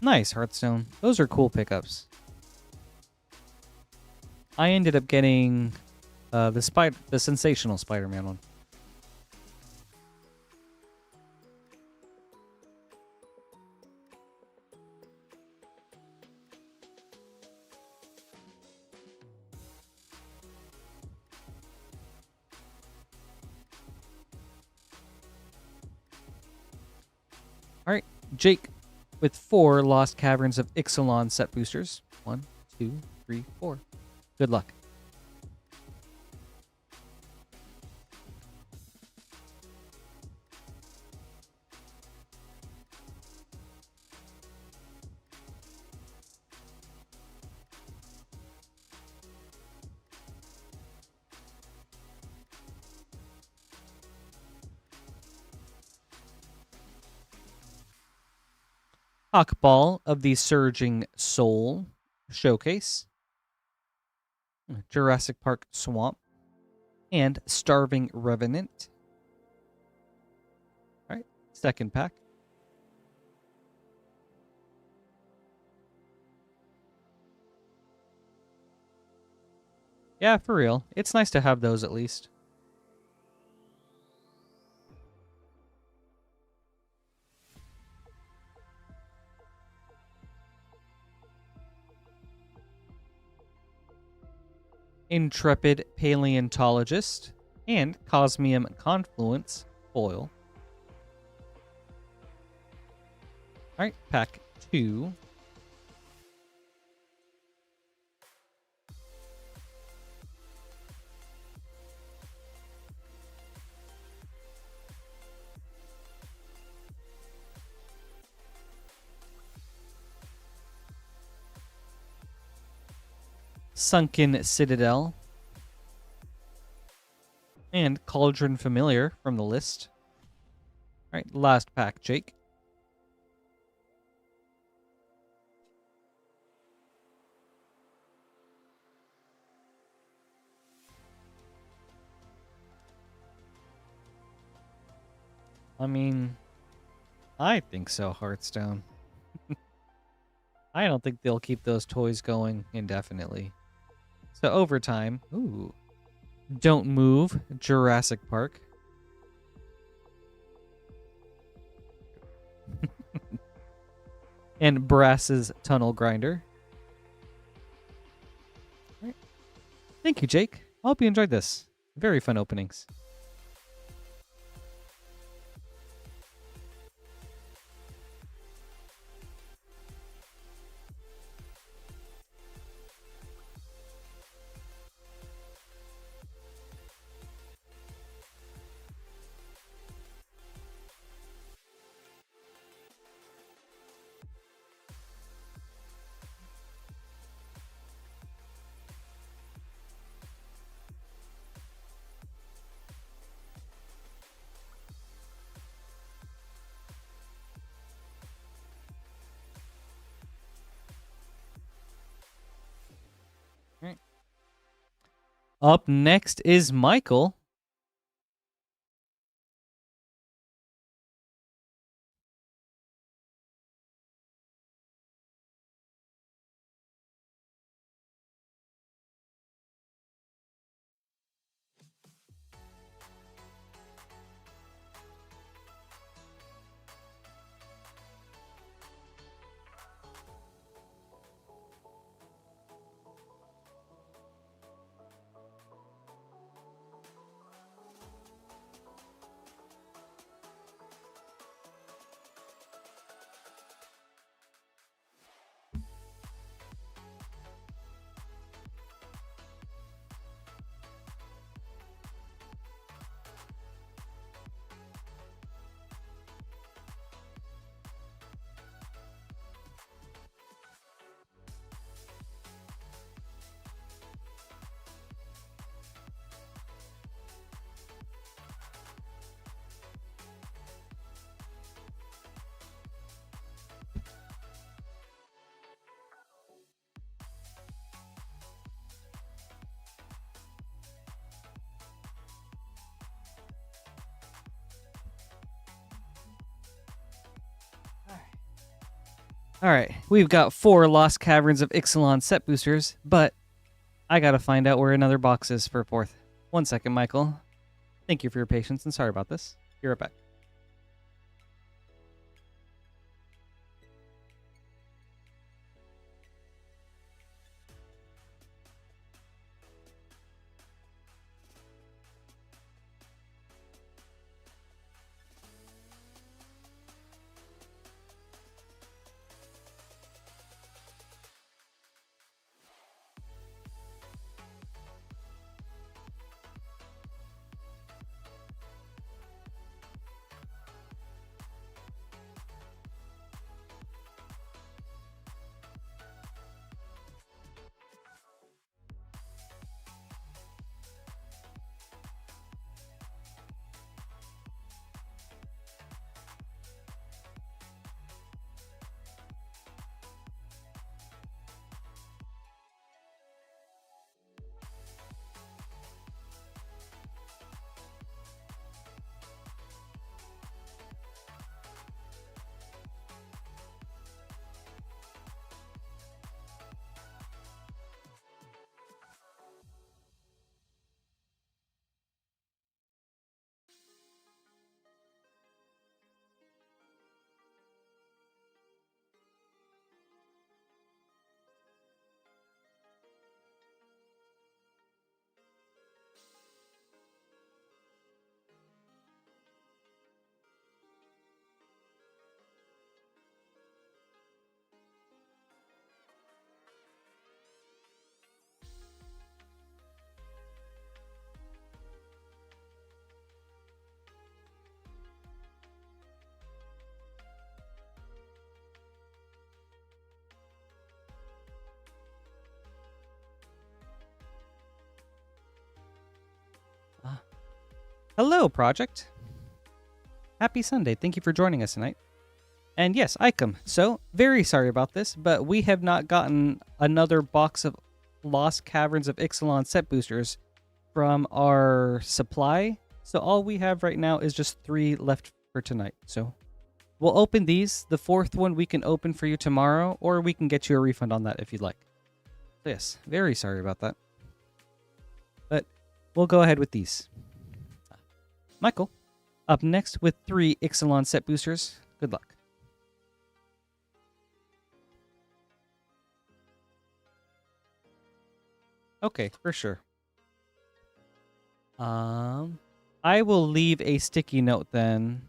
Nice, Hearthstone. Those are cool pickups. I ended up getting the sensational Spider-Man one. All right, Jake with 4 Lost Caverns of Ixalan set boosters. 1, 2, 3, 4. Good luck. Hawkball of the Surging Soul Showcase, Jurassic Park Swamp, and Starving Revenant. All right, second pack. Yeah, for real. It's nice to have those at least. Intrepid Paleontologist and Cosmium Confluence foil. All right, pack 2. Sunken Citadel, and Cauldron Familiar from the list. All right, last pack, Jake. I mean, I think so, Hearthstone. I don't think they'll keep those toys going indefinitely. So overtime. Ooh. Don't Move, Jurassic Park. And Brass's Tunnel Grinder. All right. Thank you, Jake. I hope you enjoyed this. Very fun openings. Right. Up next is Michael. Alright, we've got 4 Lost Caverns of Ixalan set boosters, but I gotta find out where another box is for 4th. 1 second, Michael. Thank you for your patience, and sorry about this. Be right back. Hello, Project. Happy Sunday. Thank you for joining us tonight. And yes, Icom. So, very sorry about this, but we have not gotten another box of Lost Caverns of Ixalan set boosters from our supply. So all we have right now is just 3 left for tonight. So we'll open these. The fourth one we can open for you tomorrow, or we can get you a refund on that if you'd like. So yes, very sorry about that. But we'll go ahead with these. Michael, up next with 3 Ixalan set boosters. Good luck. Okay, for sure. I will leave a sticky note then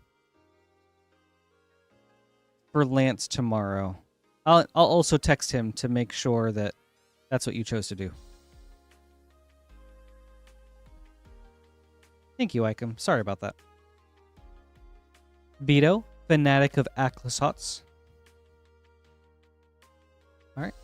for Lance tomorrow. I'll also text him to make sure that that's what you chose to do. Thank you, Ikem. Sorry about that. Beto, Fanatic of Aklisots. All right.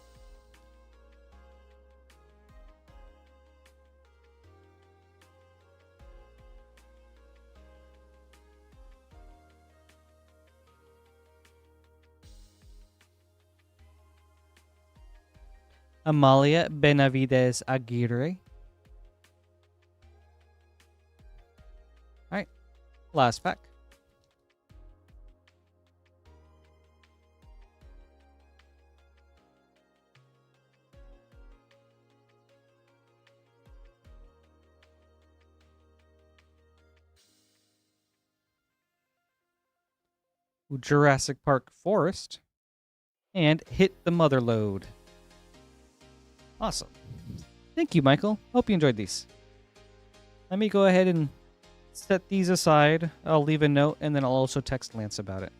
Amalia Benavides Aguirre. All right. Last pack. Jurassic Park Forest. And Hit the Mother Load. Awesome. Thank you, Michael. Hope you enjoyed these. Let me go ahead and set these aside. I'll leave a note, and then I'll also text Lance about it.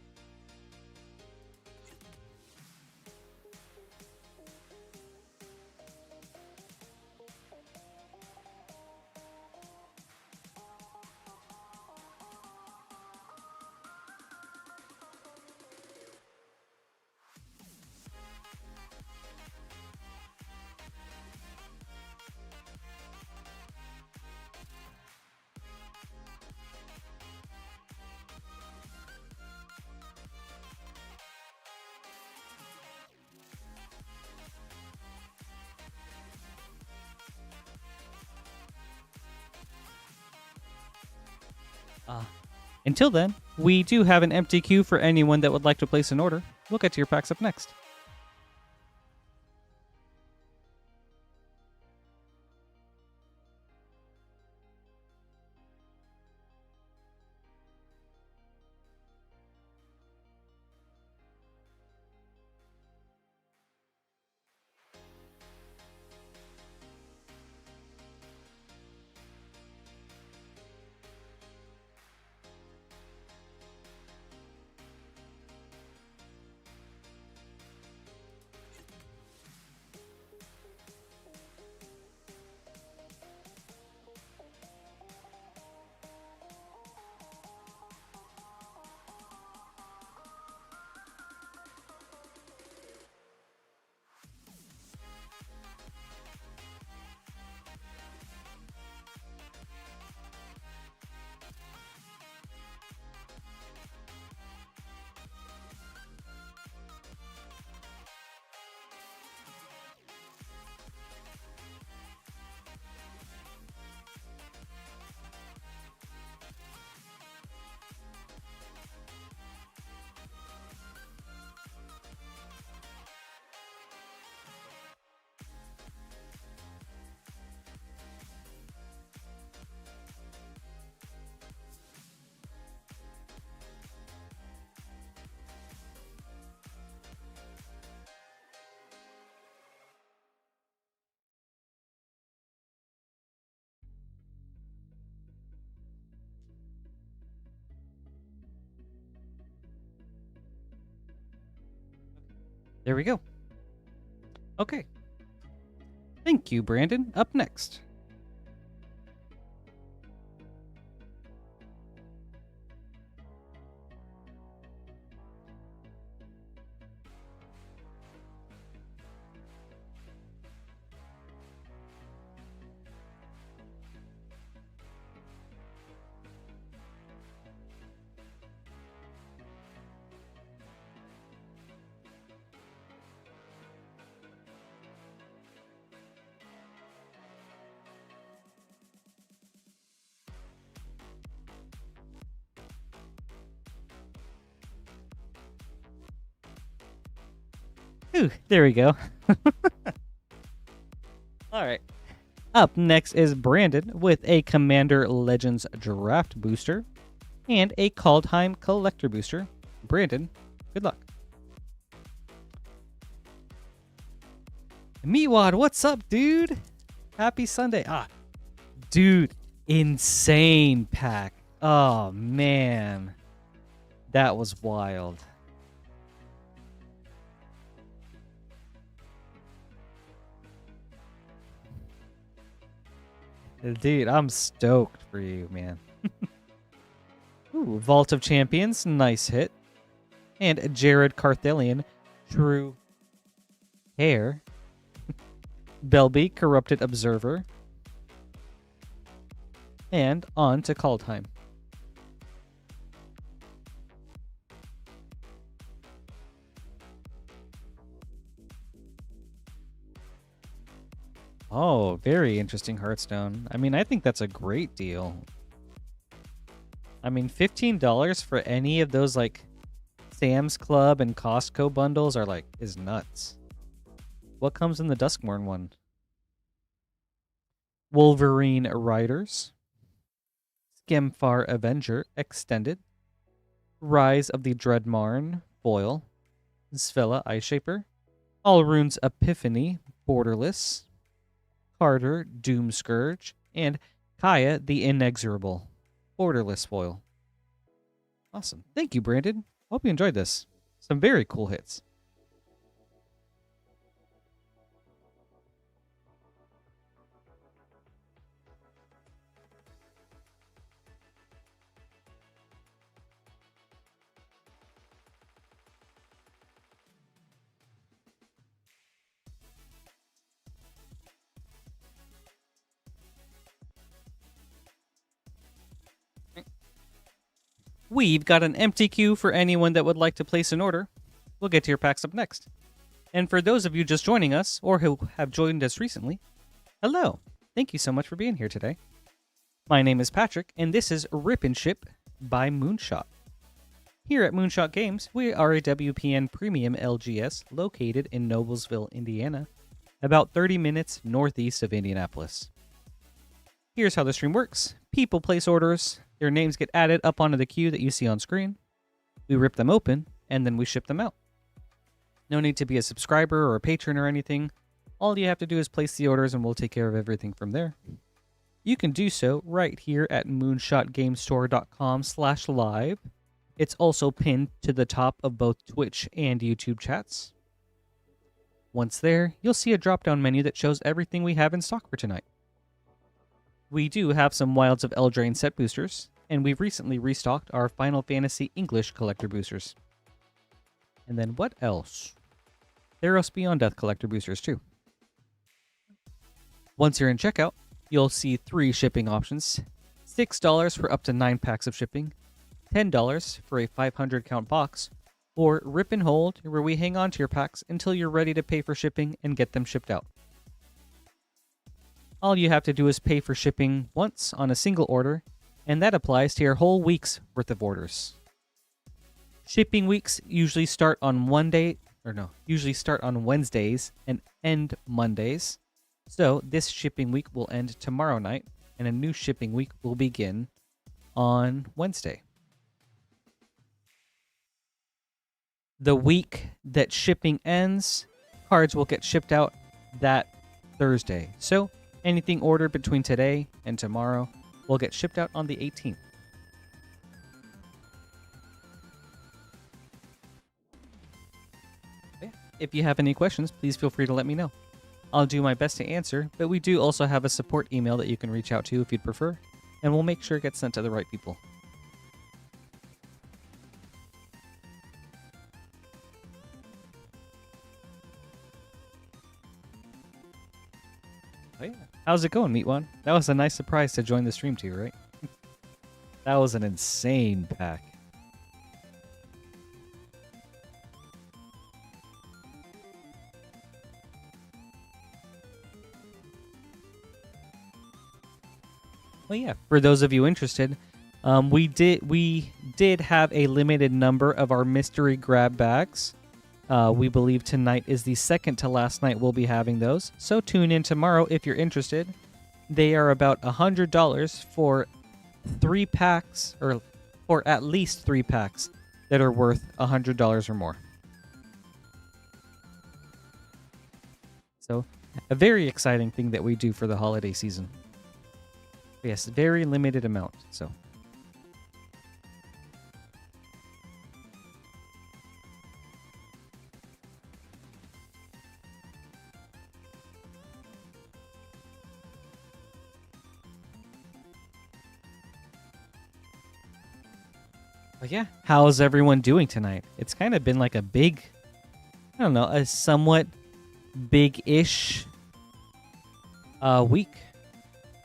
Until then, we do have an empty queue for anyone that would like to place an order. We'll get to your packs up next. There we go. Okay. Thank you, Brandon. Up next. Whew, there we go. All right. Up next is Brandon with a Commander Legends Draft Booster and a Kaldheim Collector Booster. Brandon, good luck. Meatwad, what's up, dude? Happy Sunday. Dude, insane pack. Oh, man. That was wild. Dude, I'm stoked for you, man. Ooh, Vault of Champions, nice hit. And Jared Carthelian, True Hair. Belby, Corrupted Observer. And on to Kaldheim. Oh, very interesting Hearthstone. I mean, I think that's a great deal. I mean, $15 for any of those, like, Sam's Club and Costco bundles are, like, is nuts. What comes in the Duskmorn one? Wolverine Riders. Skemfar Avenger Extended. Rise of the Dreadmarn Foil. Svella Ice Shaper. All Runes Epiphany Borderless. Carter, Doom Scourge, and Kaya, the Inexorable. Borderless foil. Awesome. Thank you, Brandon. Hope you enjoyed this. Some very cool hits. We've got an empty queue for anyone that would like to place an order. We'll get to your packs up next. And for those of you just joining us, or who have joined us recently, hello. Thank you so much for being here today. My name is Patrick, and this is Rip and Ship by Moonshot. Here at Moonshot Games, we are a WPN Premium LGS located in Noblesville, Indiana, about 30 minutes northeast of Indianapolis. Here's how the stream works. People place orders. Their names get added up onto the queue that you see on screen. We rip them open, and then we ship them out. No need to be a subscriber or a patron or anything. All you have to do is place the orders, and we'll take care of everything from there. You can do so right here at moonshotgamestore.com/live. It's also pinned to the top of both Twitch and YouTube chats. Once there, you'll see a drop-down menu that shows everything we have in stock for tonight. We do have some Wilds of Eldraine set boosters, and we've recently restocked our Final Fantasy English collector boosters. And then what else? Theos Beyond Death collector boosters too. Once you're in checkout, you'll see 3 shipping options. $6 for up to 9 packs of shipping, $10 for a 500 count box, or Rip and Hold, where we hang on to your packs until you're ready to pay for shipping and get them shipped out. All you have to do is pay for shipping once on a single order, and that applies to your whole week's worth of orders. Shipping weeks usually start on Wednesdays and end Mondays. So this shipping week will end tomorrow night, and a new shipping week will begin on Wednesday. The week that shipping ends, cards will get shipped out that Thursday. So anything ordered between today and tomorrow will get shipped out on the 18th. If you have any questions, please feel free to let me know. I'll do my best to answer, but we do also have a support email that you can reach out to if you'd prefer, and we'll make sure it gets sent to the right people. Oh yeah. How's it going, Meatwan? That was a nice surprise to join the stream too, right? That was an insane pack. Well, yeah, for those of you interested, we did have a limited number of our mystery grab bags. We believe tonight is the second to last night we'll be having those, so tune in tomorrow if you're interested. They are about $100 for 3 packs, or for at least 3 packs that are worth $100 or more. So, a very exciting thing that we do for the holiday season. Yes, very limited amount, so. But yeah, how's everyone doing tonight? It's kind of been like a big, I don't know, a somewhat big-ish week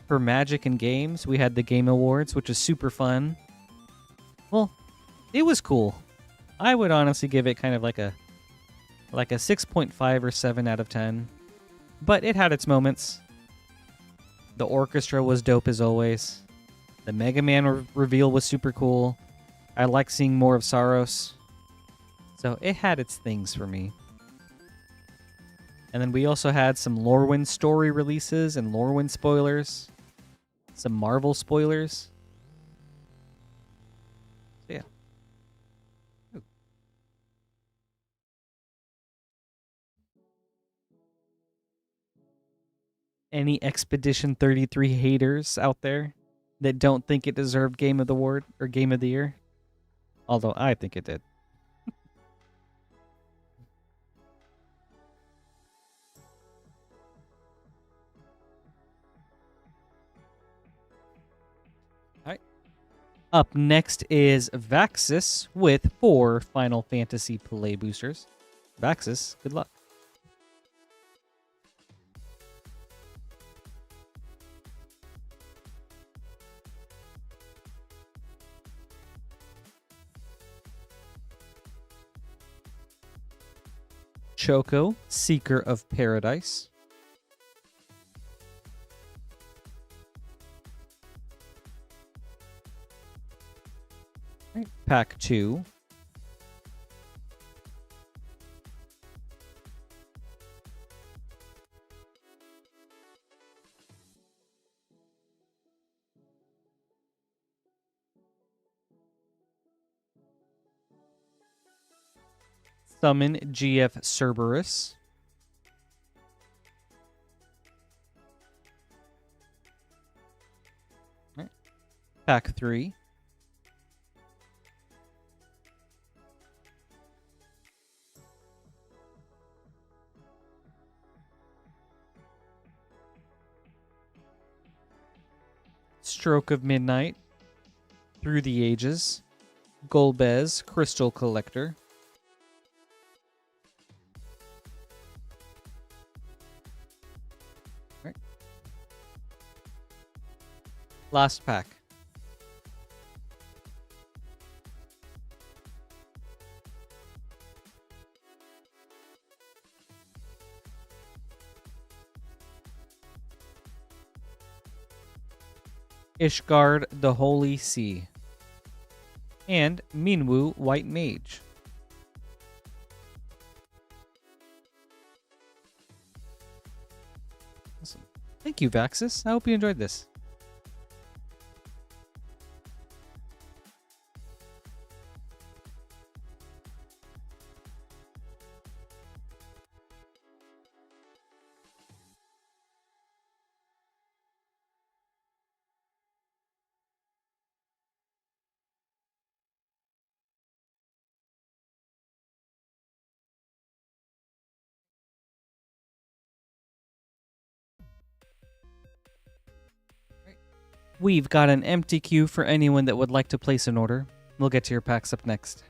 for Magic and games. We had the Game Awards, which was super fun. Well, it was cool. I would honestly give it kind of like a 6.5 or 7 out of 10. But it had its moments. The orchestra was dope as always. The Mega Man reveal was super cool. I like seeing more of Saros. So it had its things for me. And then we also had some Lorwyn story releases and Lorwyn spoilers. Some Marvel spoilers. So yeah. Ooh. Any Expedition 33 haters out there that don't think it deserved Game of the Award or Game of the Year? Although I think it did. Alright. Up next is Vaxis with 4 Final Fantasy Play Boosters. Vaxis, good luck. Choco, Seeker of Paradise. Right. Pack 2. Summon GF Cerberus. Right. Pack 3. Stroke of Midnight. Through the Ages. Golbez, Crystal Collector. Right. Last pack. Ishgard, the Holy Sea. And Minwu, White Mage. Awesome. Thank you, Vaxis. I hope you enjoyed this. We've got an empty queue for anyone that would like to place an order. We'll get to your packs up next.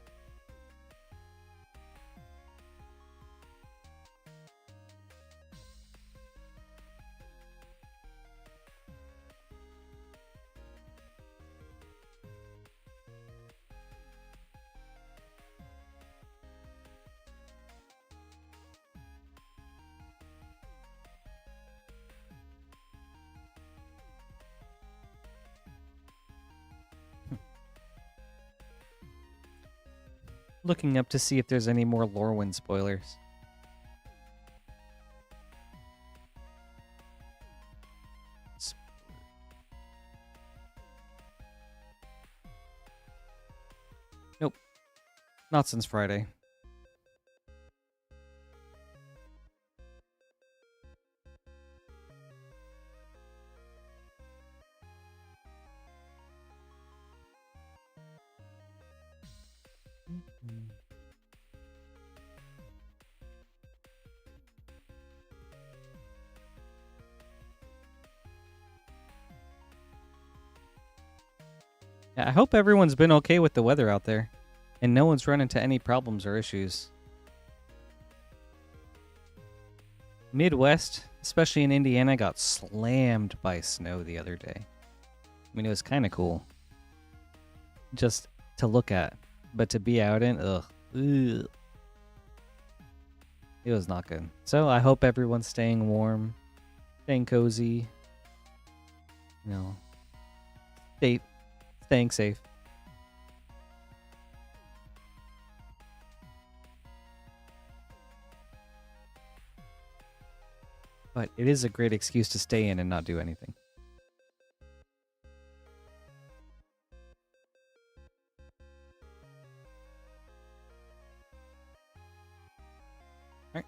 looking up to see if there's any more Lorwyn spoilers. Nope. Not since Friday. Yeah, I hope everyone's been okay with the weather out there, and no one's run into any problems or issues. Midwest, especially in Indiana, got slammed by snow the other day. I mean, it was kind of cool. Just to look at, but to be out in, ugh. It was not good. So I hope everyone's staying warm, staying cozy, you know, staying safe. But it is a great excuse to stay in and not do anything. All right.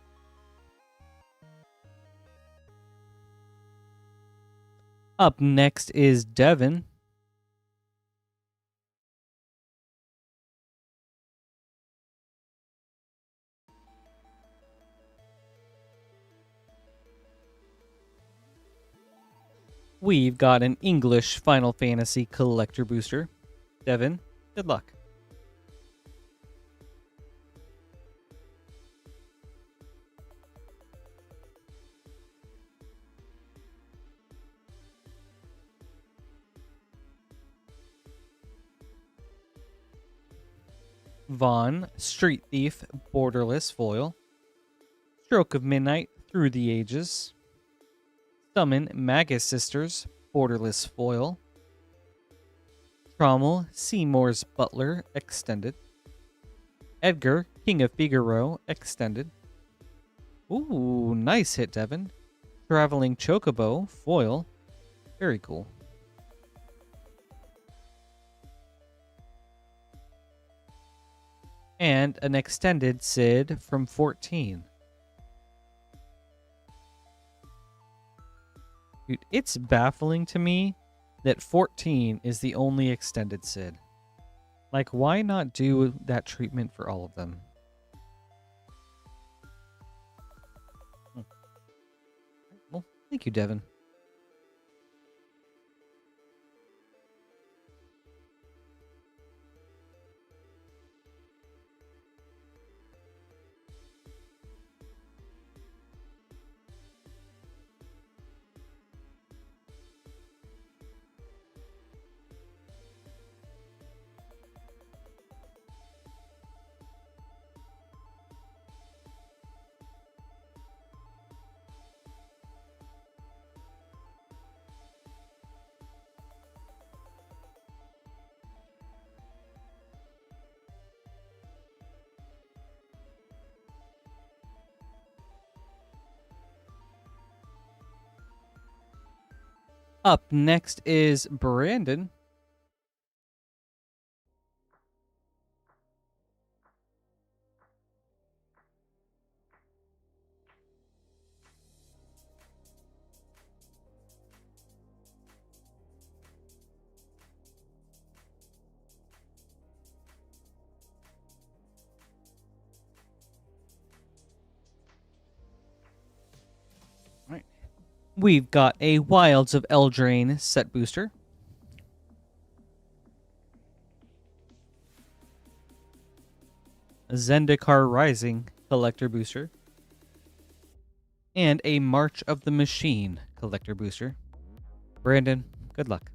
Up next is Devon. We've got an English Final Fantasy collector booster. Devon, good luck. Vaughn, Street Thief, Borderless Foil. Stroke of Midnight, Through the Ages. Summon, Magus Sisters, Borderless Foil. Trommel, Seymour's Butler, Extended. Edgar, King of Figaro, Extended. Ooh, nice hit, Devon. Traveling Chocobo, Foil. Very cool. And an extended Sid from 14. Dude, it's baffling to me that 14 is the only extended Sid. Like, why not do that treatment for all of them? Well, thank you, Devon. Up next is Brandon. We've got a Wilds of Eldraine set booster. A Zendikar Rising collector booster. And a March of the Machine collector booster. Brandon, good luck.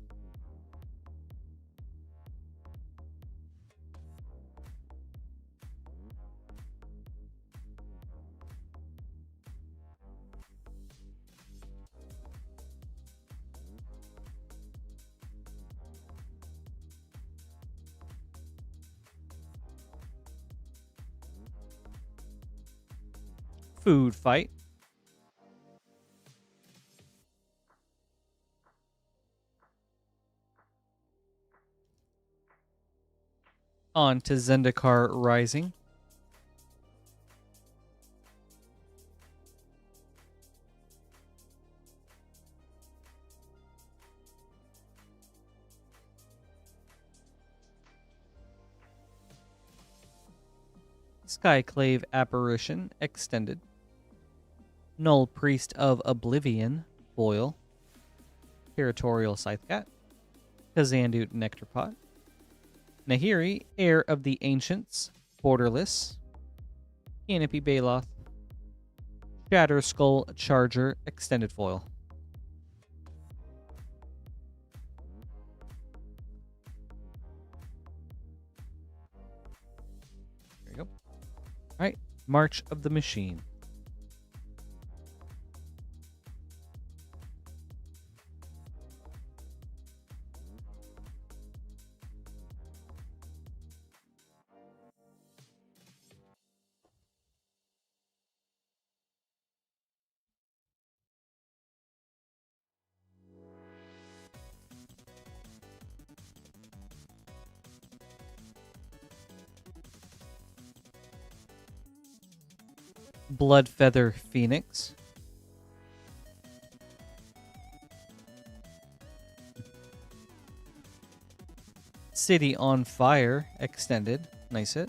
Food fight. On to Zendikar Rising. Skyclave Apparition Extended. Null Priest of Oblivion foil. Territorial Scythecat. Kazandut Nectarpot. Nahiri, Heir of the Ancients, borderless. Canopy Baloth. Shatter Skull Charger, extended foil. There you go. Alright, March of the Machine. Bloodfeather Phoenix. City on Fire extended. Nice hit.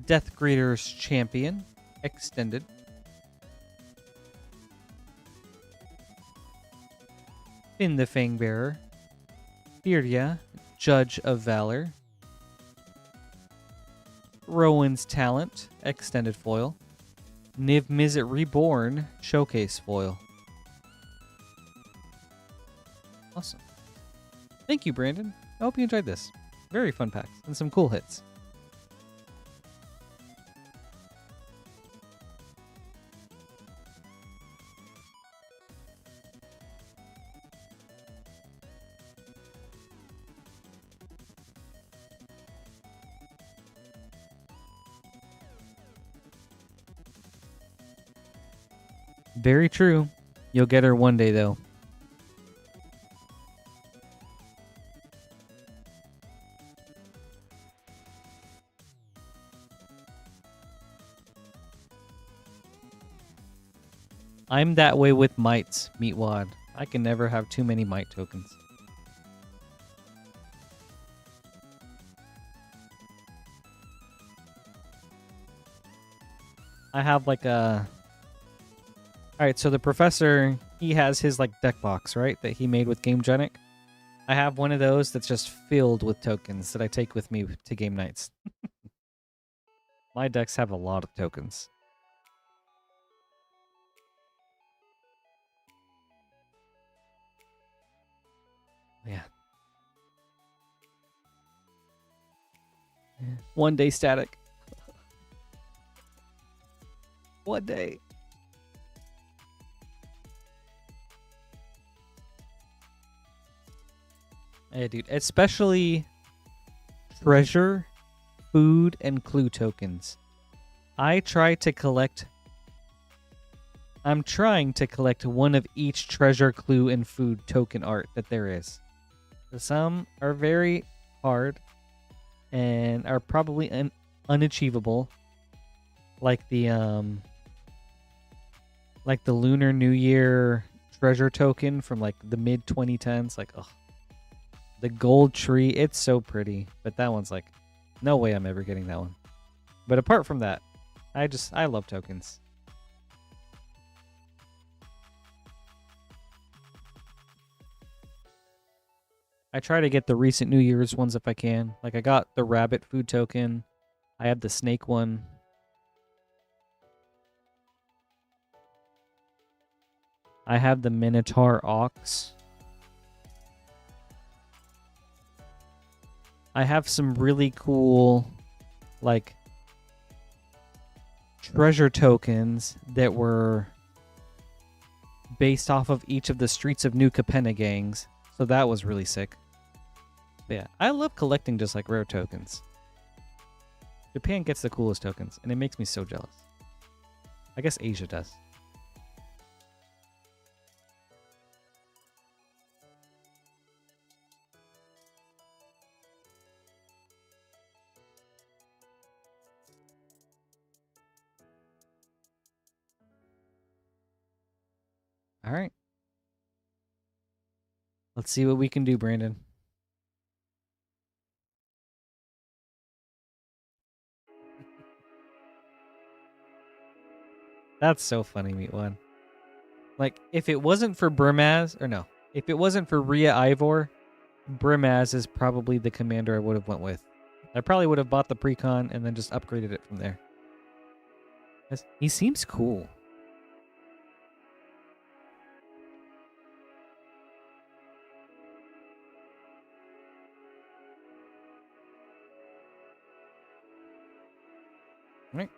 Deathgreeter's Champion extended. Finn the Fangbearer. Firya, Judge of Valor. Rowan's Talent, extended foil. Niv Mizzet Reborn, showcase foil. Awesome. Thank you, Brandon. I hope you enjoyed this. Very fun packs and some cool hits. Very true. You'll get her one day, though. I'm that way with mites, Meatwad. I can never have too many mite tokens. I have like a... Alright, so the professor, he has his like deck box, right? That he made with GameGenic. I have one of those that's just filled with tokens that I take with me to game nights. My decks have a lot of tokens. Yeah. One day static. One day. Yeah, dude. Especially treasure, food, and clue tokens. I'm trying to collect one of each treasure, clue, and food token art that there is. Some are very hard and are probably unachievable. Like the Lunar New Year treasure token from like the mid 2010s. Like, ugh. The gold tree, it's so pretty. But that one's like, no way I'm ever getting that one. But apart from that, I love tokens. I try to get the recent New Year's ones if I can. Like I got the rabbit food token. I have the snake one. I have the Minotaur Ox. I have some really cool, like, treasure tokens that were based off of each of the Streets of New Capenna gangs. So that was really sick. But yeah, I love collecting just like rare tokens. Japan gets the coolest tokens, and it makes me so jealous. I guess Asia does. All right. Let's see what we can do, Brandon. That's so funny, Meat One. Like, if it wasn't for Brimaz, or no, if it wasn't for Rhea Ivor, Brimaz is probably the commander I would have went with. I probably would have bought the precon and then just upgraded it from there. He seems cool. Right.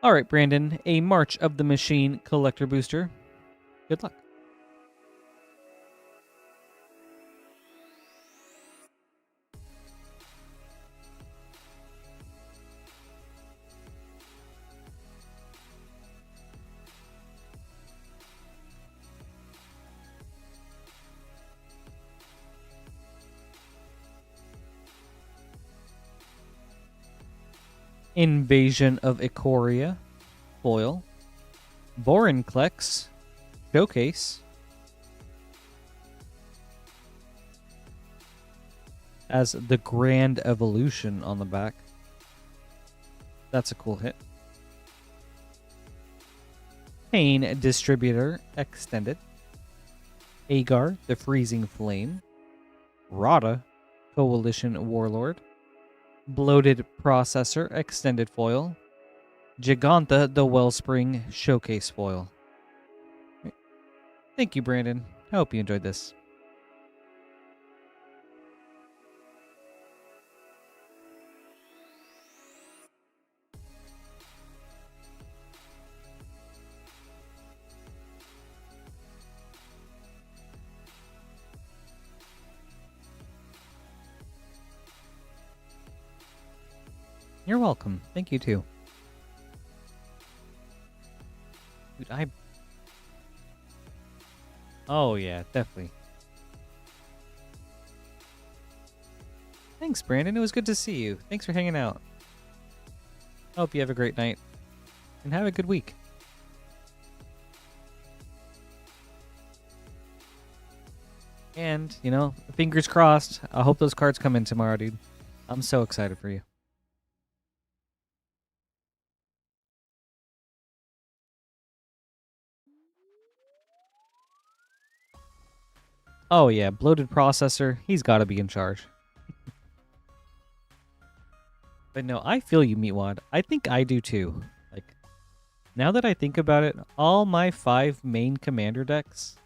All right, Brandon, a March of the Machine collector booster. Good luck. Invasion of Ikoria, foil. Vorinclex, showcase. As the Grand Evolution on the back. That's a cool hit. Pain Distributor, extended. Agar, the Freezing Flame. Rada, Coalition Warlord. Bloated Processor, extended foil. Giganta, the Wellspring, showcase foil. Thank you, Brandon. I hope you enjoyed this. You're welcome. Thank you, too. Dude, Oh, yeah, definitely. Thanks, Brandon. It was good to see you. Thanks for hanging out. I hope you have a great night. And have a good week. And, you know, fingers crossed. I hope those cards come in tomorrow, dude. I'm so excited for you. Oh, yeah. Bloated Processor. He's got to be in charge. But no, I feel you, Meatwad. I think I do, too. Like, now that I think about it, all my 5 main commander decks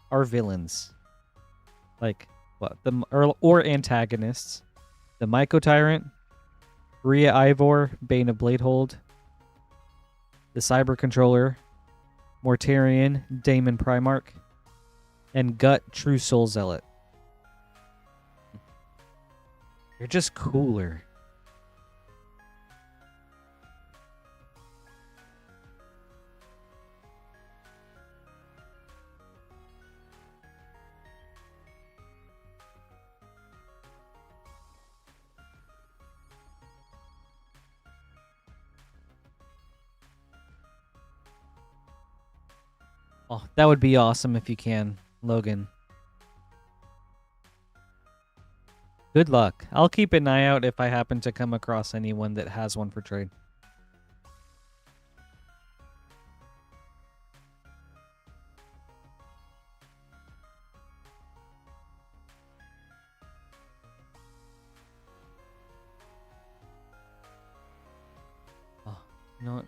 are villains. Like, what? Or antagonists. The Myco Tyrant, Rhea Ivor, Bane of Bladehold, the Cyber Controller, Mortarion, Daemon Primarch, and Gut, True Soul Zealot. You're just cooler. Oh, that would be awesome if you can, Logan. Good luck. I'll keep an eye out if I happen to come across anyone that has one for trade. Oh, you know what?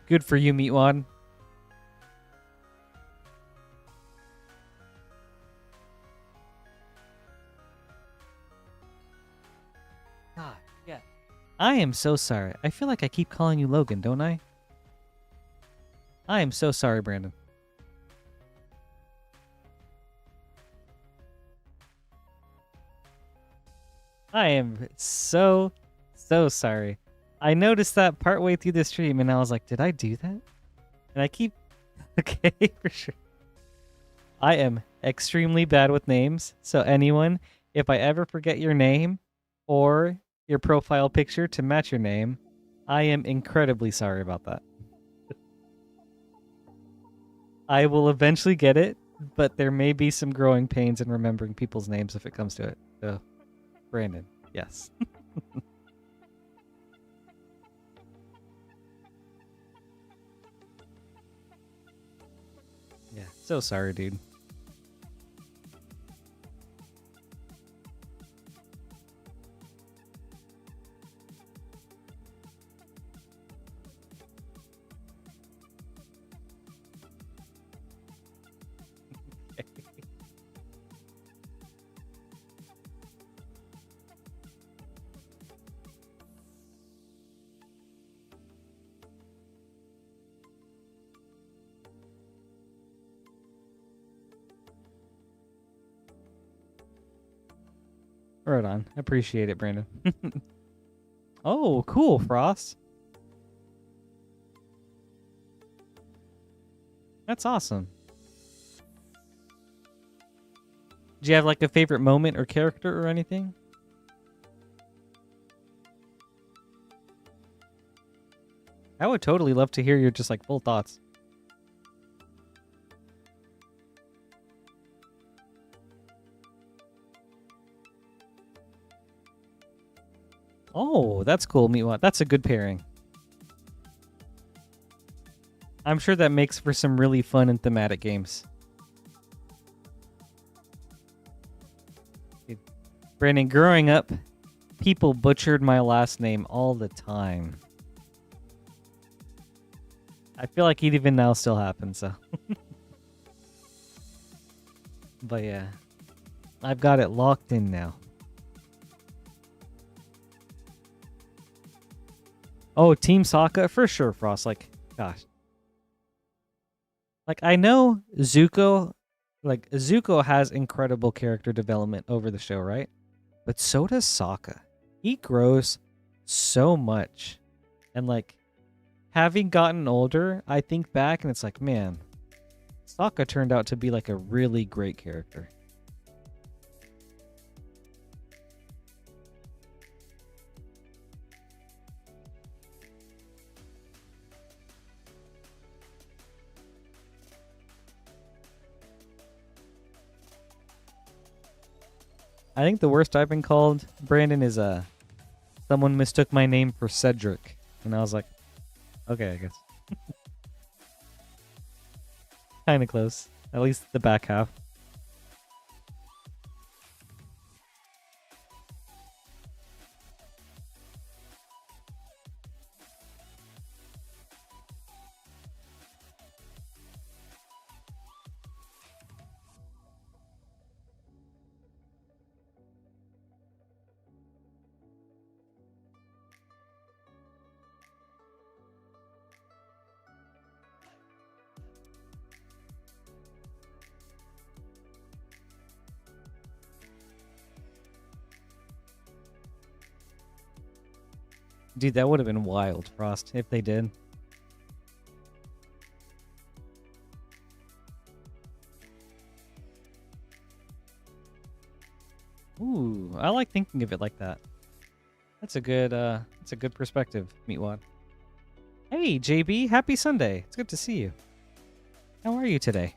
Good for you, Meatwad. God, yeah. I am so sorry. I feel like I keep calling you Logan, don't I? I am so sorry, Brandon. I am so so sorry. I noticed that partway through the stream, and I was like, did I do that? And I keep... Okay, for sure. I am extremely bad with names, so anyone, if I ever forget your name or your profile picture to match your name, I am incredibly sorry about that. I will eventually get it, but there may be some growing pains in remembering people's names if it comes to it. So, Brandon, yes. Yeah, so sorry, dude. Right on. Appreciate it, Brandon. Oh, cool, Frost. That's awesome. Do you have like a favorite moment or character or anything? I would totally love to hear your just like full thoughts. Oh, that's cool, Meatwad. That's a good pairing. I'm sure that makes for some really fun and thematic games. Brandon, growing up, people butchered my last name all the time. I feel like it even now still happens, so. But yeah, I've got it locked in now. Oh, Team Sokka? For sure, Frost. Like, gosh. Like, I know Zuko, like, Zuko has incredible character development over the show, right? But so does Sokka. He grows so much. And, like, having gotten older, I think back and it's like, man, Sokka turned out to be, like, a really great character. I think the worst I've been called, Brandon, is someone mistook my name for Cedric. And I was like, okay, I guess. Kind of close. At least the back half. Dude, that would have been wild, Frost, if they did. Ooh, I like thinking of it like that. That's a good perspective, Meatwad. Hey, JB, happy Sunday. It's good to see you. How are you today?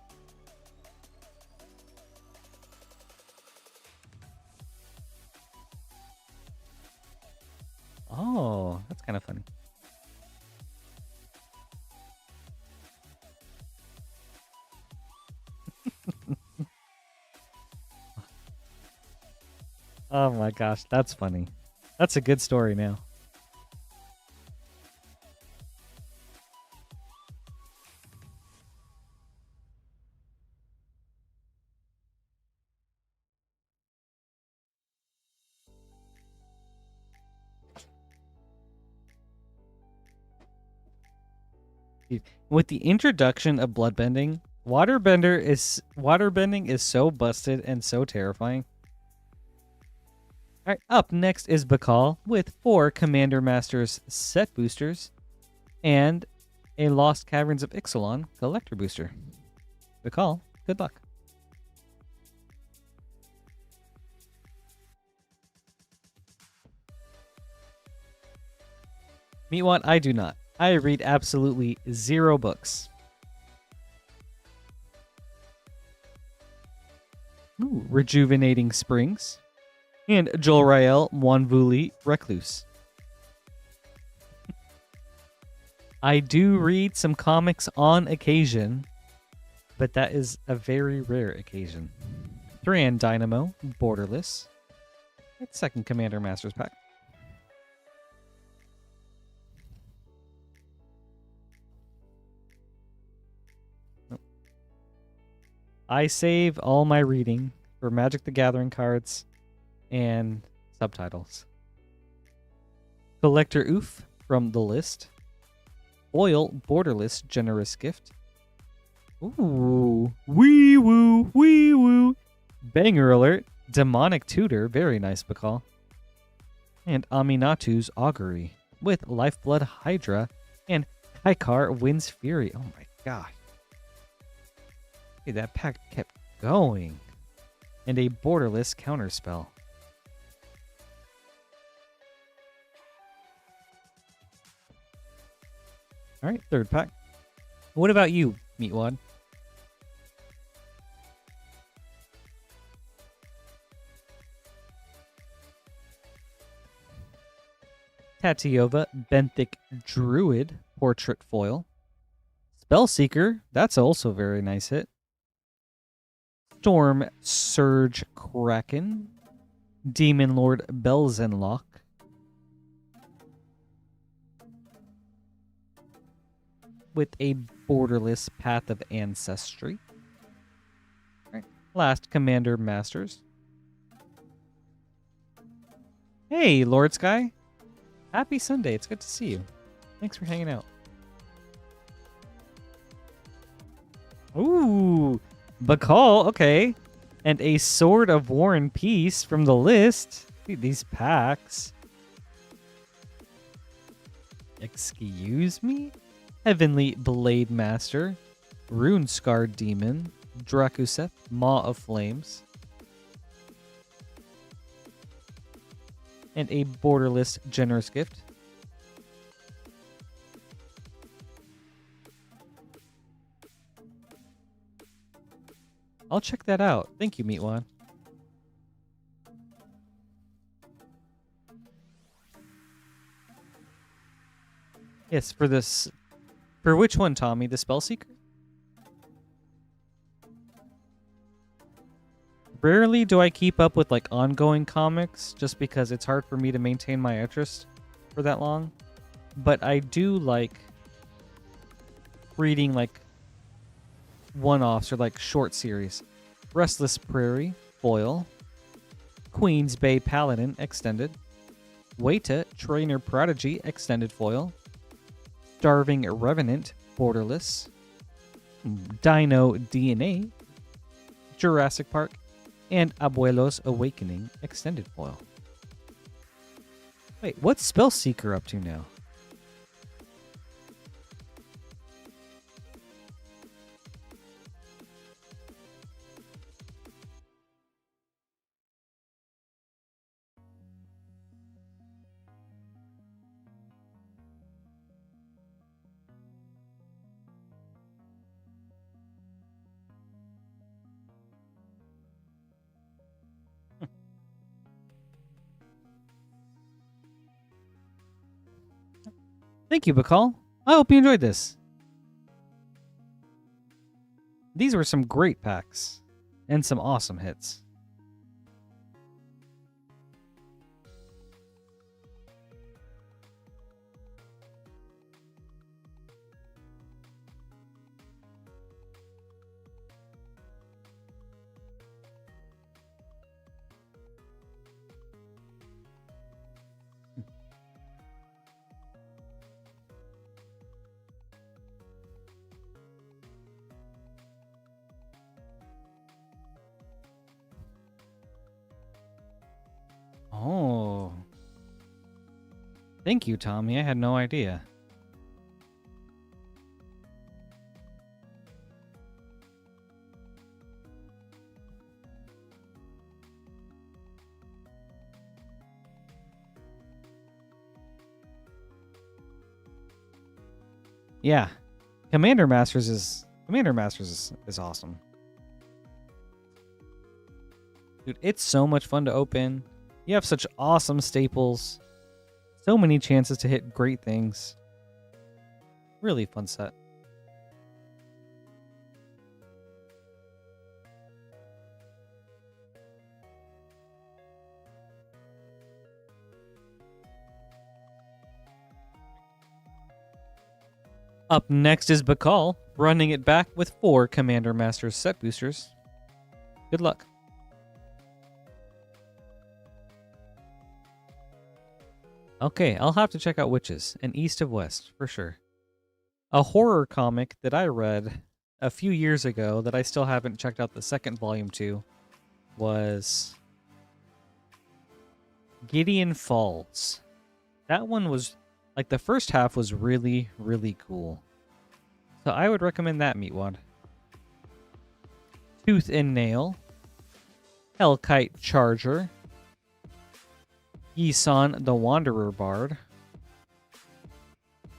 Oh, that's kind of funny. Oh my gosh, that's funny. That's a good story now. With the introduction of bloodbending, waterbending is so busted and so terrifying. All right, up next is Beall with 4 Commander Masters set boosters and a Lost Caverns of Ixalan collector booster. Beall, good luck. Meet what? I do not. I read absolutely 0 books. Ooh, Rejuvenating Springs. And Jolrael Mwanvuli Recluse. I do read some comics on occasion, but that is a very rare occasion. Tolerand Dynamo, Borderless. It's second Commander Masters pack. I save all my reading for Magic the Gathering cards and subtitles. Collector Oof from the list. Oil Borderless Generous Gift. Ooh, wee woo, wee woo. Banger alert. Demonic Tutor, very nice Beall. And Aminatu's Augury with Lifeblood Hydra and Kaikar Wind's Fury. Oh my god. Hey, that pack kept going. And a Borderless Counterspell. All right, third pack. What about you, Meatwad? Tatiova Benthic Druid Portrait Foil. Spellseeker, that's also a very nice hit. Storm Surge Kraken. Demon Lord Belzenlock. With a Borderless Path of Ancestry. All right. Last Commander Masters. Hey, Lord Sky. Happy Sunday. It's good to see you. Thanks for hanging out. Ooh, Beall, okay. And a Sword of War and Peace from the list. Dude, these packs. Excuse me? Heavenly Blade Master, Rune Scarred Demon, Drakuseth, Maw of Flames, and a Borderless Generous Gift. I'll check that out. Thank you, Meatwad. Yes, for this... For which one, Tommy? The Spellseeker? Rarely do I keep up with like ongoing comics just because it's hard for me to maintain my interest for that long. But I do like reading like one-offs or like short series. Restless Prairie, Foil. Queen's Bay Paladin, Extended. Waita, Trainer Prodigy, Extended Foil. Starving Revenant, Borderless. Dino DNA, Jurassic Park, and Abuelo's Awakening, Extended Foil. Wait, what's Spellseeker up to now? Thank you, Beall. I hope you enjoyed this. These were some great packs and some awesome hits. Thank you, Tommy. I had no idea. Yeah. Commander Masters is awesome. Dude, it's so much fun to open. You have such awesome staples. So many chances to hit great things. Really fun set. Up next is Beall, running it back with 4 Commander Masters set boosters. Good luck. Okay, I'll have to check out Witches and East of West for sure. A horror comic that I read a few years ago that I still haven't checked out the second volume to was Gideon Falls. That one was, like, the first half was really, really cool. So I would recommend that, Meatwad. Tooth and Nail. Hellkite Charger. Ixalan the Wanderer Bard.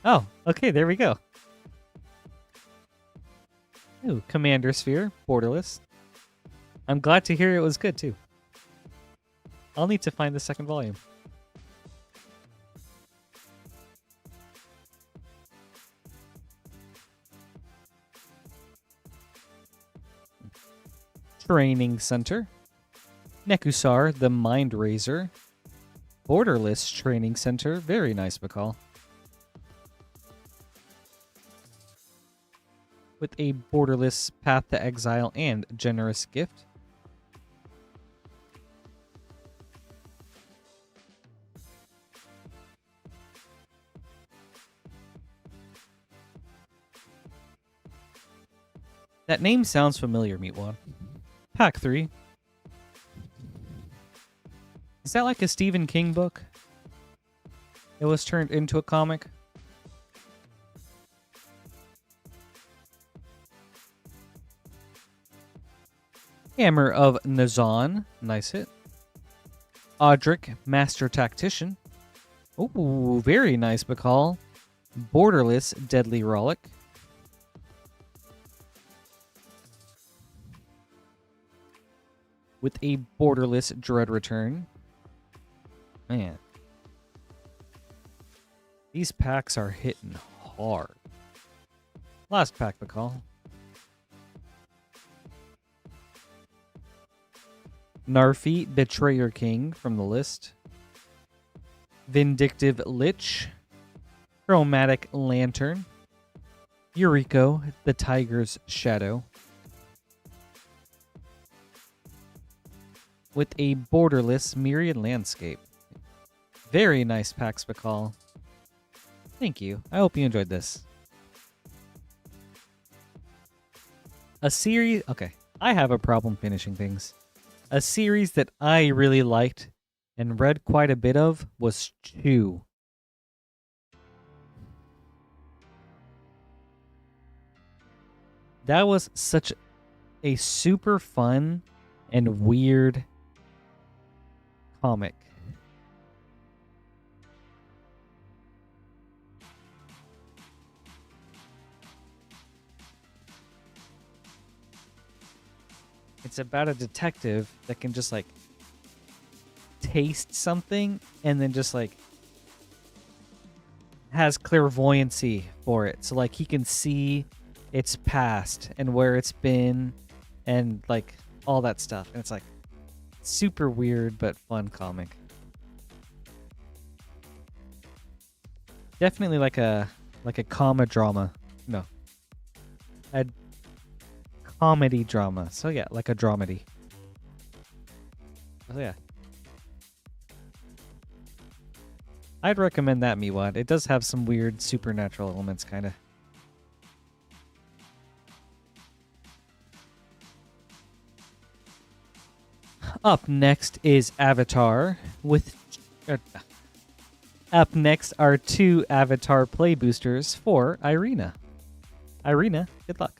Oh, okay, there we go. Ooh, Commander Sphere, borderless. I'm glad to hear it was good, too. I'll need to find the second volume. Training Center. Nekusar, the Mind Razor. Borderless Training Center. Very nice, Beall. With a borderless Path to Exile and Generous Gift. That name sounds familiar, Meatwad. Pack 3. Is that like a Stephen King book? It was turned into a comic? Hammer of Nazan. Nice hit. Audric, Master Tactician. Ooh, very nice, Beall. Borderless, Deadly Rollick. With a borderless Dread Return. Man. These packs are hitting hard. Last pack, Beall. Narfi, Betrayer King from the list. Vindictive Lich. Chromatic Lantern. Yuriko, the Tiger's Shadow. With a borderless Myriad Landscape. Very nice packs, Beall. Thank you. I hope you enjoyed this. A series... Okay, I have a problem finishing things. A series that I really liked and read quite a bit of was 2. That was such a super fun and weird comic. It's about a detective that can just, like, taste something and then just, like, has clairvoyancy for it. So, like, he can see its past and where it's been and, like, all that stuff. And it's, like, super weird but fun comic. Definitely like a comma drama. No. A comedy drama. So yeah, like a dramedy. Oh yeah. I'd recommend that, Meatwad. It does have some weird supernatural elements, kind of. Up next is Avatar with Up next are 2 avatar play boosters for Irena. Irena, good luck.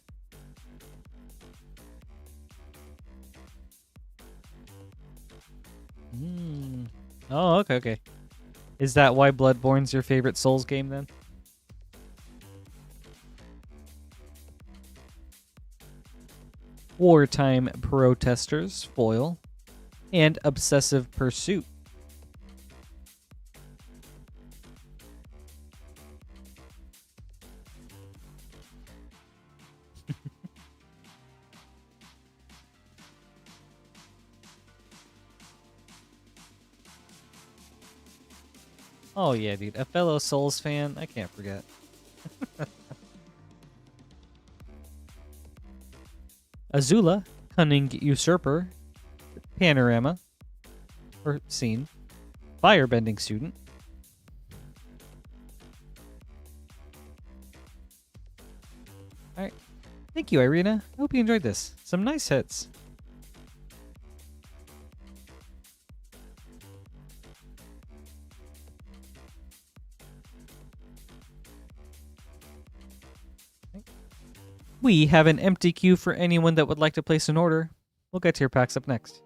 Oh, okay. Is that why Bloodborne's your favorite Souls game then? Wartime Protesters, foil. And Obsessive Pursuit. Oh yeah, dude. A fellow Souls fan, I can't forget. Azula, Cunning Usurper, Panorama, or Scene, Firebending Student, Alright. Thank you, Irena. I hope you enjoyed this. Some nice hits. We have an empty queue for anyone that would like to place an order. We'll get to your packs up next.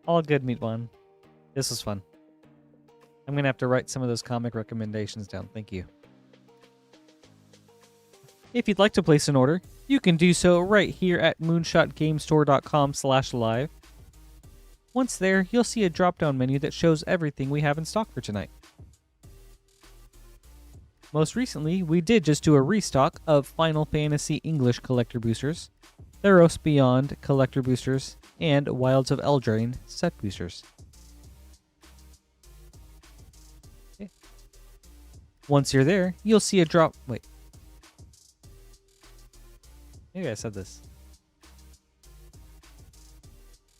All good, Meat One. This was fun. I'm going to have to write some of those comic recommendations down. Thank you. If you'd like to place an order, you can do so right here at moonshotgamestore.com/live. Once there, you'll see a drop-down menu that shows everything we have in stock for tonight. Most recently, we did just do a restock of Final Fantasy English Collector Boosters, Theos Beyond Collector Boosters, and Wilds of Eldraine Set Boosters. Okay. Once you're there, you'll see a drop... Wait. Maybe I said this.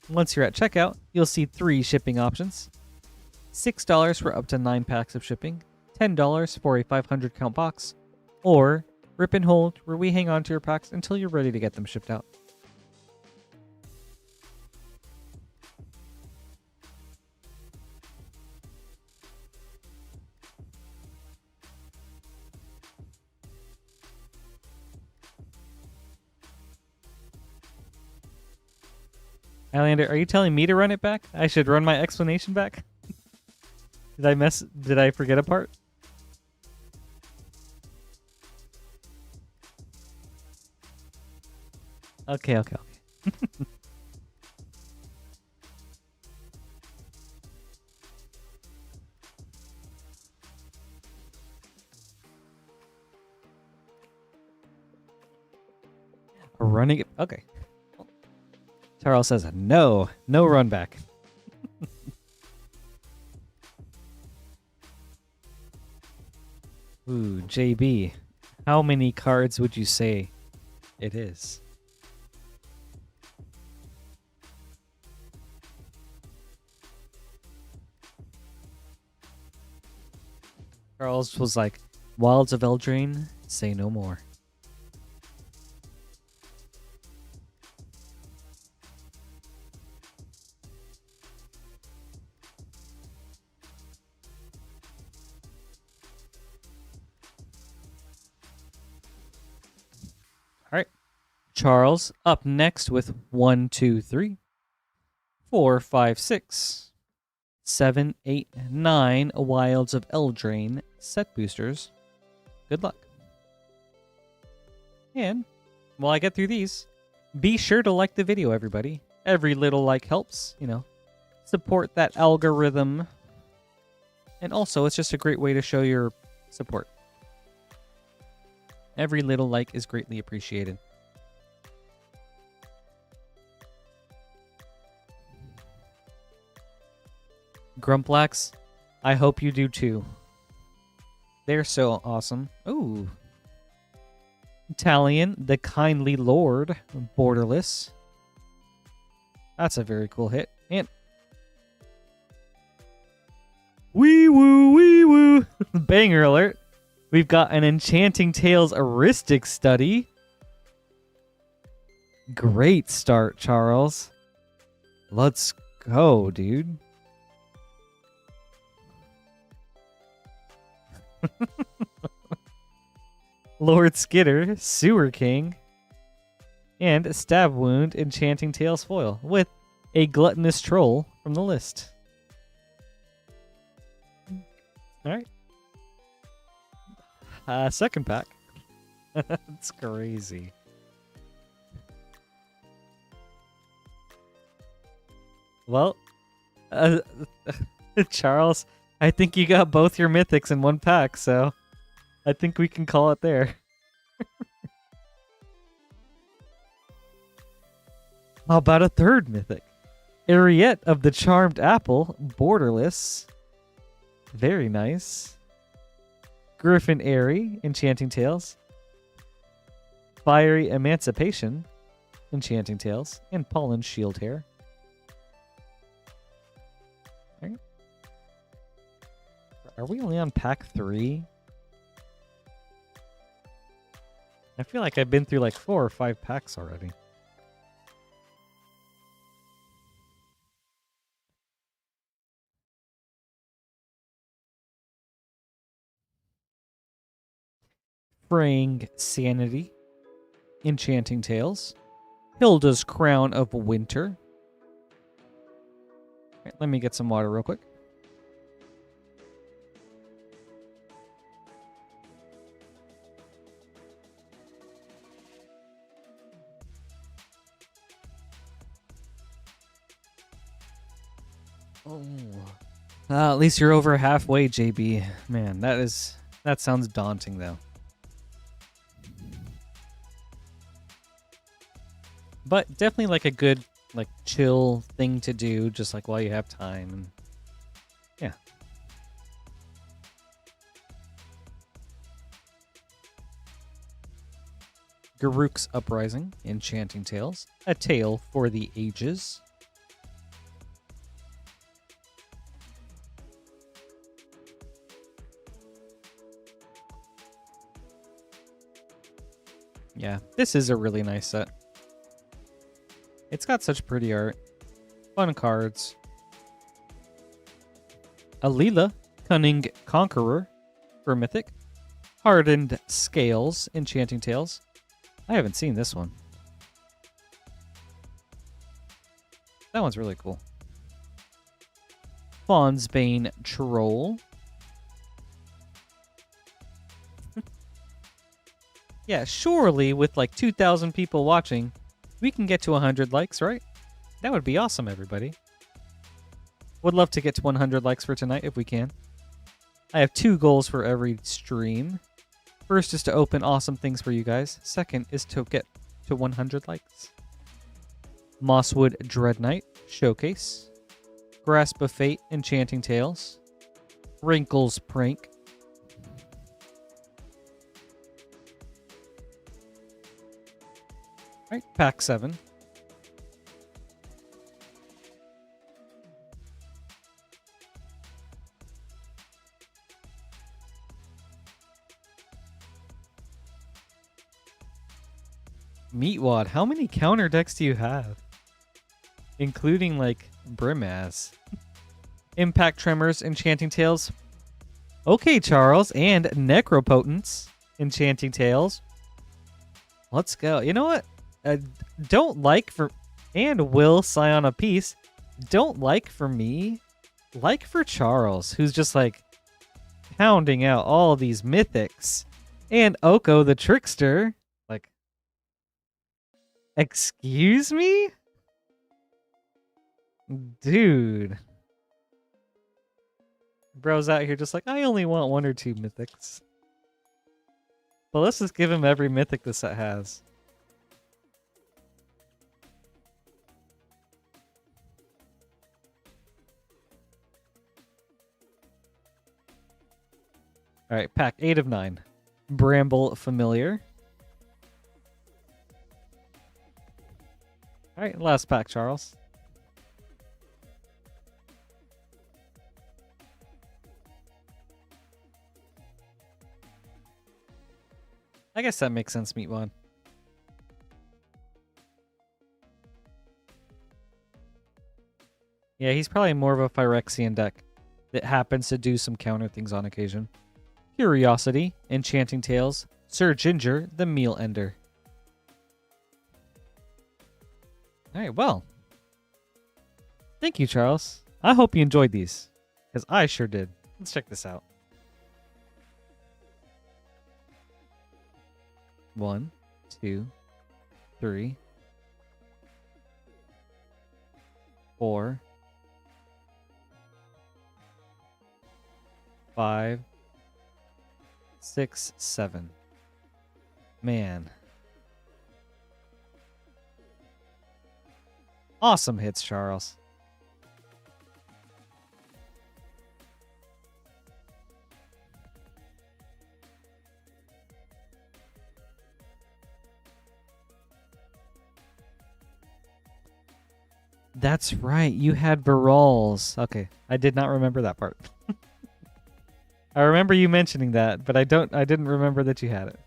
Once you're at checkout, you'll see 3 shipping options. $6 for up to 9 packs of shipping, $10 for a 500 count box, or Rip and Hold, where we hang on to your packs until you're ready to get them shipped out. Highlander, are you telling me to run it back? I should run my explanation back? Did I forget a part? Okay. Running it. Okay. Charles says no run back. Ooh, JB. How many cards would you say it is? Charles was like, Wilds of Eldraine, say no more. All right. Charles up next with 1, 2, 3, 4, 5, 6, 7, 8, 9 Wilds of Eldraine set boosters. Good luck. And while I get through these, be sure to like the video, everybody. Every little like helps, support that algorithm. And also, it's just a great way to show your support. Every little like is greatly appreciated. Grumplax, I hope you do too. They're so awesome. Ooh. Italian, the Kindly Lord, borderless. That's a very cool hit. And wee woo. Banger alert. We've got an Enchanting Tales Aristic Study. Great start, Charles. Let's go, dude. Lord Skitter, Sewer King, and Stab Wound, Enchanting Tails foil, with a Gluttonous Troll from the list. Alright. Second pack. That's crazy. Well, Charles, I think you got both your mythics in one pack, so I think we can call it there. How about a third mythic? Ariette of the Charmed Apple, borderless. Very nice. Griffin Airy, Enchanting Tales. Fiery Emancipation, Enchanting Tales, and Pollen Shield Hair. Right. Are we only on pack 3? I feel like I've been through like 4 or 5 packs already. Fraying Sanity, Enchanting Tales, Hilda's Crown of Winter. Right, let me get some water real quick. Oh. At least you're over halfway, JB. Man, that sounds daunting though. But definitely like a good, like, chill thing to do, just like while you have time. And yeah. Garruk's Uprising, Enchanting Tales, A Tale for the Ages. Yeah, this is a really nice set. It's got such pretty art. Fun cards. Alila, Cunning Conqueror for Mythic. Hardened Scales, Enchanting Tales. I haven't seen this one. That one's really cool. Fawn's Bane Troll. Yeah, surely with like 2,000 people watching, we can get to 100 likes, right? That would be awesome, everybody. Would love to get to 100 likes for tonight if we can. I have 2 goals for every stream. First is to open awesome things for you guys. Second is to get to 100 likes. Mosswood Dread Knight Showcase. Grasp of Fate Enchanting Tales. Wrinkles Prank. Right, pack 7. Meatwad, how many counter decks do you have? Including, like, Brimaz. Impact Tremors, Enchanting Tales. Okay, Charles. And Necropotence, Enchanting Tales. Let's go. You know what? Don't like for... And Will Scion of Peace. Don't like for me. Like for Charles, who's just, like, pounding out all these mythics. And Oko the Trickster. Like... Excuse me? Dude. Bro's out here just like, I only want 1 or 2 mythics. But let's just give him every mythic this set has. Alright, pack 8 of 9. Bramble Familiar. Alright, last pack, Charles. I guess that makes sense, Meatwad. Yeah, he's probably more of a Phyrexian deck that happens to do some counter things on occasion. Curiosity, Enchanting Tales, Sir Ginger, the Meal Ender. Alright, well. Thank you, Charles. I hope you enjoyed these, because I sure did. Let's check this out. 1, 2, 3, 4, 5, 6, 7. Man. Awesome hits, Charles. That's right. You had Bealls. Okay, I did not remember that part. I remember you mentioning that, but I didn't remember that you had it.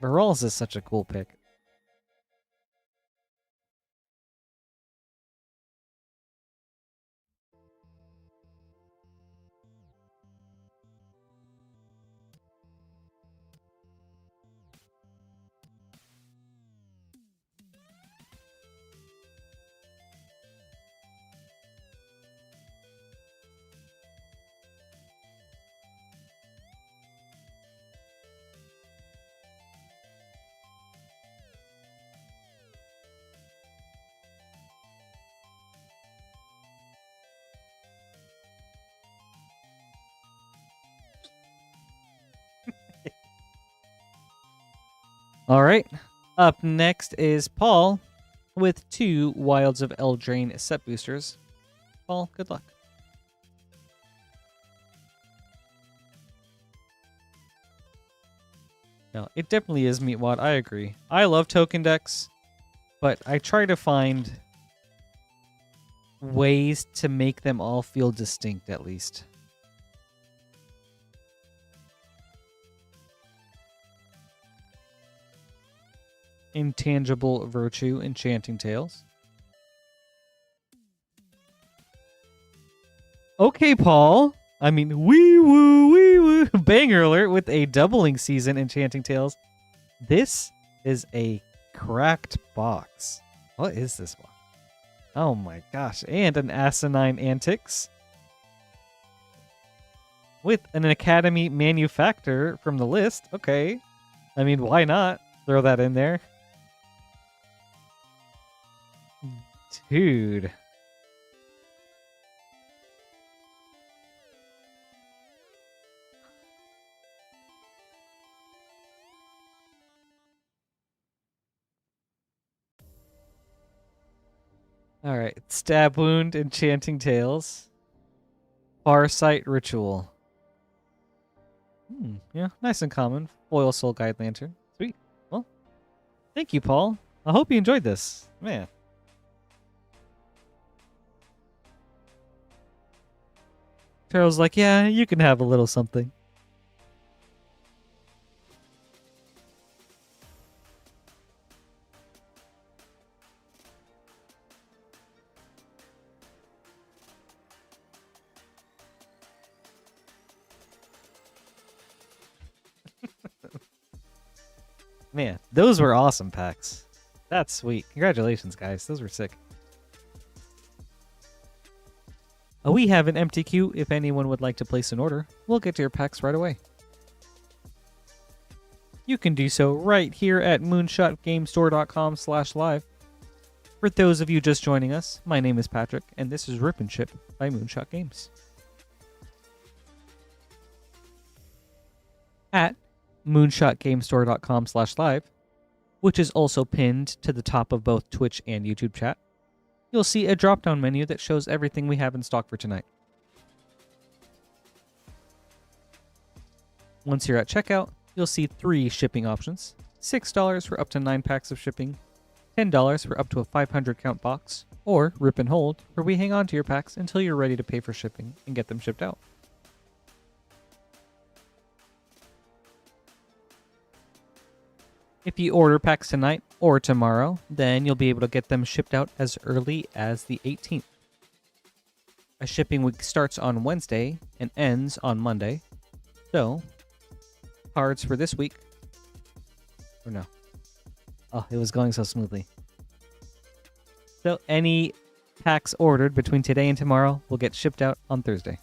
Bealls is such a cool pick. All right. Up next is Paul with 2 Wilds of Eldraine set boosters. Paul, good luck. No, it definitely is Meatwad. I agree. I love token decks, but I try to find ways to make them all feel distinct at least. Intangible Virtue, Enchanting Tales. Okay, Paul. I mean, wee woo, banger alert with a doubling season Enchanting Tales. This is a cracked box. What is this box? Oh my gosh. And an Asinine Antics. With an Academy Manufactor from the list. Okay. I mean, why not throw that in there? Dude. Alright. Stab Wound, Enchanting Tales. Farsight Ritual. Yeah, nice and common. Foil Soul Guide Lantern. Sweet. Well, thank you, Paul. I hope you enjoyed this. Man. Charles like, yeah, you can have a little something. Man, those were awesome packs. That's sweet. Congratulations, guys. Those were sick. We have an empty queue if anyone would like to place an order. We'll get to your packs right away. You can do so right here at moonshotgamestore.com/live. For those of you just joining us, my name is Patrick, and this is Rip and Ship by Moonshot Games. At moonshotgamestore.com/live, which is also pinned to the top of both Twitch and YouTube chat, you'll see a drop-down menu that shows everything we have in stock for tonight. Once you're at checkout, you'll see 3 shipping options: $6 for up to 9 packs of shipping, $10 for up to a 500 count box, or Rip and Hold, where we hang on to your packs until you're ready to pay for shipping and get them shipped out. If you order packs tonight or tomorrow, then you'll be able to get them shipped out as early as the 18th. A shipping week starts on Wednesday and ends on Monday. So, cards for this week. Or no. Oh, it was going so smoothly. So, any packs ordered between today and tomorrow will get shipped out on Thursday.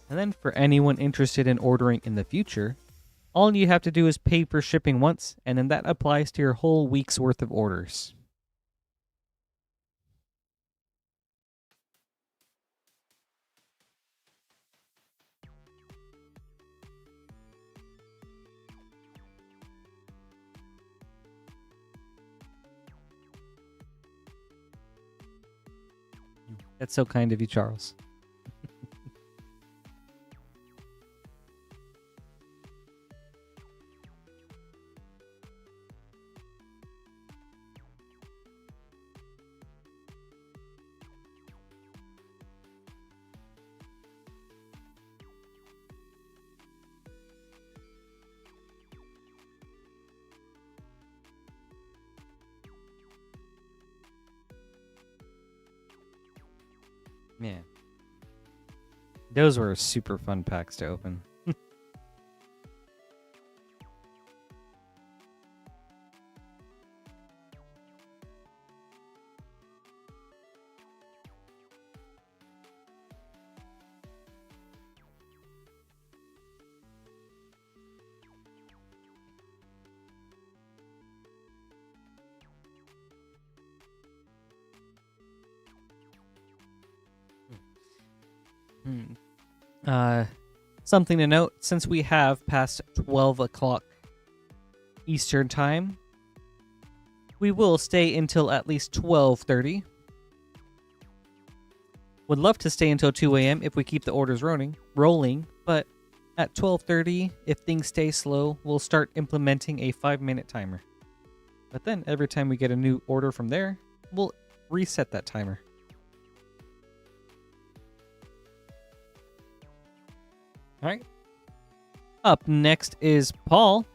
And then for anyone interested in ordering in the future, all you have to do is pay for shipping once, and then that applies to your whole week's worth of orders. That's so kind of you, Charles. Man. Those were super fun packs to open. Something to note, since we have past 12 o'clock Eastern time, we will stay until at least 12:30. Would love to stay until 2 a.m. if we keep the orders rolling, but at 12:30, if things stay slow, we'll start implementing a 5-minute timer. But then every time we get a new order from there, we'll reset that timer. All right. Up next is Paul.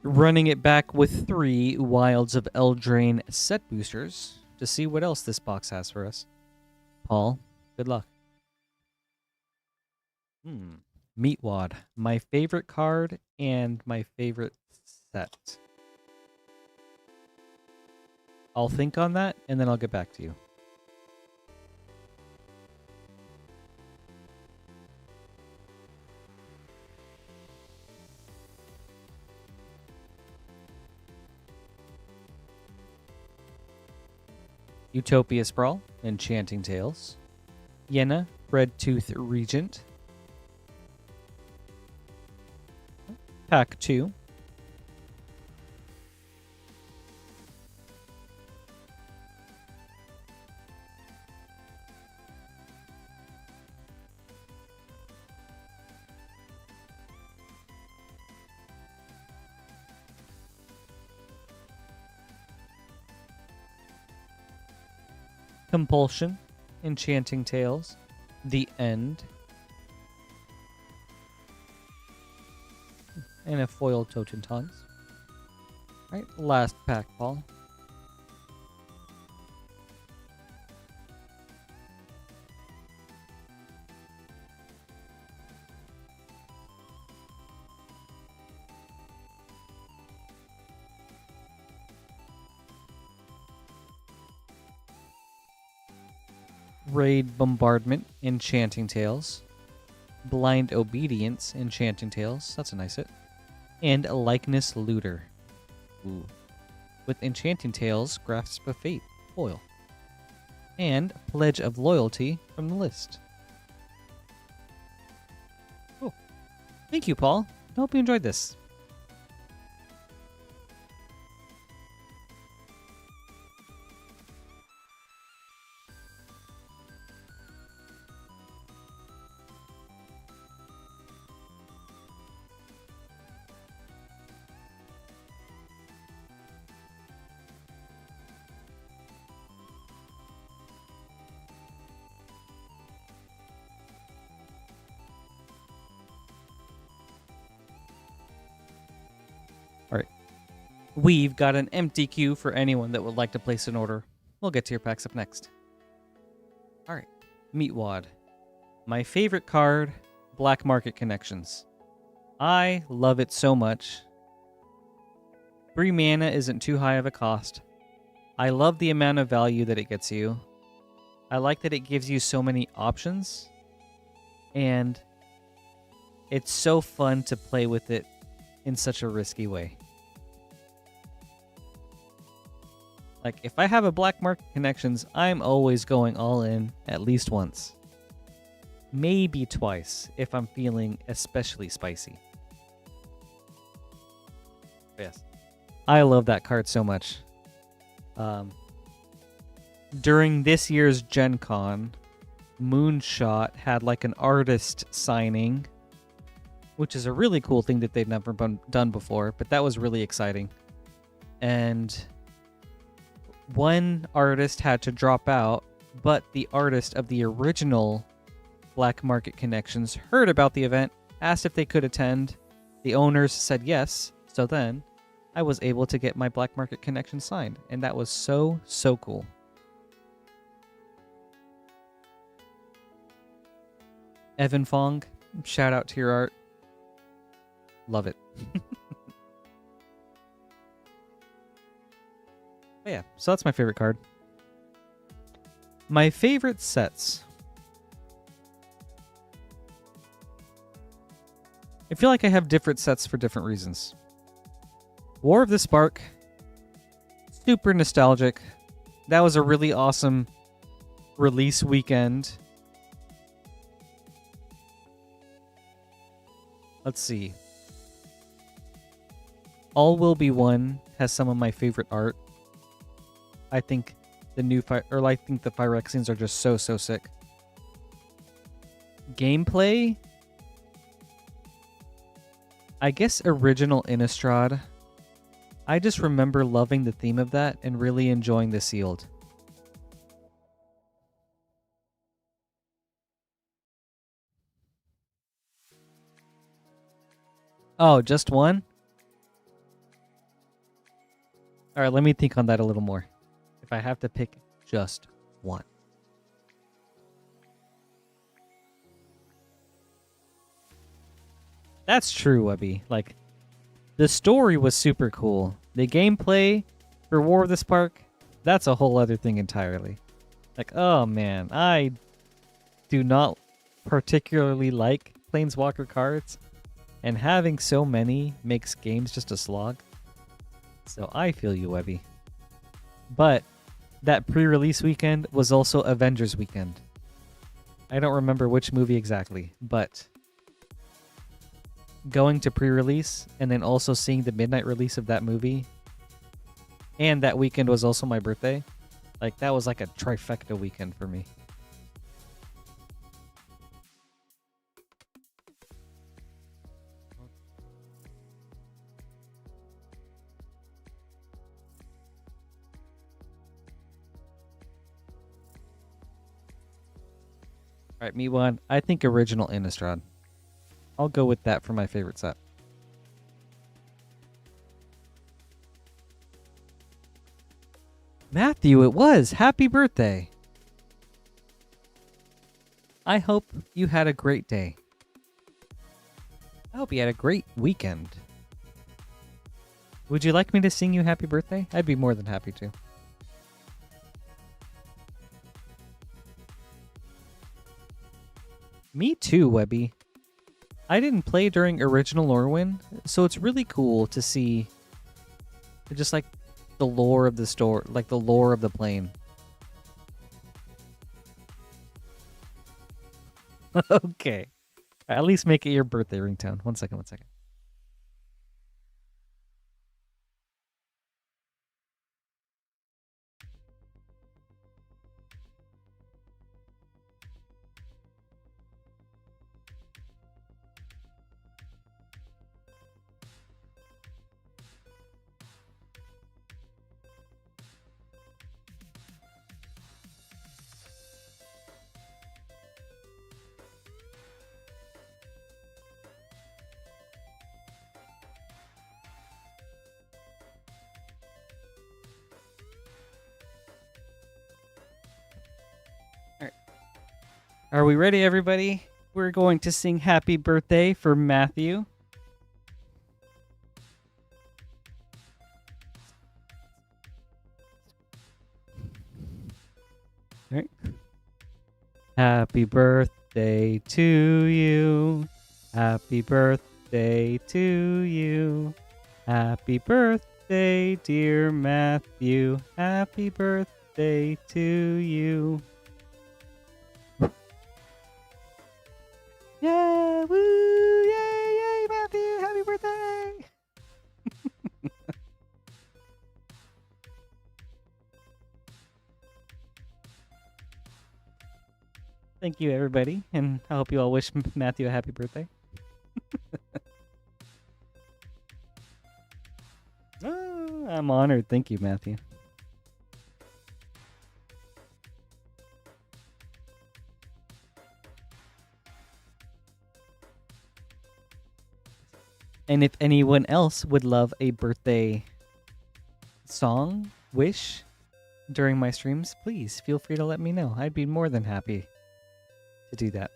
Running it back with 3 Wilds of Eldraine set boosters to see what else this box has for us. Paul, good luck. Meatwad, my favorite card and my favorite set. I'll think on that and then I'll get back to you. Utopia Sprawl, Enchanting Tales. Yenna, Redtooth Regent. Pack 2. Compulsion, Enchanting Tales, The End, and a foil Totentons. Alright, last pack, Paul. Raid Bombardment, Enchanting Tales. Blind Obedience, Enchanting Tales. That's a nice hit. And Likeness Looter. Ooh. With Enchanting Tales, Grasp of Fate, foil. And Pledge of Loyalty from the list. Cool. Thank you, Paul. I hope you enjoyed this. We've got an empty queue for anyone that would like to place an order. We'll get to your packs up next. Alright, Meatwad. My favorite card, Black Market Connections. I love it so much. 3 mana isn't too high of a cost. I love the amount of value that it gets you. I like that it gives you so many options. And it's so fun to play with it in such a risky way. Like, if I have a Black Market Connections, I'm always going all in at least once. Maybe twice, if I'm feeling especially spicy. Yes. I love that card so much. During this year's Gen Con, Moonshot had like an artist signing, which is a really cool thing that they've never done before, but that was really exciting. And one artist had to drop out, but the artist of the original Black Market Connections heard about the event, asked if they could attend. The owners said yes, so then I was able to get my Black Market Connection signed, and that was so, so cool. Evan Fong, shout out to your art. Love it. But yeah, so that's my favorite card. My favorite sets. I feel like I have different sets for different reasons. War of the Spark. Super nostalgic. That was a really awesome release weekend. Let's see. All Will Be One has some of my favorite art. I think the new I think the Phyrexians are just so sick. Gameplay, I guess original Innistrad. I just remember loving the theme of that and really enjoying the sealed. Oh, just one? Alright, let me think on that a little more. If I have to pick just one. That's true, Webby. Like, the story was super cool. The gameplay for War of the Spark, that's a whole other thing entirely. Like, oh man, I do not particularly like Planeswalker cards, and having so many makes games just a slog. So I feel you, Webby. But that pre-release weekend was also Avengers weekend. I don't remember which movie exactly, but going to pre-release and then also seeing the midnight release of that movie, and that weekend was also my birthday. Like, that was like a trifecta weekend for me. Alright, me one. I think original Innistrad. I'll go with that for my favorite set. Matthew, it was! Happy birthday! I hope you had a great day. I hope you had a great weekend. Would you like me to sing you happy birthday? I'd be more than happy to. Me too, Webby. I didn't play during original Lorwyn, so it's really cool to see just like the lore of the store, like the lore of the plane. Okay. At least make it your birthday ringtone. One second. Are we ready, everybody? We're going to sing happy birthday for Matthew. All right. Happy birthday to you. Happy birthday to you. Happy birthday, dear Matthew. Happy birthday to you. Yeah, woo, yay, yay, Matthew, happy birthday. Thank you, everybody, and I hope you all wish Matthew a happy birthday. Oh, I'm honored. Thank you, Matthew. And if anyone else would love a birthday song, wish, during my streams, please feel free to let me know. I'd be more than happy to do that.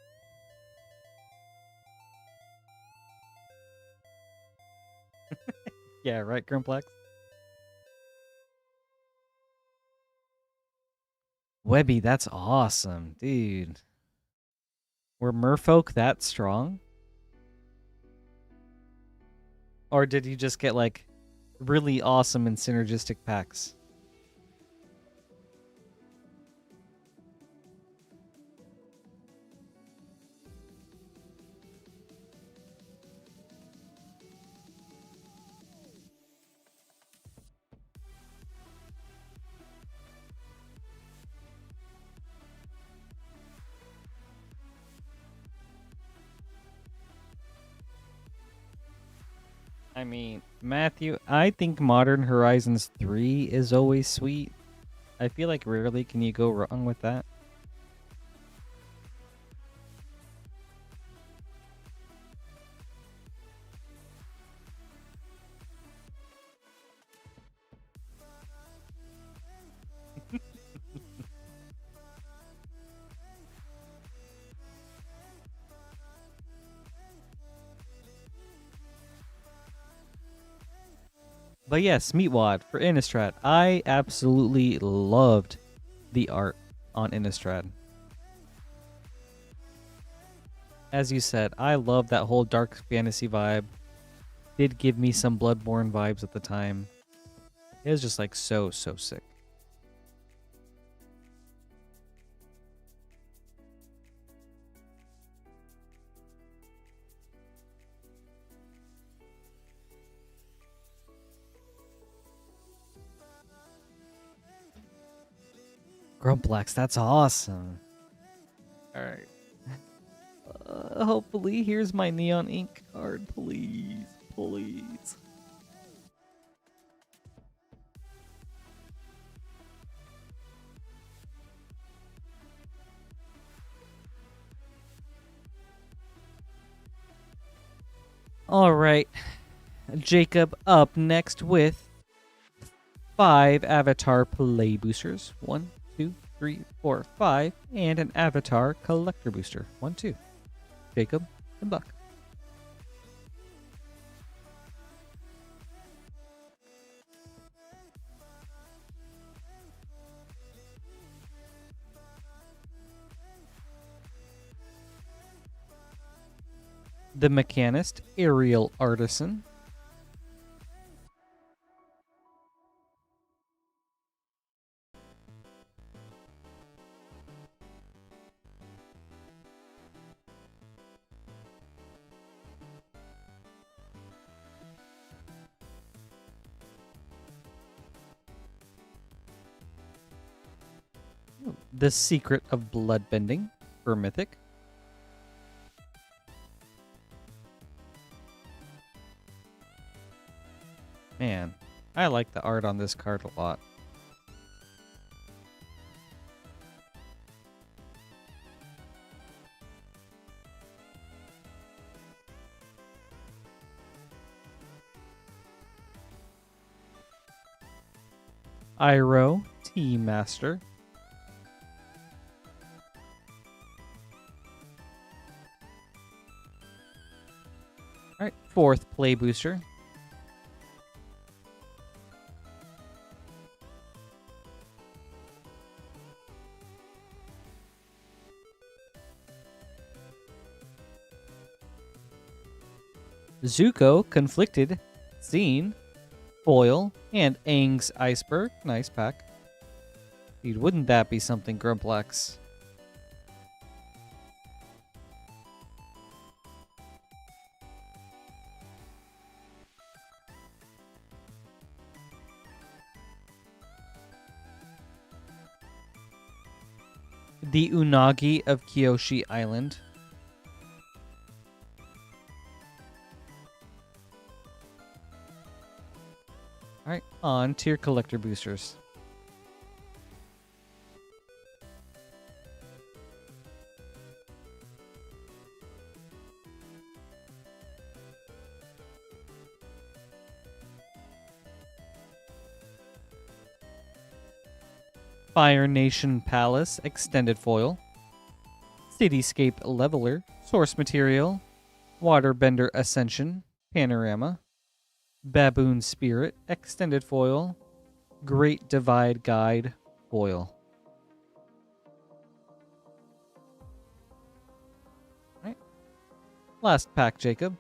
Yeah, right, Grumplex? Webby, that's awesome, dude. Were merfolk that strong? Or did you just get, like, really awesome and synergistic packs? I mean, Matthew, I think Modern Horizons 3 is always sweet. I feel like rarely can you go wrong with that. But yes, Meatwad for Innistrad. I absolutely loved the art on Innistrad. As you said, I love that whole dark fantasy vibe. Did give me some Bloodborne vibes at the time. It was just like so sick. Grumplex, that's awesome. Alright. Hopefully, here's my Neon Ink card, please. Please. Alright. Jacob up next with 5 Avatar Play Boosters. 1, 2, 3, 4, 5. And an Avatar Collector Booster. 1, 2. Jacob and Buck. The Mechanist, Aerial Artisan. The Secret of Bloodbending for Mythic. Man, I like the art on this card a lot. Iroh, Tea Master. Alright, 4th play booster. Zuko, Conflicted, Scene, Foil, and Aang's Iceberg. Nice pack. Dude, wouldn't that be something, Grumplex? The Unagi of Kyoshi Island. Alright, on to your collector boosters. Fire Nation Palace Extended Foil. Cityscape Leveler, Source Material. Waterbender Ascension, Panorama. Baboon Spirit, Extended Foil. Great Divide Guide, Foil. Alright. Last pack, Jacob.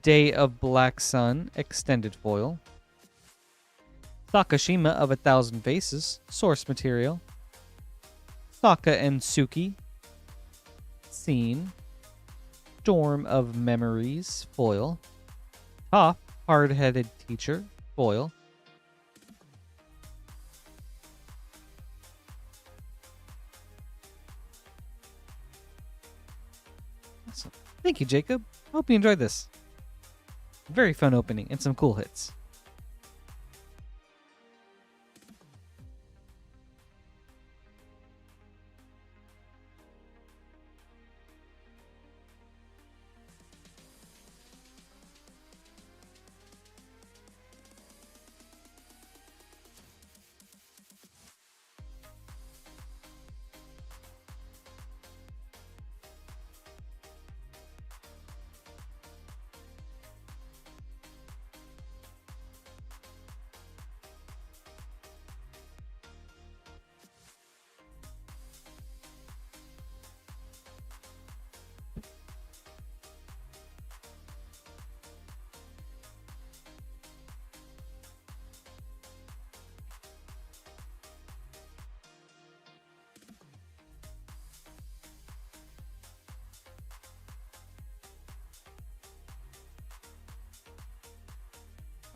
Day of Black Sun, Extended Foil. Sakashima of 1,000 Faces, Source Material. Sokka and Suki, Scene. Storm of Memories, Foil. Toph, Hard-Headed Teacher, Foil. Awesome. Thank you, Jacob. Hope you enjoyed this. Very fun opening and some cool hits.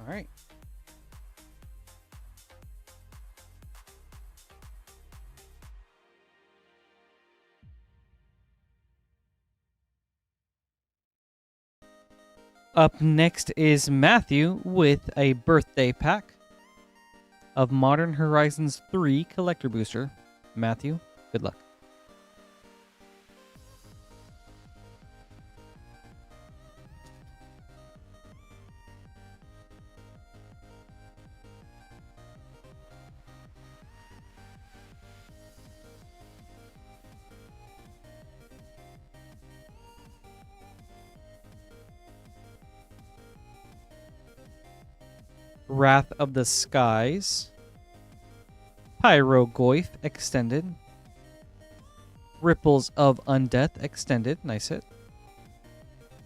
All right. Up next is Matthew with a birthday pack of Modern Horizons 3 Collector Booster. Matthew, good luck. Wrath of the Skies, Pyrogoyf Extended, Ripples of Undeath Extended, nice hit,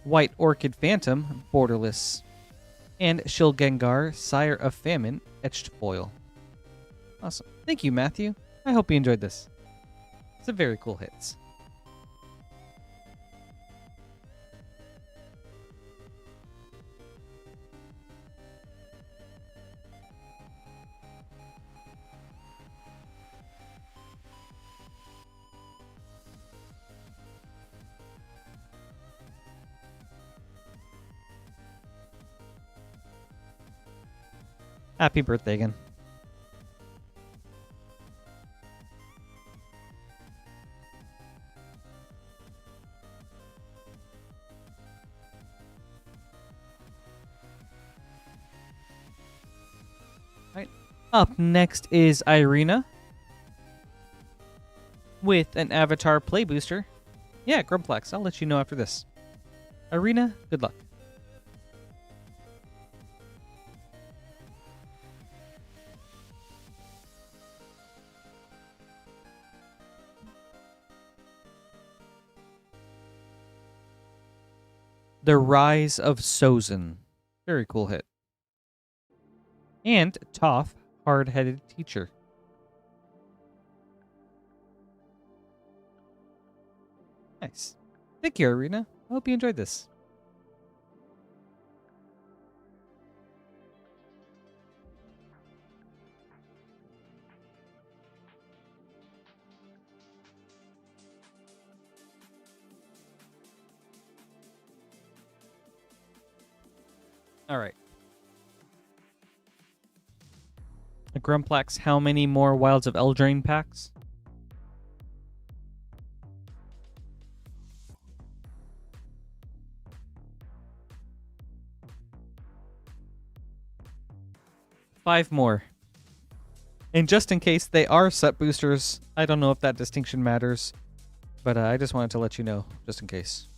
White Orchid Phantom, Borderless, and Shilgengar, Sire of Famine, Etched Foil. Awesome. Thank you, Matthew. I hope you enjoyed this. It's a very cool hits. Happy birthday again. Up next is Irena with an avatar play booster. Yeah, Grumplex. I'll let you know after this. Irena, good luck. The Rise of Sozin. Very cool hit. And Toph, Hard-Headed Teacher. Nice. Thank you, Irena. I hope you enjoyed this. All right. A Grumplex, how many more Wilds of Eldraine packs? Five more. And just in case they are set boosters, I don't know if that distinction matters, but I just wanted to let you know, just in case.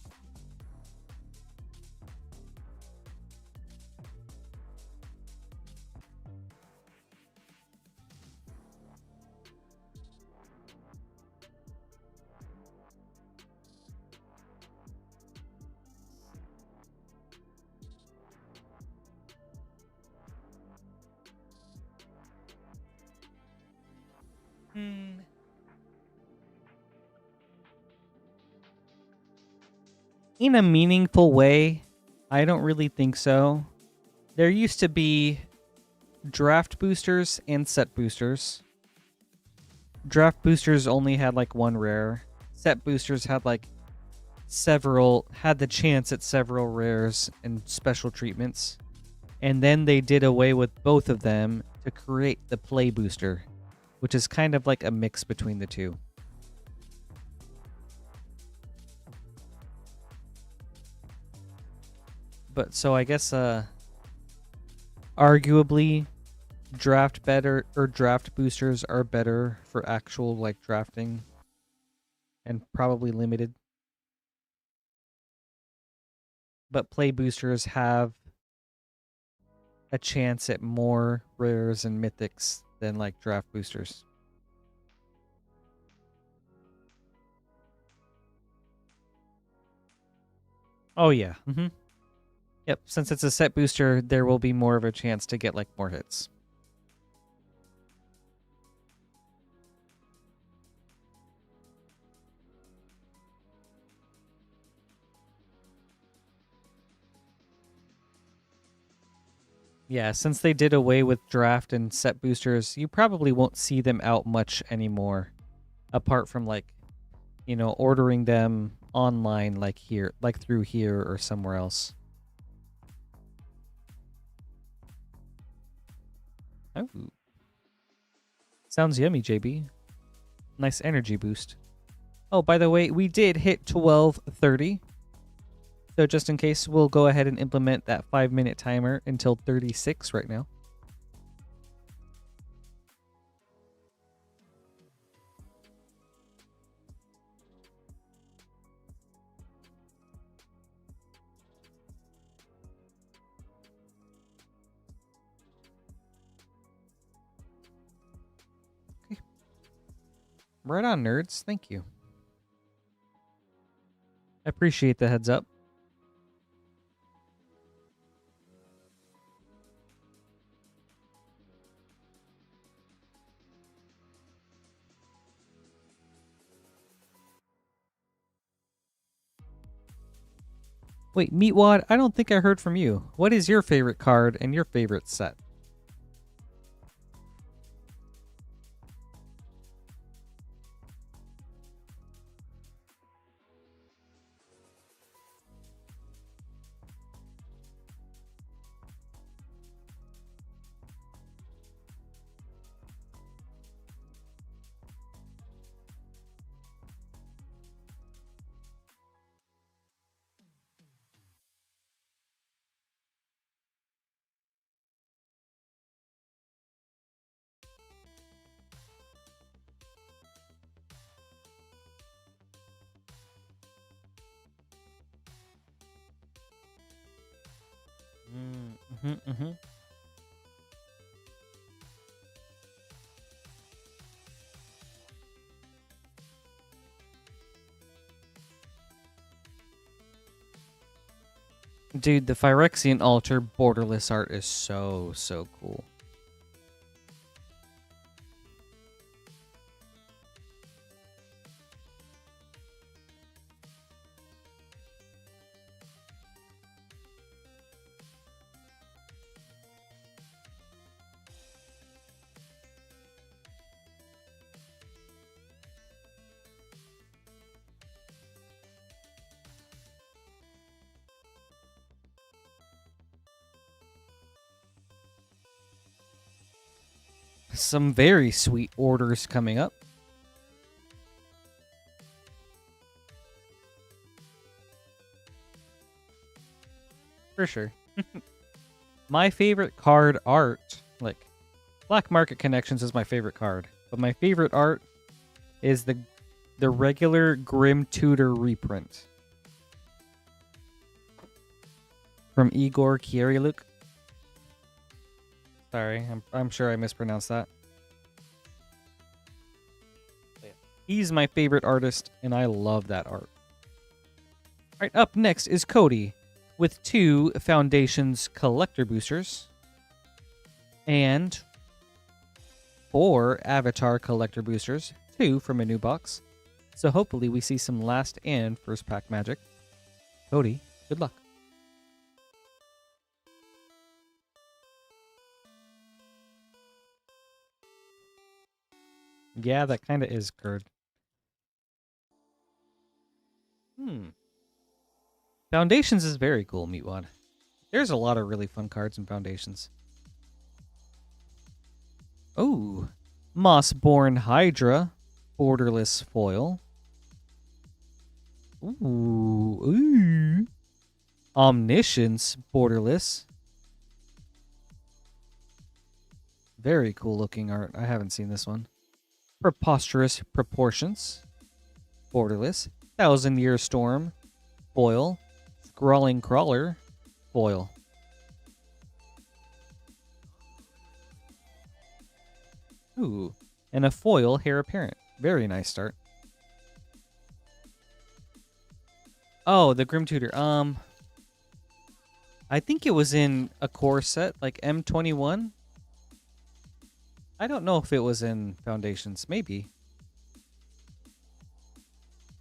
In a meaningful way, I don't really think so. There used to be draft boosters and set boosters. Draft boosters only had like one rare. Set boosters had like had the chance at several rares and special treatments. And then they did away with both of them to create the play booster, which is kind of like a mix between the two. But so I guess arguably draft boosters are better for actual like drafting and probably limited. But play boosters have a chance at more rares and mythics than like draft boosters. Oh yeah. Yep, since it's a set booster, there will be more of a chance to get like more hits. Yeah, since they did away with draft and set boosters, you probably won't see them out much anymore. Apart from like, you know, ordering them online like here, like through here or somewhere else. Oh. Sounds yummy, JB. Nice energy boost. Oh, by the way, we did hit 12:30. So just in case, we'll go ahead and implement that 5-minute timer until 36 right now. Okay. Right on, nerds. Thank you. I appreciate the heads up. Wait, Meatwad, I don't think I heard from you. What is your favorite card and your favorite set? Mm-hmm. Dude, the Phyrexian Altar borderless art is so cool. Some very sweet orders coming up. For sure. My favorite card art, like Black Market Connections is my favorite card, but my favorite art is the regular Grim Tutor reprint from Igor Kieriluk. Sorry, I'm sure I mispronounced that. He's my favorite artist, and I love that art. All right, up next is Cody with 2 Foundations Collector Boosters and 4 Avatar Collector Boosters, 2 from a new box. So hopefully we see some last and first pack magic. Cody, good luck. Yeah, that kind of is Curd. Foundations is very cool, Meatwad. There's a lot of really fun cards in Foundations. Oh, Mossborn Hydra, borderless foil. Ooh. Omniscience, borderless. Very cool looking art. I haven't seen this one. Preposterous Proportions, borderless. 1,000-Year Storm, foil. Scrawling Crawler, foil. Ooh, and a foil Heir Apparent. Very nice start. Oh, the Grim Tutor. I think it was in a core set, like M21. I don't know if it was in Foundations. Maybe.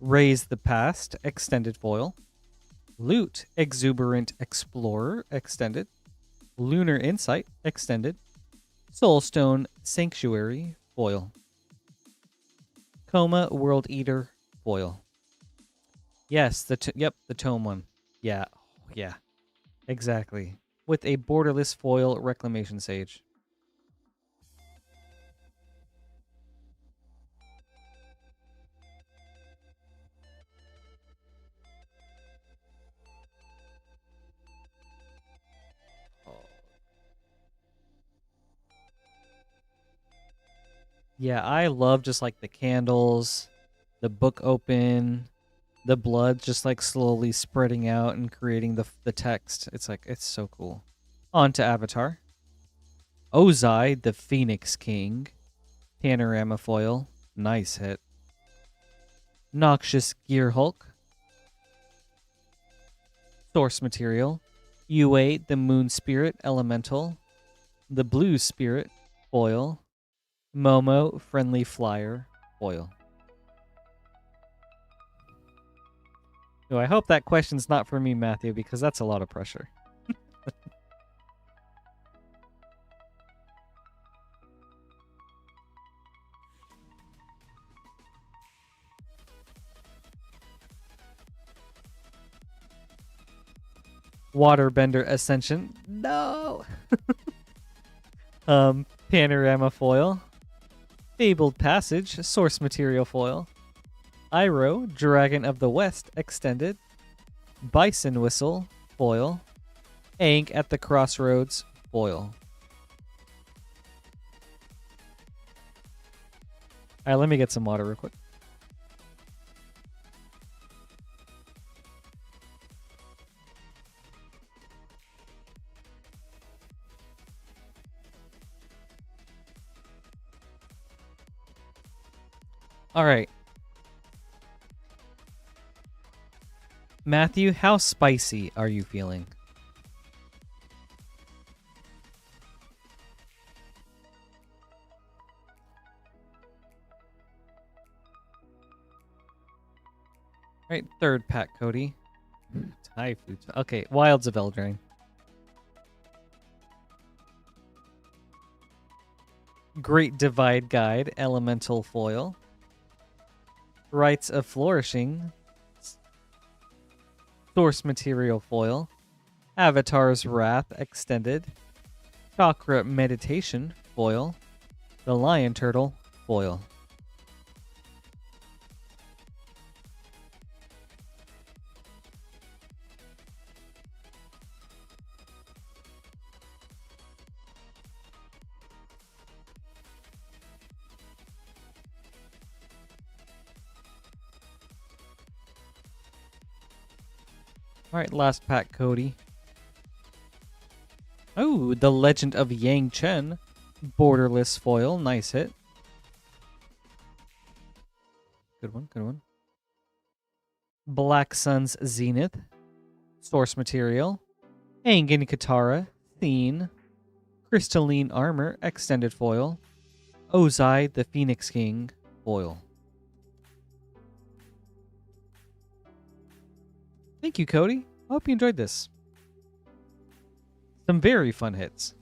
Raise the Past, extended foil. Loot, Exuberant Explorer, extended. Lunar Insight, extended. Soulstone Sanctuary, foil. Coma World Eater, foil. Yes, the tome one. Yeah, exactly. With a borderless foil Reclamation Sage. Yeah, I love just like the candles, the book open, the blood just like slowly spreading out and creating the text. It's so cool. On to Avatar. Ozai, the Phoenix King. Panorama foil. Nice hit. Noxious Gear Hulk. Source material. U8, the Moon Spirit Elemental. The Blue Spirit foil. Momo, Friendly Flyer, foil. Oh, I hope that question's not for me, Matthew, because that's a lot of pressure. Waterbender Ascension. No! Panorama foil. Fabled Passage, source material foil. Iroh, Dragon of the West, extended. Bison Whistle, foil. Ankh at the Crossroads, foil. Alright, let me get some water real quick. All right. Matthew, how spicy are you feeling? All right, third pack, Cody. Thai food. Okay, Wilds of Eldraine. Great Divide Guide, Elemental Foil. Rites of Flourishing, Source Material Foil. Avatar's Wrath Extended. Chakra Meditation Foil. The Lion Turtle Foil. All right, last pack, Cody. Oh, the Legend of Yang Chen, Borderless Foil, nice hit. Good one, good one. Black Sun's Zenith, Source Material. Angan Katara, Thene. Crystalline Armor, Extended Foil. Ozai, the Phoenix King, Foil. Thank you, Cody. I hope you enjoyed this. Some very fun hits.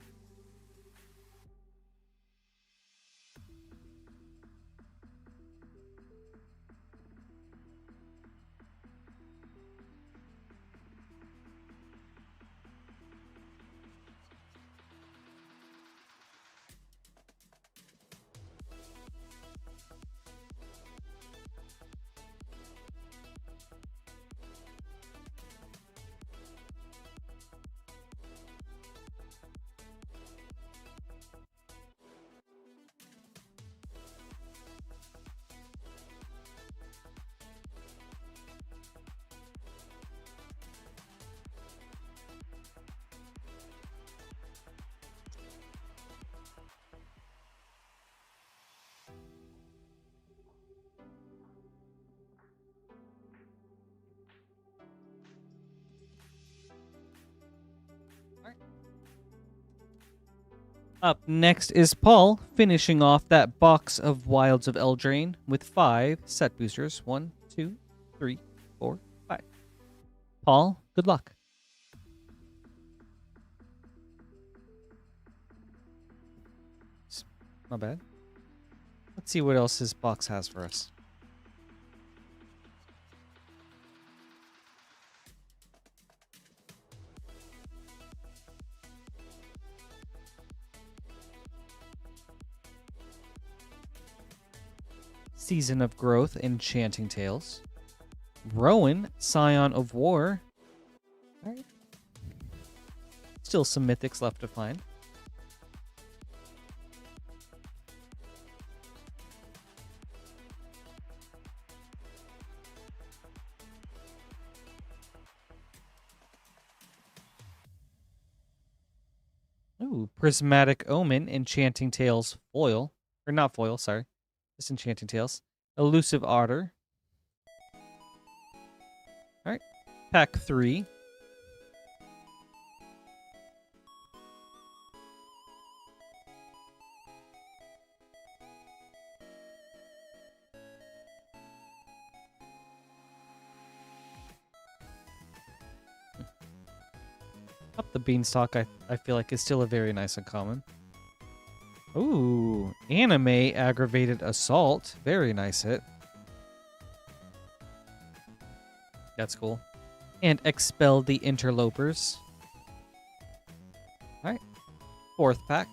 Up next is Paul, finishing off that box of Wilds of Eldraine with 5 set boosters. 1, 2, 3, 4, 5. Paul, good luck. Not bad. Let's see what else his box has for us. Season of Growth, Enchanting Tales. Rowan, Scion of War. All right. Still some mythics left to find. Ooh, Prismatic Omen, Enchanting Tales foil. Or not foil, sorry. Just Enchanting Tales. Elusive Otter. Alright. Pack 3. Up the Beanstalk, I feel like is still a very nice uncommon. Ooh, Anime Aggravated Assault. Very nice hit. That's cool. And Expel the Interlopers. Alright. 4th pack.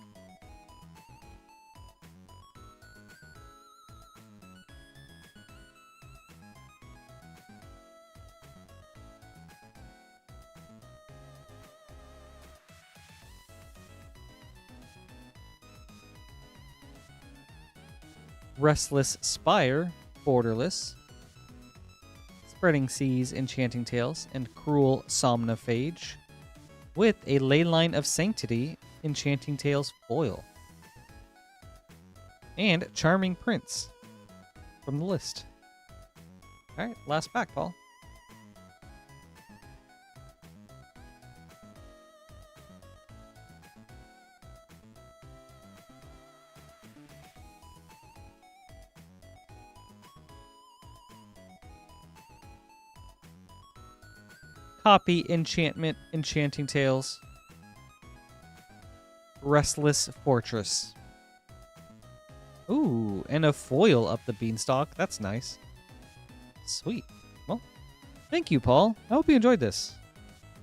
Restless Spire, Borderless. Spreading Seas, Enchanting Tales, and Cruel Somnophage, with a Leyline of Sanctity, Enchanting Tales foil. And Charming Prince. from the list. All right, last pack, Paul. Copy Enchantment, Enchanting Tales. Restless Fortress. Ooh, and a foil up the beanstalk. That's nice. Sweet. Well, thank you, Paul. I hope you enjoyed this.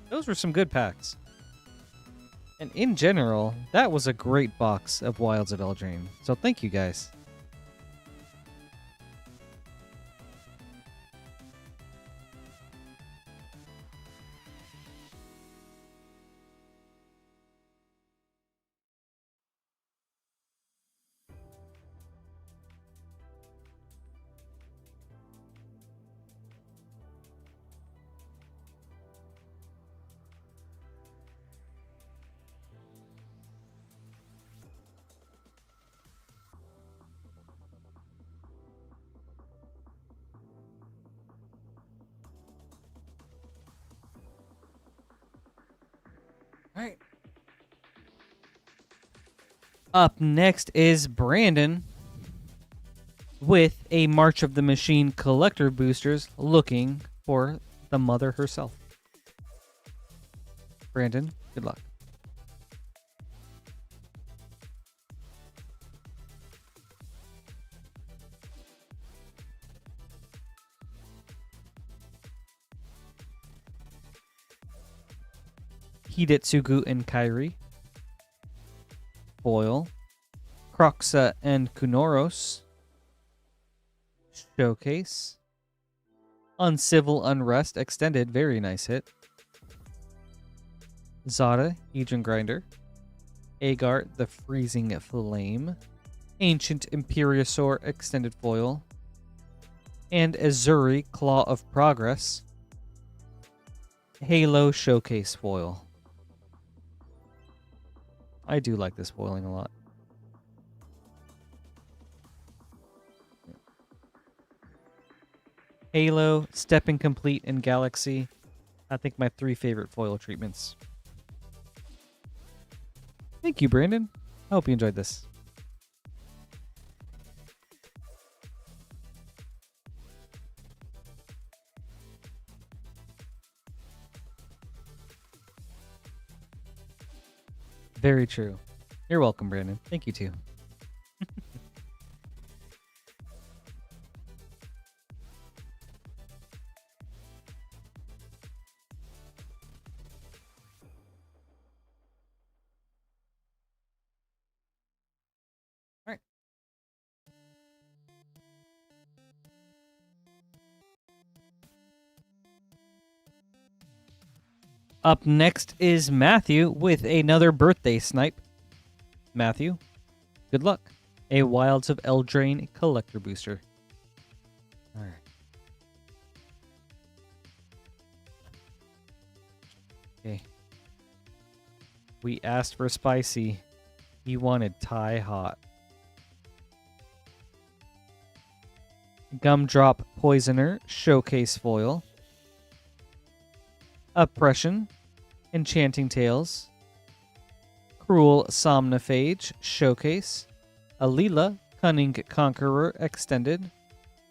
Those were some good packs. And in general, that was a great box of Wilds of Eldraine. So thank you, guys. All right. Up next is Brandon with a March of the Machine collector boosters looking for the mother herself. Brandon, good luck. Hidetsugu and Kairi. Foil. Kroxa and Kunoros. Showcase. Uncivil Unrest Extended, very nice hit. Zada, Hedron Grinder. Agar, the Freezing Flame. Ancient Imperiosaur Extended Foil. And Azuri, Claw of Progress. Halo Showcase Foil. I do like this foiling a lot. Halo, Stepping Complete, and Galaxy. I think my 3 favorite foil treatments. Thank you, Brandon. I hope you enjoyed this. Very true. You're welcome, Brandon. Thank you, too. All right. Up next is Matthew with another birthday snipe. Matthew, good luck. A Wilds of Eldraine collector booster. All right. Okay. We asked for spicy. He wanted Thai hot. Gumdrop Poisoner Showcase Foil. Oppression, Enchanting Tales, Cruel Somnophage Showcase, Alila, Cunning Conqueror Extended,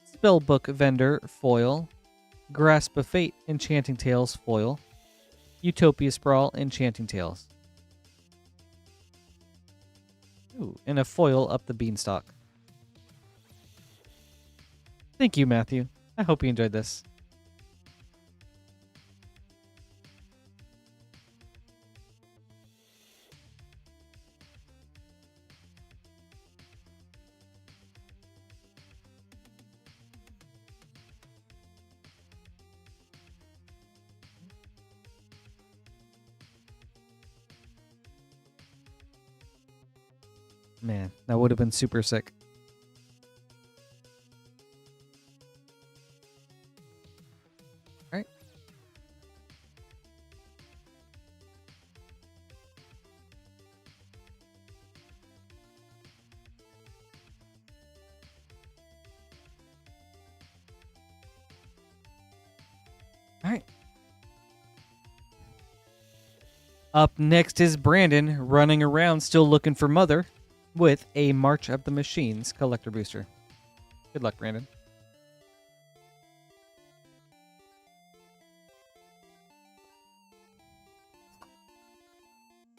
Spellbook Vendor Foil, Grasp of Fate Enchanting Tales Foil, Utopia Sprawl Enchanting Tales. Ooh, and a foil up the beanstalk. Thank you, Matthew. I hope you enjoyed this. Man, that would have been super sick. All right. All right. Up next is Brandon running around still looking for Mother with a March of the Machines collector booster. Good luck, Brandon.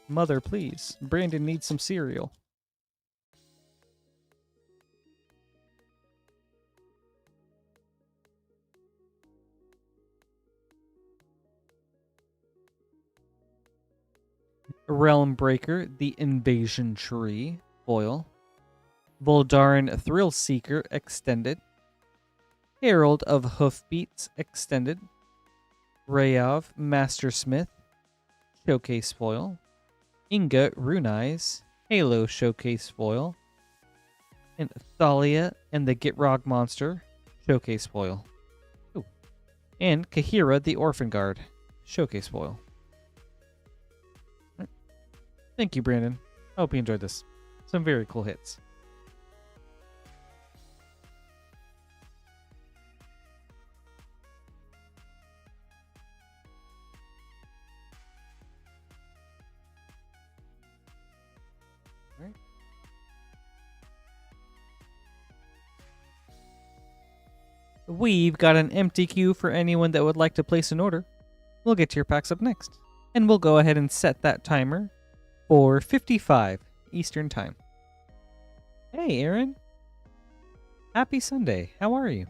Mother, please. Brandon needs some cereal. Realm Breaker, the Invasion Tree, foil. Voldarin Thrill Seeker, extended. Herald of Hoofbeats, extended. Rayav Mastersmith, showcase foil. Inga Runeyes, Halo showcase foil. And Thalia and the Gitrog Monster, showcase foil. Ooh. And Kahira the Orphan Guard, showcase foil. Thank you, Brandon. I hope you enjoyed this. Some very cool hits. All right. We've got an empty queue for anyone that would like to place an order. We'll get to your packs up next. And we'll go ahead and set that timer for 55 Eastern Time. Hey, Aaron. Happy Sunday. How are you?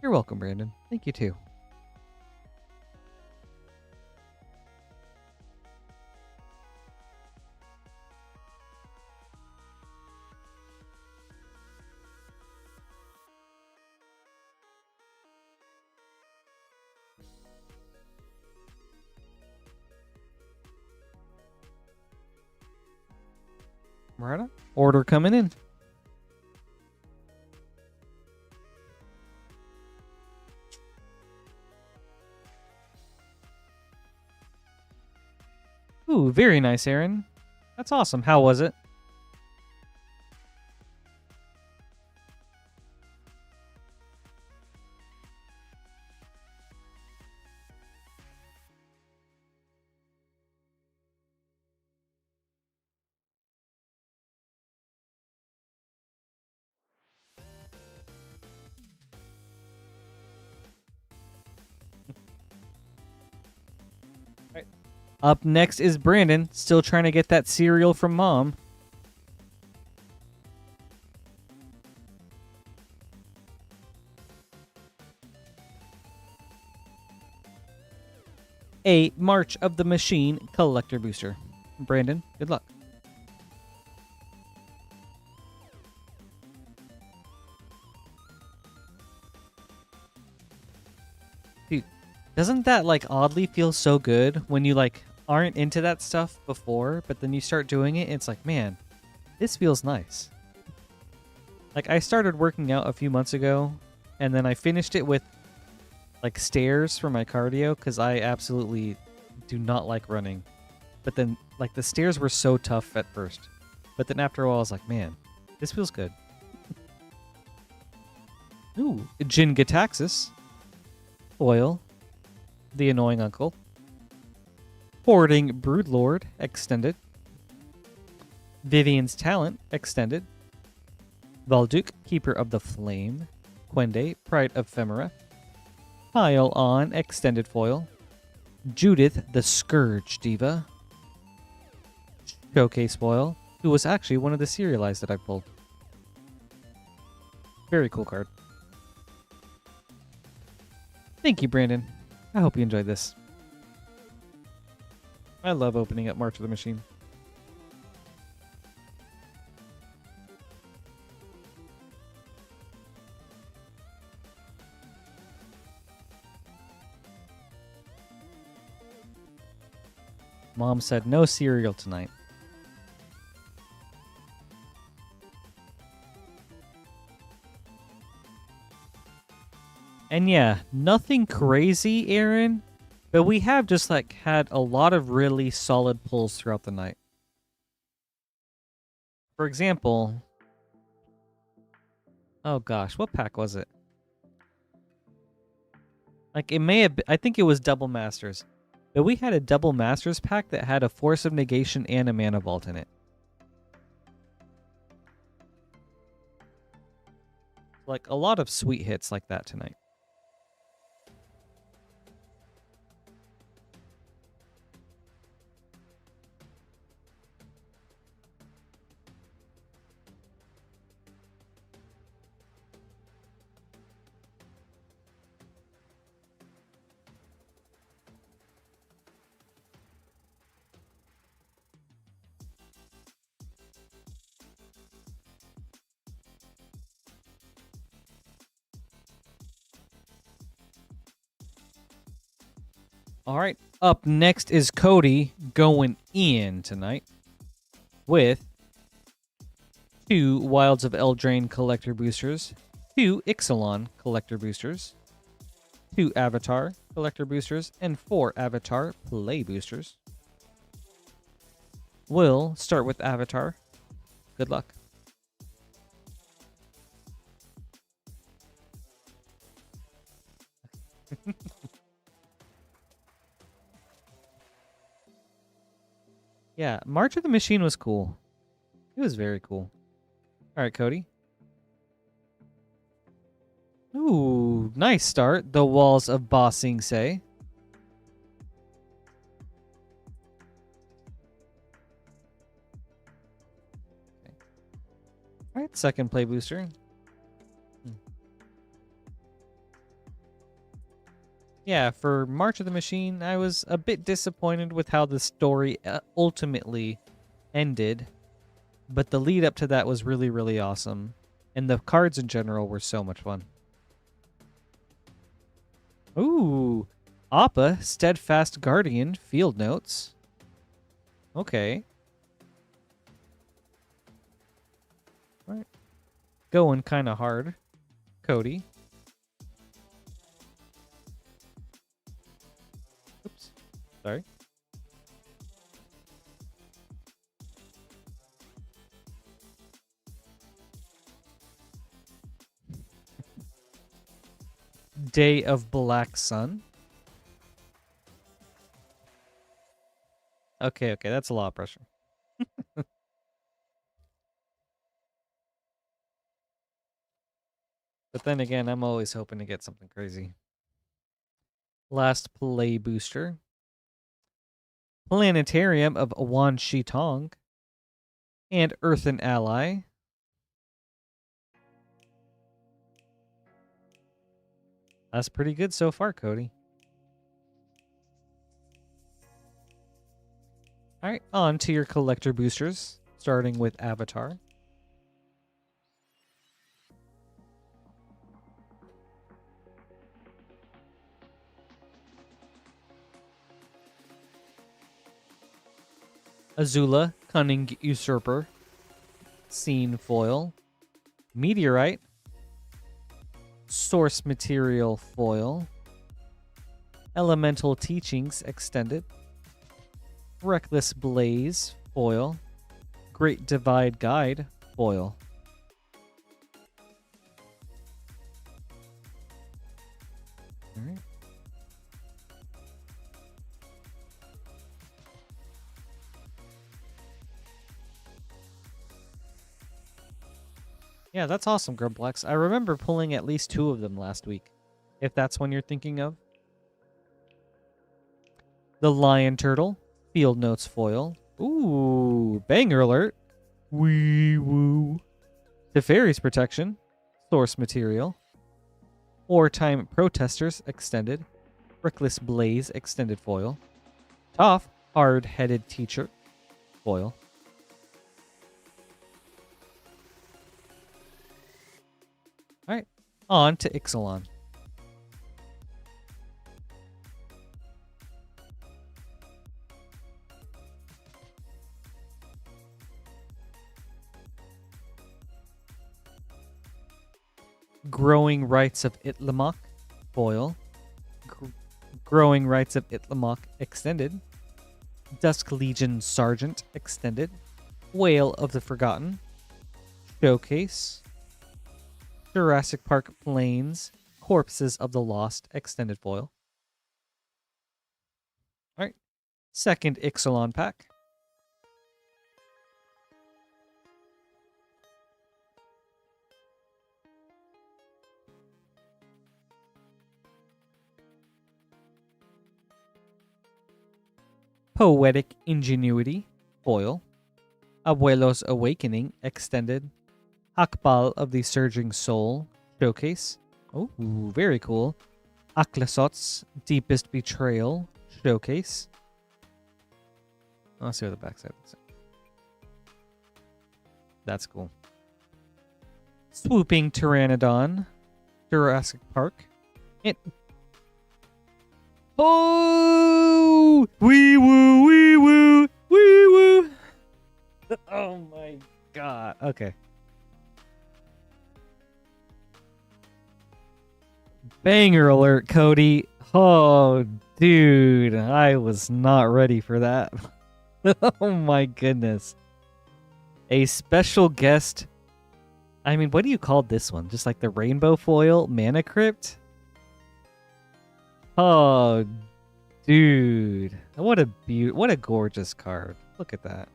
You're welcome, Brandon. Thank you, too. Right. Order coming in. Ooh, very nice, Aaron. That's awesome. How was it? Up next is Brandon, still trying to get that cereal from Mom. A March of the Machine collector booster. Brandon, good luck. Dude, doesn't that like oddly feel so good when you like aren't into that stuff before, but then you start doing it, and it's like, man, this feels nice. Like, I started working out a few months ago, and then I finished it with, like, stairs for my cardio, because I absolutely do not like running. But then, like, the stairs were so tough at first. But then after a while, I was like, man, this feels good. Ooh, Jin Gitaxis. Foil. The Annoying Uncle. Hoarding Broodlord, extended. Vivian's Talent, extended. Valduk, Keeper of the Flame. Quende, Pride of Femera. Pile On, extended foil. Judith, the Scourge Diva. Showcase foil, who was actually one of the serialized that I pulled. Very cool card. Thank you, Brandon. I hope you enjoyed this. I love opening up March of the Machine. Mom said no cereal tonight. And yeah, nothing crazy, Aaron. But we have just, like, had a lot of really solid pulls throughout the night. For example... Oh gosh, what pack was it? Like, it may have been, I think it was double masters. But we had a double masters pack that had a Force of Negation and a Mana Vault in it. Like, a lot of sweet hits like that tonight. All right, up next is Cody going in tonight with 2 Wilds of Eldraine collector boosters, 2 Ixalan collector boosters, 2 Avatar collector boosters, and 4 Avatar play boosters. We'll start with Avatar. Good luck. Yeah, March of the Machine was cool. It was very cool. All right, Cody. Ooh, nice start. The Walls of Bossing say. Okay. All right, second play booster. Yeah, for March of the Machine, I was a bit disappointed with how the story ultimately ended. But the lead up to that was really, really awesome. And the cards in general were so much fun. Ooh, Appa, Steadfast Guardian, Field Notes. Okay. All right. Going kind of hard. Cody. Oops. Sorry. Day of Black Sun. Okay, that's a lot of pressure. But then again, I'm always hoping to get something crazy. Last play booster. Planetarium of Wan Shi Tong. And Earthen Ally. That's pretty good so far, Cody. All right, on to your collector boosters, starting with Avatar. Azula, Cunning Usurper. Scene Foil. Meteorite. Source Material Foil. Elemental Teachings Extended. Reckless Blaze Foil. Great Divide Guide Foil. All right. Yeah, that's awesome, Grumplex. I remember pulling at least 2 of them last week, if that's one you're thinking of. The Lion Turtle, Field Notes Foil. Ooh, banger alert. Wee woo. Teferi's Protection, Source Material. Wartime Protesters Extended. Reckless Blaze Extended Foil. Toph, Hard-Headed Teacher Foil. All right, on to Ixalan. Growing Rights of Itlamok Foil. Growing Rights of Itlamok Extended. Dusk Legion Sergeant Extended. Whale of the Forgotten. Showcase. Jurassic Park Plains Corpses of the Lost extended foil. All right. Second Ixalan pack. Poetic Ingenuity foil. Abuelo's Awakening extended. Akbal of the Surging Soul showcase. Oh, very cool. Aklasot's Deepest Betrayal showcase. Let's see what the backside looks like. That's cool. Swooping Pteranodon, Jurassic Park. Oh! Wee woo, wee woo, wee woo. Oh my god. Okay. Banger alert, Cody. Oh, dude. I was not ready for that. Oh my goodness. A special guest. I mean, what do you call this one? Just like the rainbow foil mana crypt? Oh, dude. What a gorgeous card. Look at that.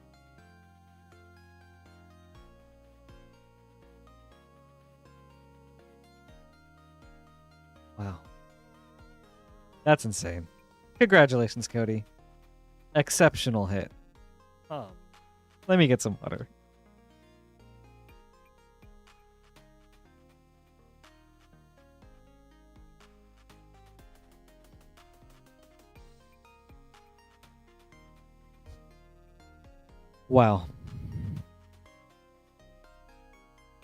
Wow. That's insane. Congratulations, Cody. Exceptional hit. Oh. Let me get some water. Wow.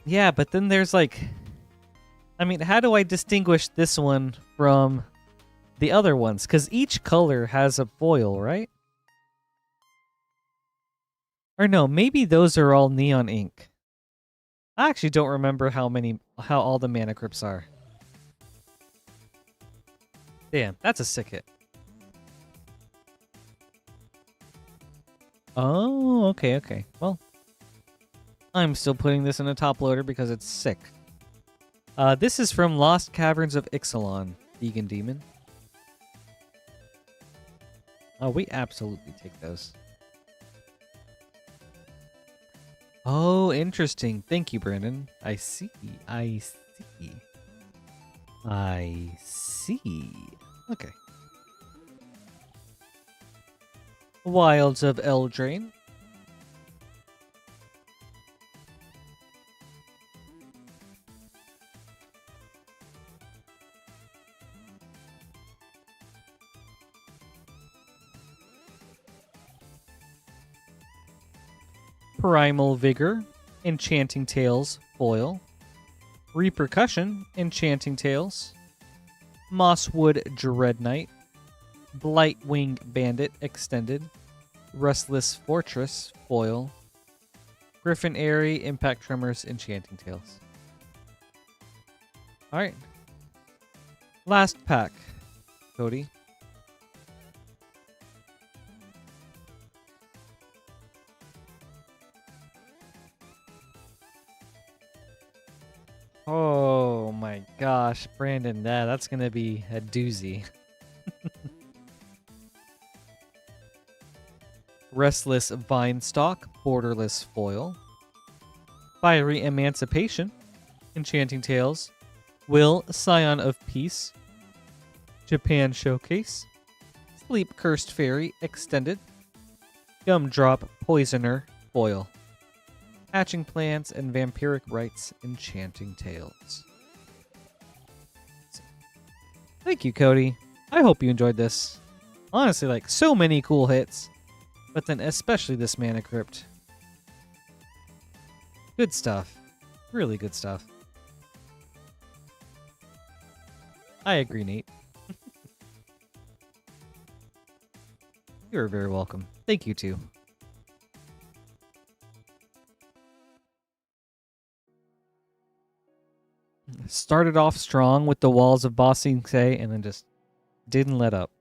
Yeah, but then there's like... I mean, how do I distinguish this one from the other ones? Because each color has a foil, right? Or no, maybe those are all neon ink. I actually don't remember how all the mana crypts are. Damn, that's a sick hit. Oh, okay. Well, I'm still putting this in a top loader because it's sick. This is from Lost Caverns of Ixalan, Vegan Demon. Oh, we absolutely take those. Oh, interesting. Thank you, Brandon. I see. Okay. Wilds of Eldraine. Primal Vigor, Enchanting Tales foil. Repercussion, Enchanting Tales. Mosswood Dread Knight. Blightwing Bandit extended. Restless Fortress foil. Griffin Airy, Impact Tremors, Enchanting Tales. Alright. Last pack, Cody. Oh my gosh, Brandon, that's gonna be a doozy. Restless Vinestalk, Borderless foil. Fiery Emancipation, Enchanting Tales. Will, Scion of Peace. Japan Showcase. Sleep Cursed Fairy, extended. Gumdrop, Poisoner, foil. Hatching Plants and Vampiric Rites, Enchanting Tales. Thank you, Cody. I hope you enjoyed this. Honestly, like, so many cool hits. But then especially this Mana Crypt. Good stuff. Really good stuff. I agree, Nate. You're very welcome. Thank you, too. Started off strong with the Walls of Bossing Say, and then just didn't let up.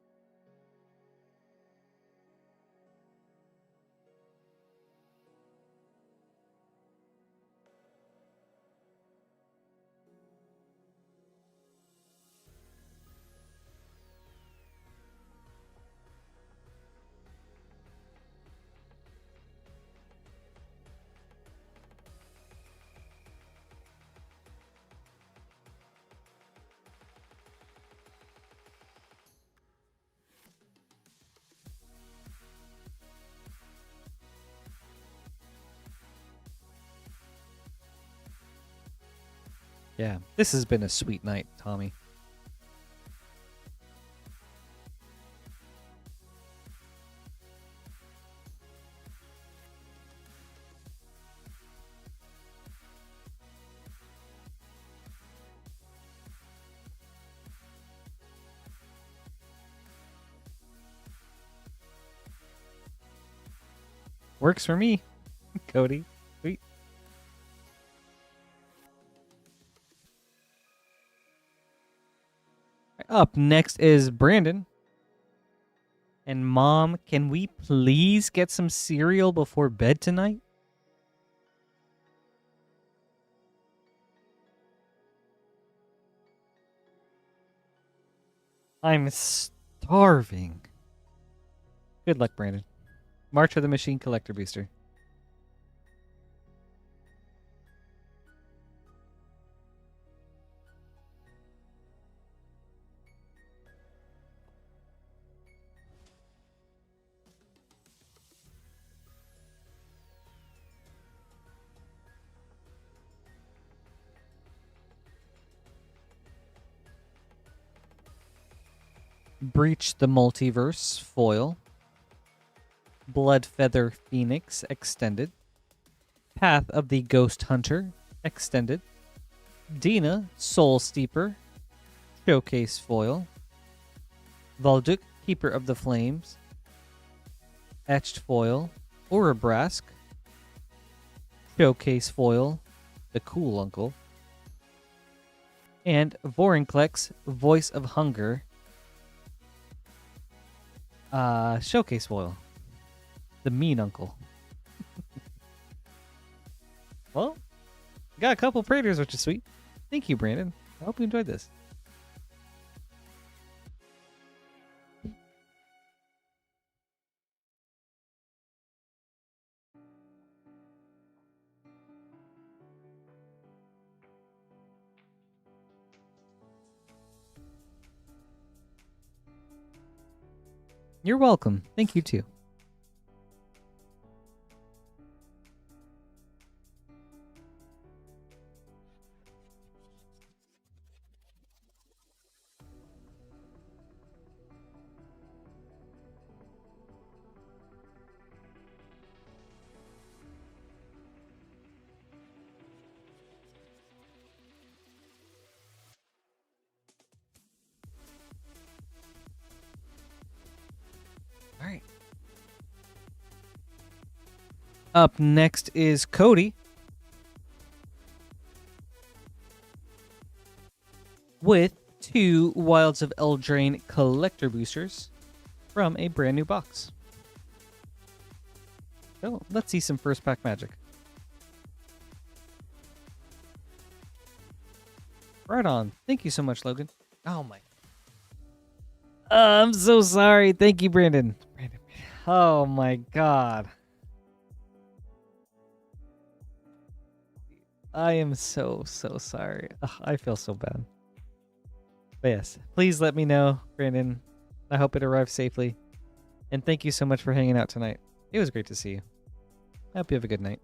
Yeah, this has been a sweet night, Tommy. Works for me, Cody. Sweet. Up next is Brandon. And Mom, can we please get some cereal before bed tonight? I'm starving. Good luck, Brandon. March of the Machine Collector Booster. Breach the Multiverse foil. Bloodfeather Phoenix extended. Path of the Ghost Hunter extended. Dina Soul Steeper Showcase foil. Valduk Keeper of the Flames etched foil. Urabrask Showcase foil, the Cool Uncle. And Vorinclex Voice of Hunger Showcase foil, the Mean Uncle. Well, got a couple Praetors, which is sweet. Thank you, Brandon. I hope you enjoyed this. You're welcome. Thank you, too. All right. Up next is Cody with 2 Wilds of Eldraine collector boosters from a brand new box. So let's see some first pack magic. Right on. Thank you so much, Logan. Oh my. I'm so sorry. Thank you, Brandon. Oh my god. I am so sorry. Ugh, I feel so bad. But yes, please let me know, Brandon. I hope it arrives safely. And thank you so much for hanging out tonight. It was great to see you. I hope you have a good night.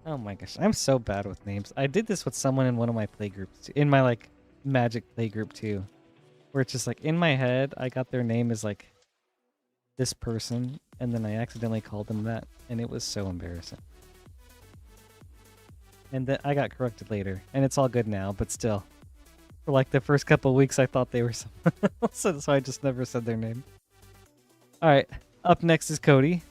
Oh my gosh, I'm so bad with names. I did this with someone in one of my play groups, in my like Magic play group too, where it's just like in my head, I got their name as like this person, and then I accidentally called them that, and it was so embarrassing. And then I got corrected later, and it's all good now, but still. For like the first couple of weeks, I thought they were someone else, so I just never said their name. Alright, up next is Cody.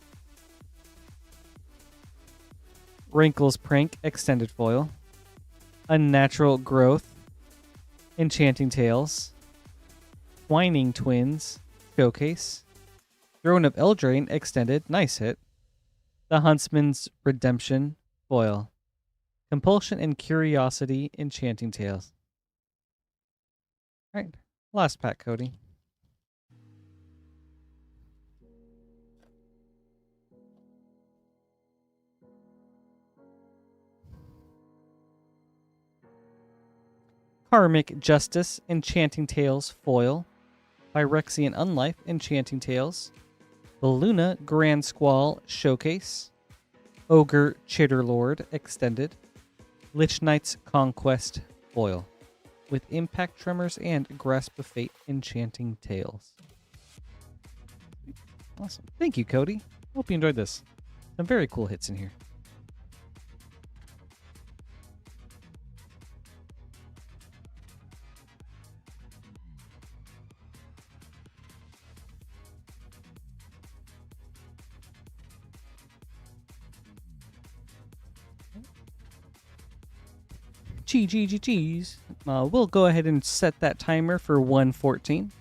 Wrinkles Prank Extended Foil. Unnatural Growth. Enchanting Tales. Twining Twins Showcase. Throne of Eldraine Extended. Nice hit. The Huntsman's Redemption Foil. Compulsion and Curiosity Enchanting Tales. Alright, last pack, Cody. Karmic Justice Enchanting Tales Foil. Phyrexian Unlife Enchanting Tales, the Luna Grand Squall Showcase, Ogre Chitterlord Extended, Lich Knight's Conquest Foil, with Impact Tremors and Grasp of Fate Enchanting Tales. Awesome. Thank you, Cody. Hope you enjoyed this. Some very cool hits in here. GGGGs. We'll go ahead and set that timer for 1:14.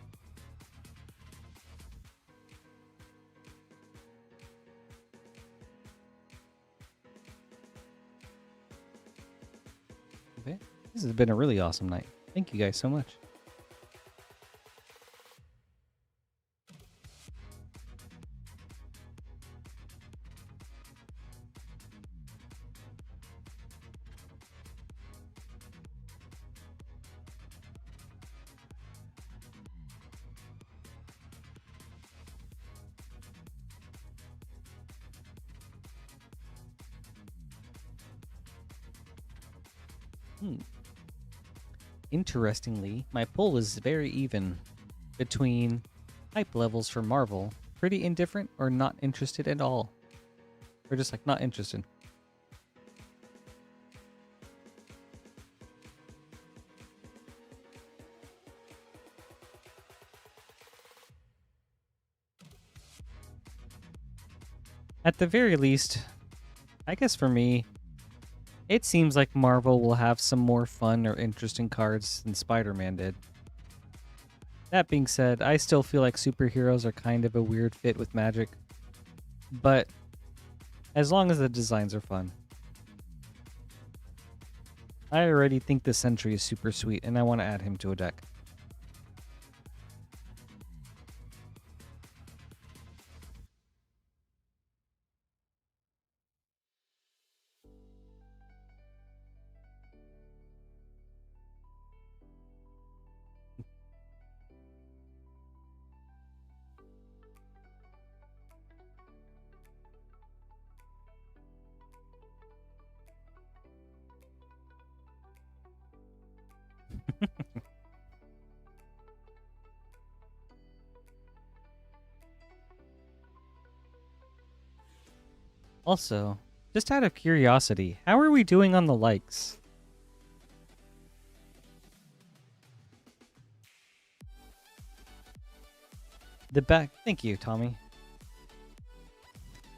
Okay. This has been a really awesome night. Thank you guys so much. Interestingly, my poll is very even between hype levels for Marvel, pretty indifferent, or not interested at all. Or just like not interested. At the very least, I guess for me, it seems like Marvel will have some more fun or interesting cards than Spider-Man did. That being said, I still feel like superheroes are kind of a weird fit with Magic. But as long as the designs are fun. I already think the Sentry is super sweet, and I want to add him to a deck. Also, just out of curiosity, how are we doing on the likes? Thank you, Tommy.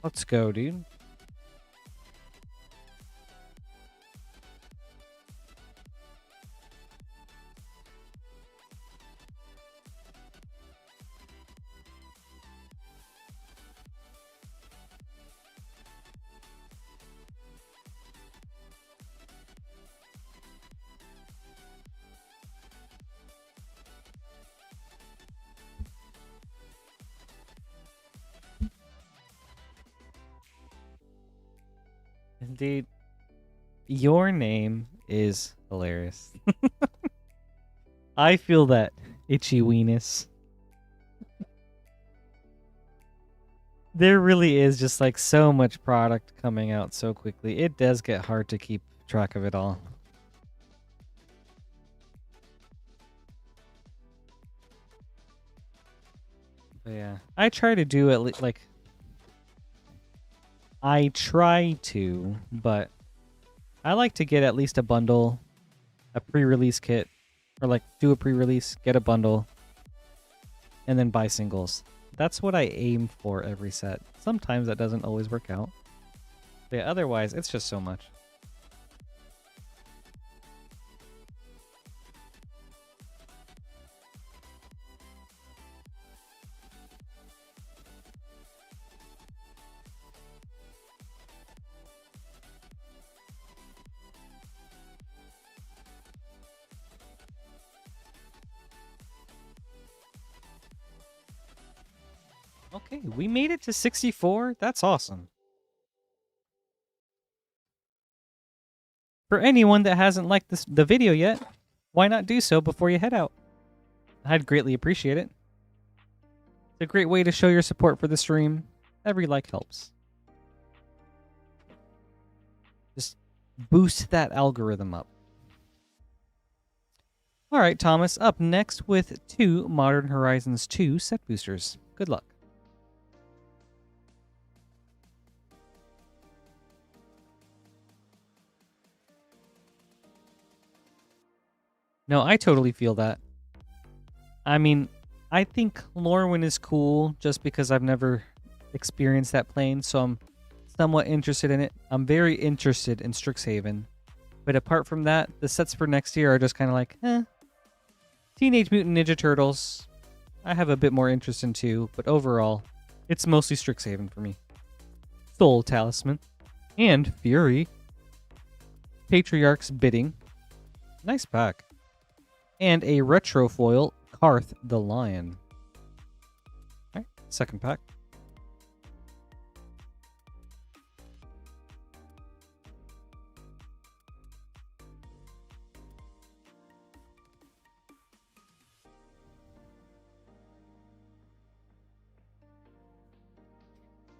Let's go, dude. Indeed, your name is hilarious. I feel that itchy weenus. There really is just like so much product coming out so quickly. It does get hard to keep track of it all. But yeah, I try to do at least like I try to, but I like to get at least a bundle, a pre-release kit, or like do a pre-release, get a bundle, and then buy singles. That's what I aim for every set. Sometimes that doesn't always work out. But yeah, otherwise, it's just so much. Okay, we made it to 64. That's awesome. For anyone that hasn't liked the video yet, why not do so before you head out? I'd greatly appreciate it. a great way to show your support for the stream. Every like helps. Just boost that algorithm up. All right, Thomas, up next with 2 Modern Horizons 2 set boosters. Good luck. No, I totally feel that. I mean, I think Lorwyn is cool just because I've never experienced that plane, so I'm somewhat interested in it. I'm very interested in Strixhaven. But apart from that, the sets for next year are just kind of like, Teenage Mutant Ninja Turtles, I have a bit more interest in too, but overall, it's mostly Strixhaven for me. Soul Talisman and Fury. Patriarch's Bidding. Nice pack. And a retro foil, Karth the Lion. Alright, second pack.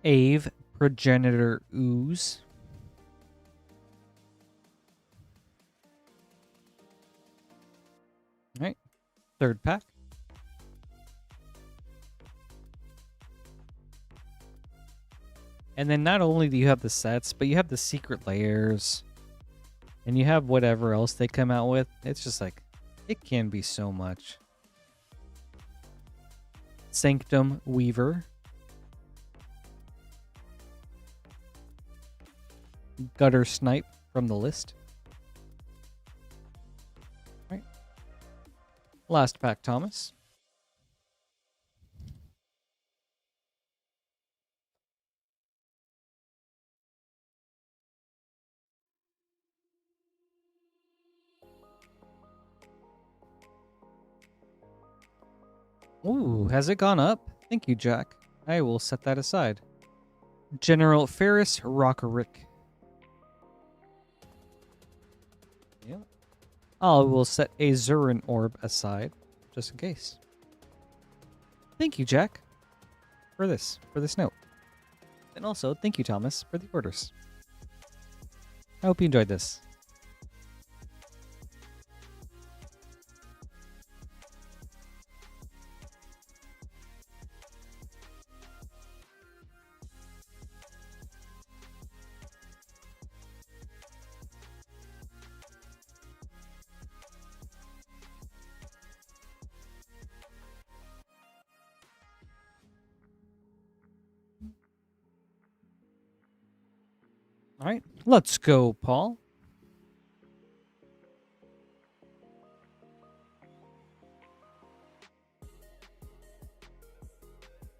Ave, Progenitor Ooze. Alright, third pack. And then not only do you have the sets, but you have the secret layers. And you have whatever else they come out with. It's just like, it can be so much. Sanctum Weaver. Gutter Snipe from the list. All right. Last pack, Thomas. Ooh, has it gone up? Thank you, Jack. I will set that aside. General Ferris Rockerick. Yeah. I will set a Zurin Orb aside, just in case. Thank you, Jack, for this note. And also, thank you, Thomas, for the orders. I hope you enjoyed this. All right, let's go, Paul.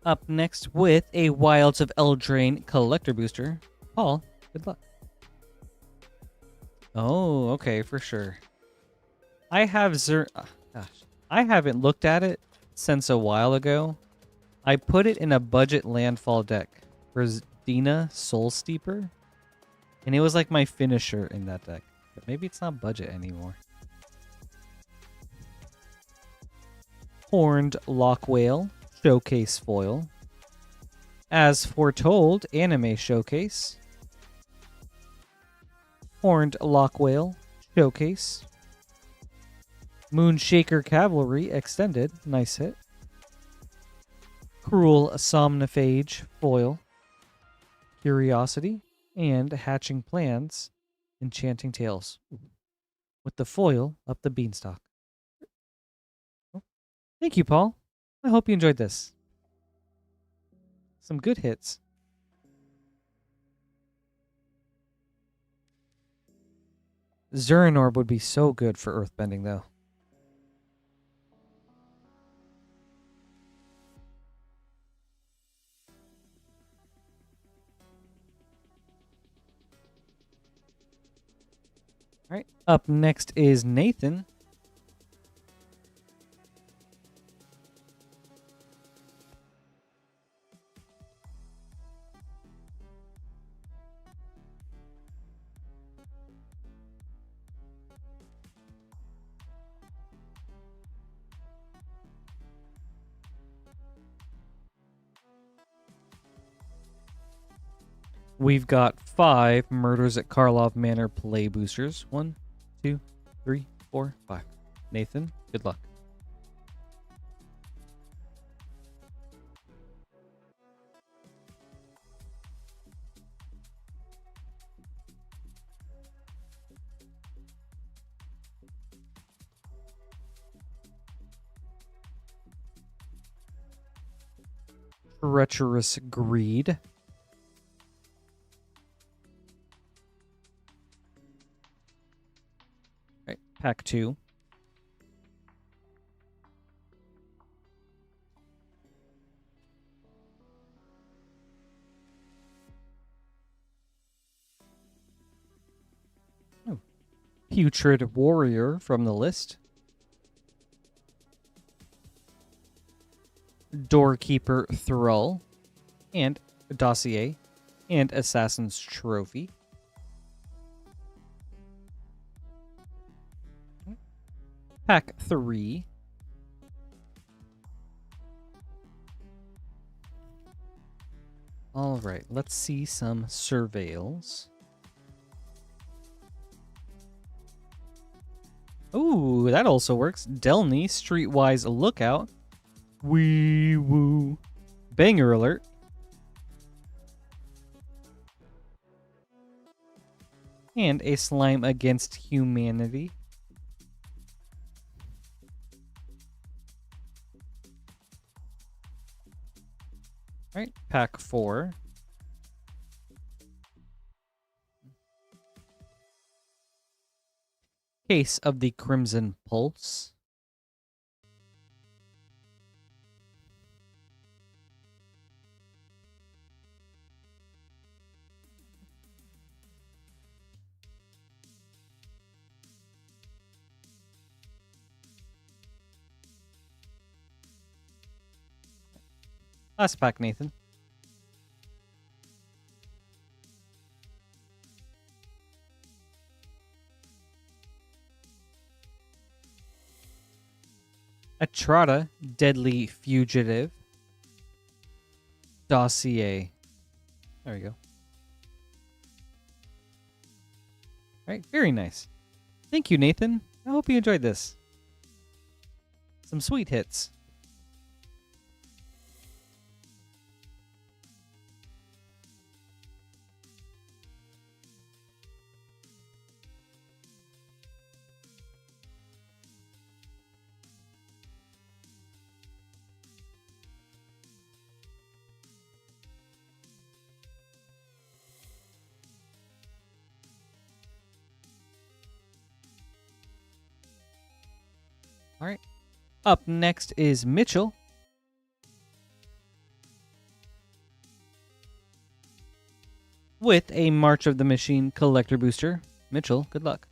Up next with a Wilds of Eldraine collector booster. Paul, good luck. Oh, okay, for sure. I have I haven't looked at it since a while ago. I put it in a budget landfall deck for Dina Soul Steeper. And it was like my finisher in that deck. But maybe it's not budget anymore. Horned Lockwhale Showcase Foil. As Foretold Anime Showcase. Horned Lockwhale Showcase. Moonshaker Cavalry Extended. Nice hit. Cruel Somnophage Foil. Curiosity. And Hatching Plans, Enchanting Tales. With the foil up the beanstalk. Thank you, Paul. I hope you enjoyed this. Some good hits. Zurin Orb would be so good for earthbending, though. All right, up next is Nathan. We've got 5 Murders at Karlov Manor play boosters. 1, 2, 3, 4, 5. Nathan, good luck. Treacherous Greed. Right, pack 2. Oh. Putrid Warrior from the list. Doorkeeper Thrall. And Dossier. And Assassin's Trophy. Pack 3. All right, let's see some surveils. Ooh, that also works. Delny, Streetwise Lookout. Wee woo. Banger alert. And a Slime Against Humanity. All right, pack 4. Case of the Crimson Pulse. Last pack, Nathan. Atrata, Deadly Fugitive. Dossier. There we go. Alright, very nice. Thank you, Nathan. I hope you enjoyed this. Some sweet hits. All right. Up next is Mitchell. With a March of the Machine collector booster. Mitchell, good luck.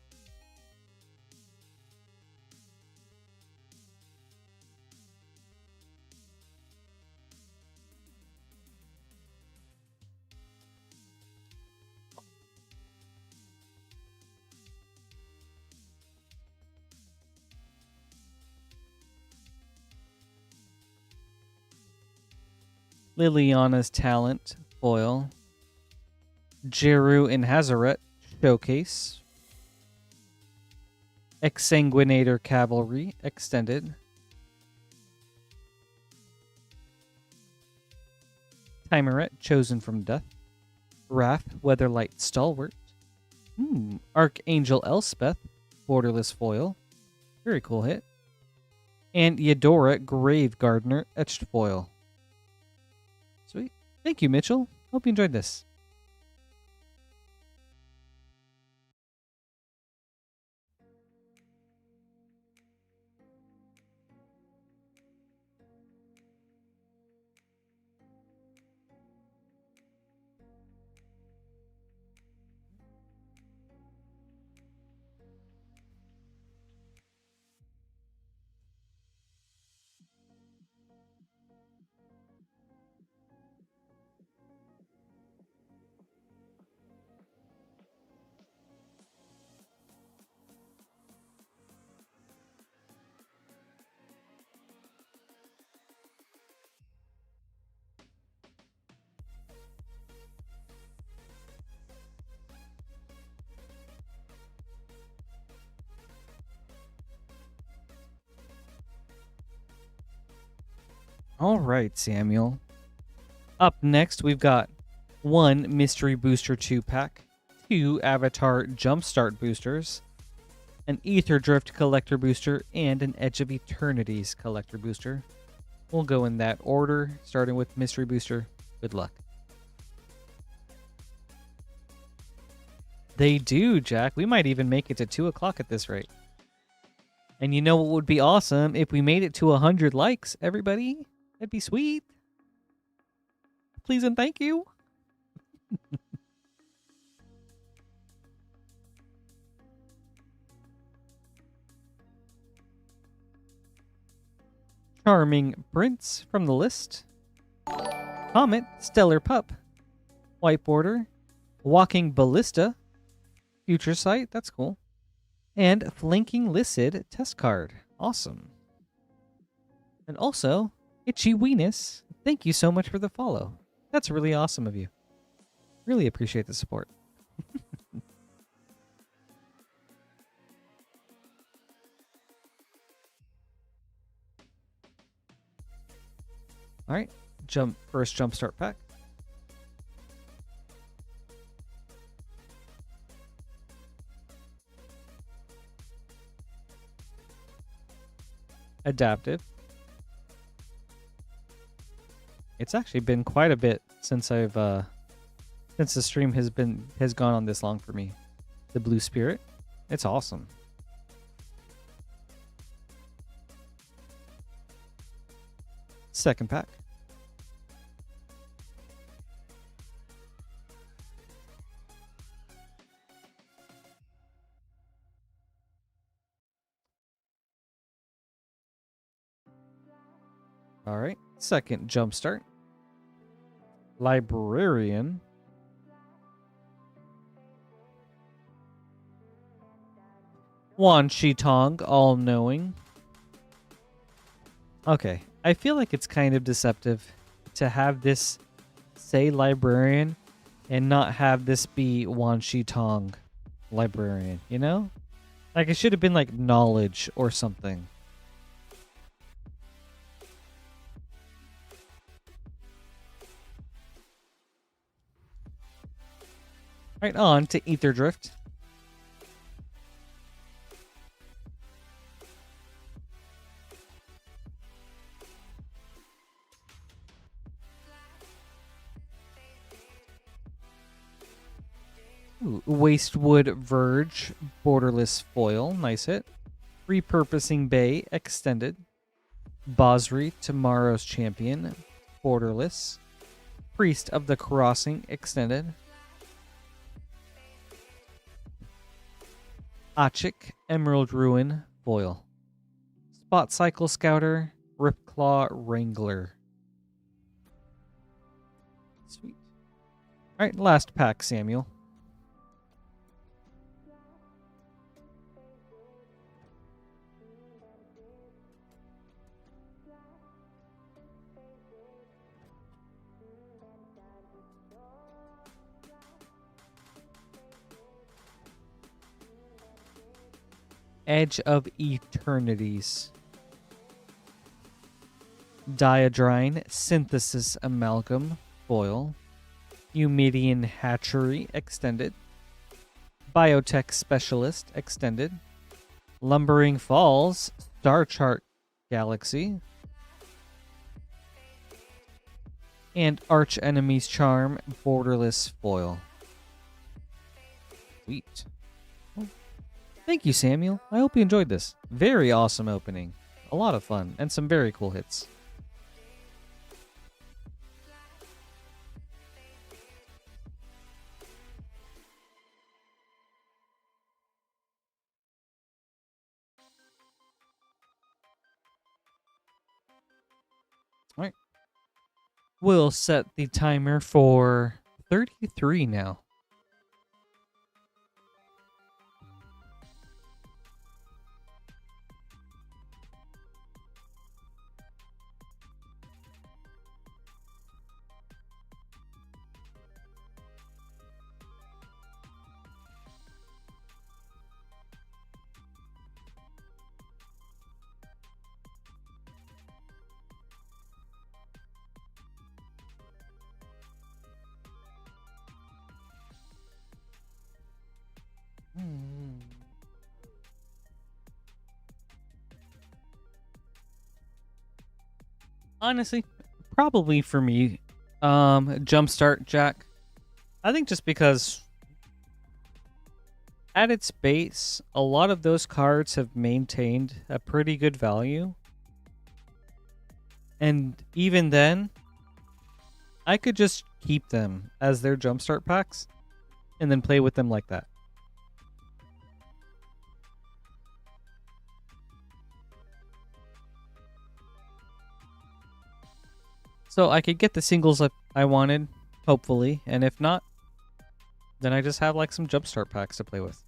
Liliana's Talent foil. Jeru and Hazaret showcase. Exsanguinator Cavalry extended. Timeret Chosen from Death. Wrath Weatherlight Stalwart. Archangel Elspeth borderless foil. Very cool hit. And Eudora Grave Gardener etched foil. Sweet. Thank you, Mitchell. Hope you enjoyed this. All right, Samuel. Up next, we've got 1 Mystery Booster 2-pack, 2 Avatar Jumpstart boosters, an Ether Drift Collector booster, and an Edge of Eternities Collector booster. We'll go in that order, starting with Mystery Booster. Good luck. They do, Jack. We might even make it to 2 o'clock at this rate. And you know what would be awesome? If we made it to 100 likes, everybody. That'd be sweet. Please and thank you. Charming Prince from the list. Comet, Stellar Pup. White Border. Walking Ballista. Future Sight, that's cool. And Flanking Lissid test card. Awesome. And also, Itchy Weenus, thank you so much for the follow. That's really awesome of you. Really appreciate the support. All right, first Jumpstart pack. Adaptive. It's actually been quite a bit since since the stream has gone on this long for me. The Blue Spirit, it's awesome. Second pack. All right, second Jumpstart. Librarian. Wan Shi Tong, All-Knowing. Okay, I feel like it's kind of deceptive to have this say Librarian and not have this be Wan Shi Tong, Librarian, you know? Like it should have been like Knowledge or something. Right on to Ether Drift. Ooh, Wastewood Verge, Borderless Foil, nice hit. Repurposing Bay, Extended. Bosri, Tomorrow's Champion, Borderless. Priest of the Crossing, Extended. Achik, Emerald Ruin, Foil. Spot Cycle Scouter, Ripclaw Wrangler. Sweet. Alright, last pack, Samuel. Edge of Eternities. Diadrine, Synthesis Amalgam, Foil. Eumidian Hatchery, Extended. Biotech Specialist, Extended. Lumbering Falls, Star Chart Galaxy. And Arch Enemy's Charm, Borderless Foil. Sweet. Thank you, Samuel. I hope you enjoyed this. Very awesome opening. A lot of fun, and some very cool hits. All right. We'll set the timer for 33 now. Honestly, probably for me, Jumpstart Jack. I think just because at its base, a lot of those cards have maintained a pretty good value. And even then, I could just keep them as their Jumpstart packs and then play with them like that. So I could get the singles that I wanted, hopefully, and if not, then I just have like some Jumpstart packs to play with.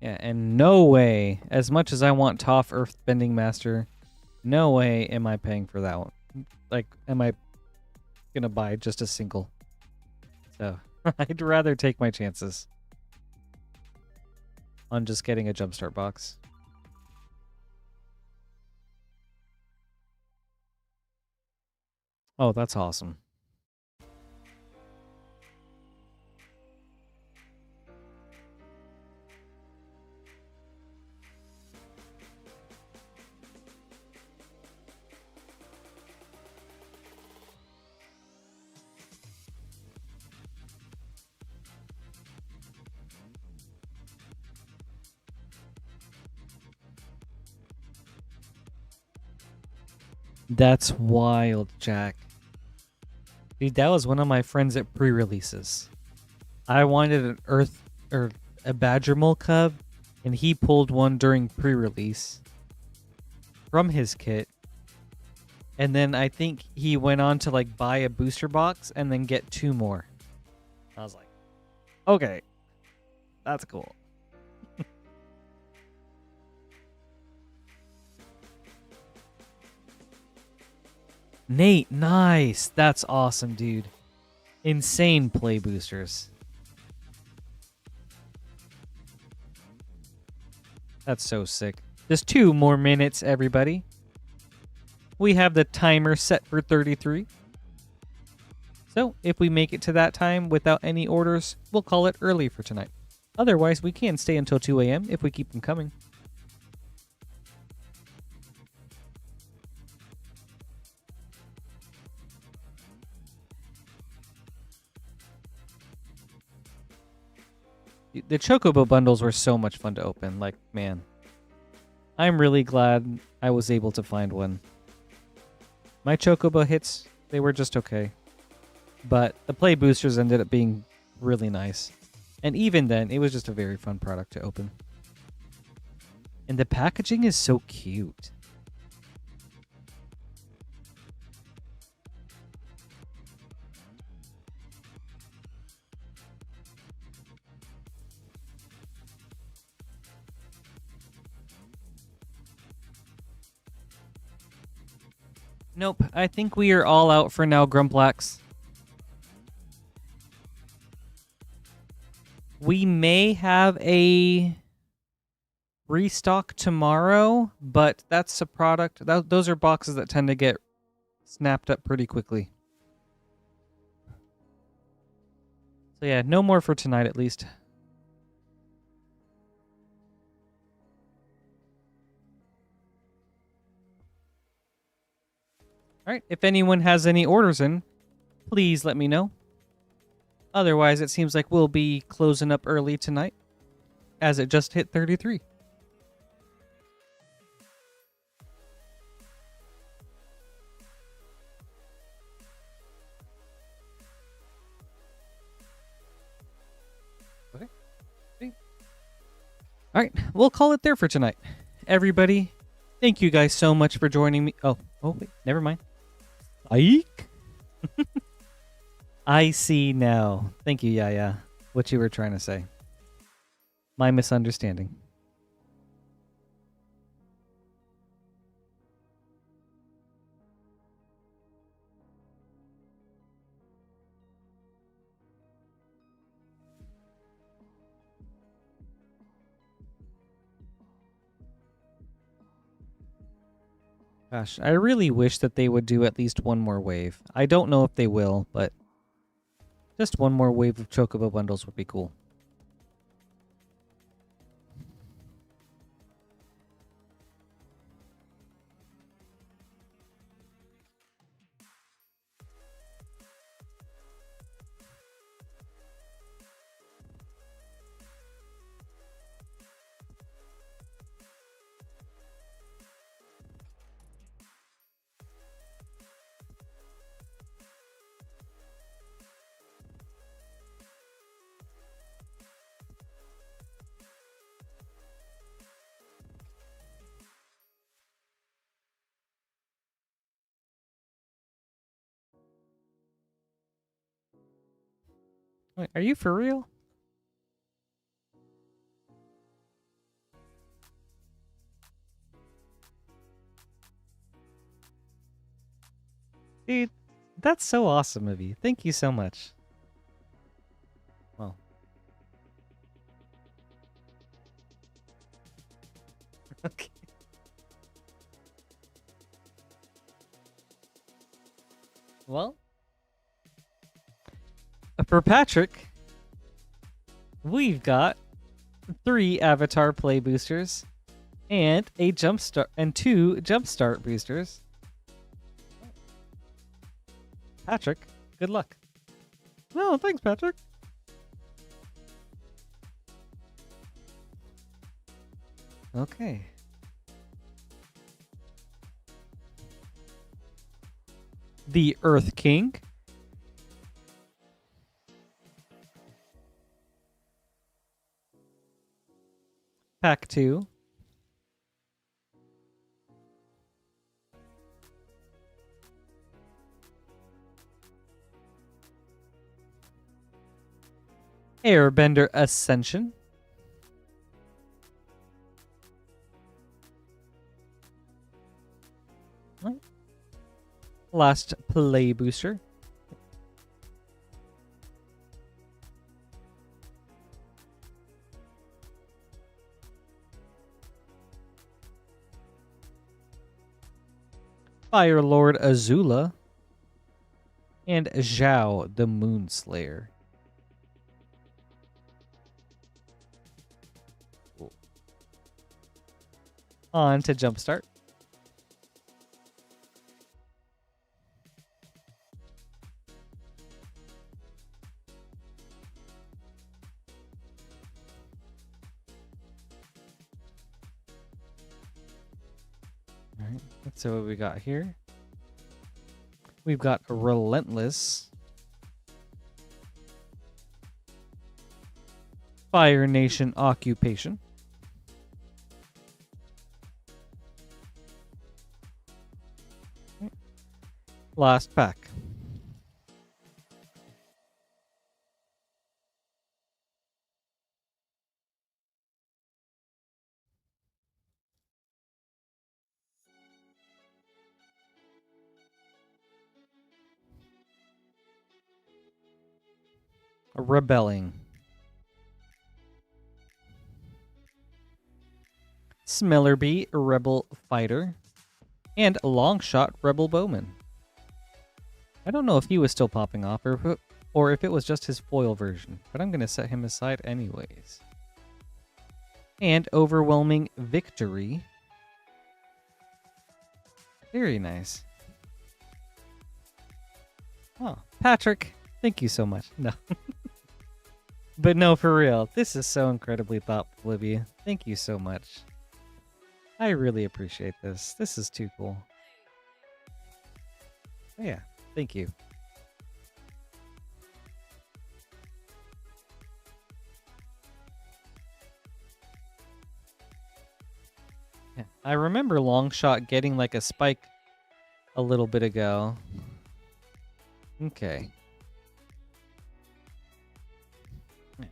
Yeah, and no way, as much as I want Toph Earthbending Master, no way am I paying for that one. Like, am I gonna buy just a single? So, I'd rather take my chances on just getting a Jumpstart box. Oh, that's awesome. That's wild, Jack. Dude, that was one of my friends at pre-releases. I wanted an Earth or a Badgermole Cub, and he pulled one during pre-release from his kit. And then I think he went on to like buy a booster box and then get 2 more. I was like, okay, that's cool. Nate, nice. That's awesome, dude. Insane play boosters. That's so sick. Just 2 more minutes, everybody. We have the timer set for 33. So, if we make it to that time without any orders, we'll call it early for tonight. Otherwise, we can stay until 2 a.m. if we keep them coming. The Chocobo bundles were so much fun to open. Like, man. I'm really glad I was able to find one. My Chocobo hits, they were just okay. But the play boosters ended up being really nice. And even then, it was just a very fun product to open. And the packaging is so cute. Nope, I think we are all out for now, Grumplax. We may have a restock tomorrow, but that's a product. Those are boxes that tend to get snapped up pretty quickly. So yeah, no more for tonight at least. Alright, if anyone has any orders in, please let me know. Otherwise, it seems like we'll be closing up early tonight, as it just hit 33. Okay. Alright, we'll call it there for tonight. Everybody, thank you guys so much for joining me. Oh wait, never mind. Ike? I see now. Thank you, Yaya. What you were trying to say. My misunderstanding. Gosh, I really wish that they would do at least one more wave. I don't know if they will, but just one more wave of Chocobo bundles would be cool. Wait, are you for real? Dude, that's so awesome of you. Thank you so much. Well. Okay. Well. For Patrick, we've got 3 Avatar Play boosters and a Jumpstart and 2 Jumpstart boosters. Patrick, good luck. No, thanks, Patrick. Okay. The Earth King. Pack 2. Airbender Ascension. Last Play booster. Fire Lord Azula. And Zhao the Moonslayer. Cool. On to Jumpstart. All right, let's see what we got here. We've got Relentless, Fire Nation Occupation, last pack. Rebelling. Smellerbee, Rebel Fighter. And Longshot, Rebel Bowman. I don't know if he was still popping off or if it was just his foil version, but I'm going to set him aside anyways. And Overwhelming Victory. Very nice. Oh, Patrick, thank you so much. No. But no, for real, this is so incredibly thoughtful of you. Thank you so much. I really appreciate this. This is too cool. Oh, yeah, thank you. Yeah, I remember Longshot getting like a spike a little bit ago. Okay. Yeah.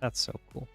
That's so cool.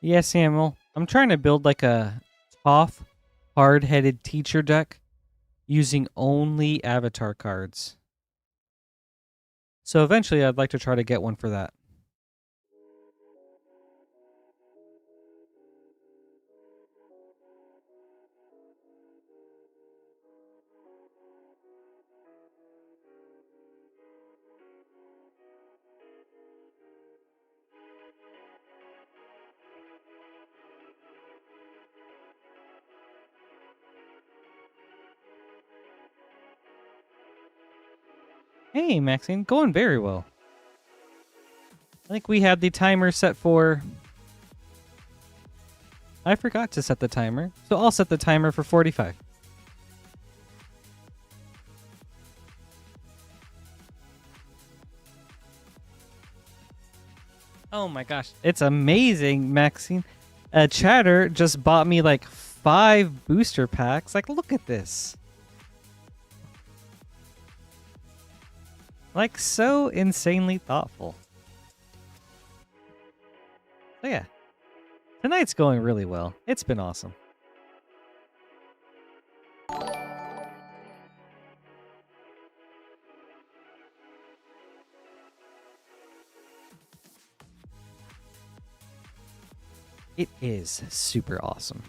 Yeah, Samuel. I'm trying to build like a tough, hard-headed teacher deck using only avatar cards. So eventually I'd like to try to get one for that. Hey, Maxine, going very well. I think we had the timer set for... I forgot to set the timer, so I'll set the timer for 45. Oh my gosh, it's amazing, Maxine. Chatter just bought me like 5 booster packs. Like, look at this. Like, so insanely thoughtful. So yeah, tonight's going really well. It's been awesome. It is super awesome.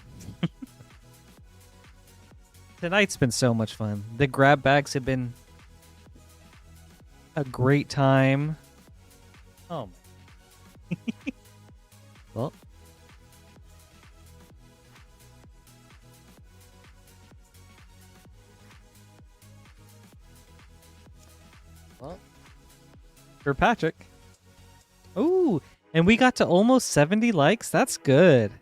Tonight's been so much fun. The grab bags have been a great time. Oh my. Well. Well. For Patrick. Ooh, and we got to almost 70 likes. That's good.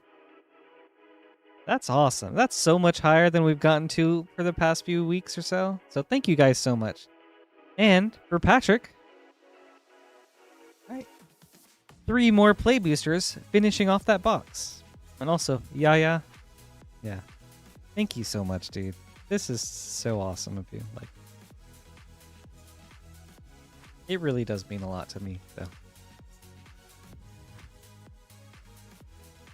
That's awesome. That's so much higher than we've gotten to for the past few weeks or so. So thank you guys so much. And for Patrick, right, 3 more play boosters finishing off that box. And also, yeah. Thank you so much, dude. This is so awesome of you. Like, it really does mean a lot to me, though.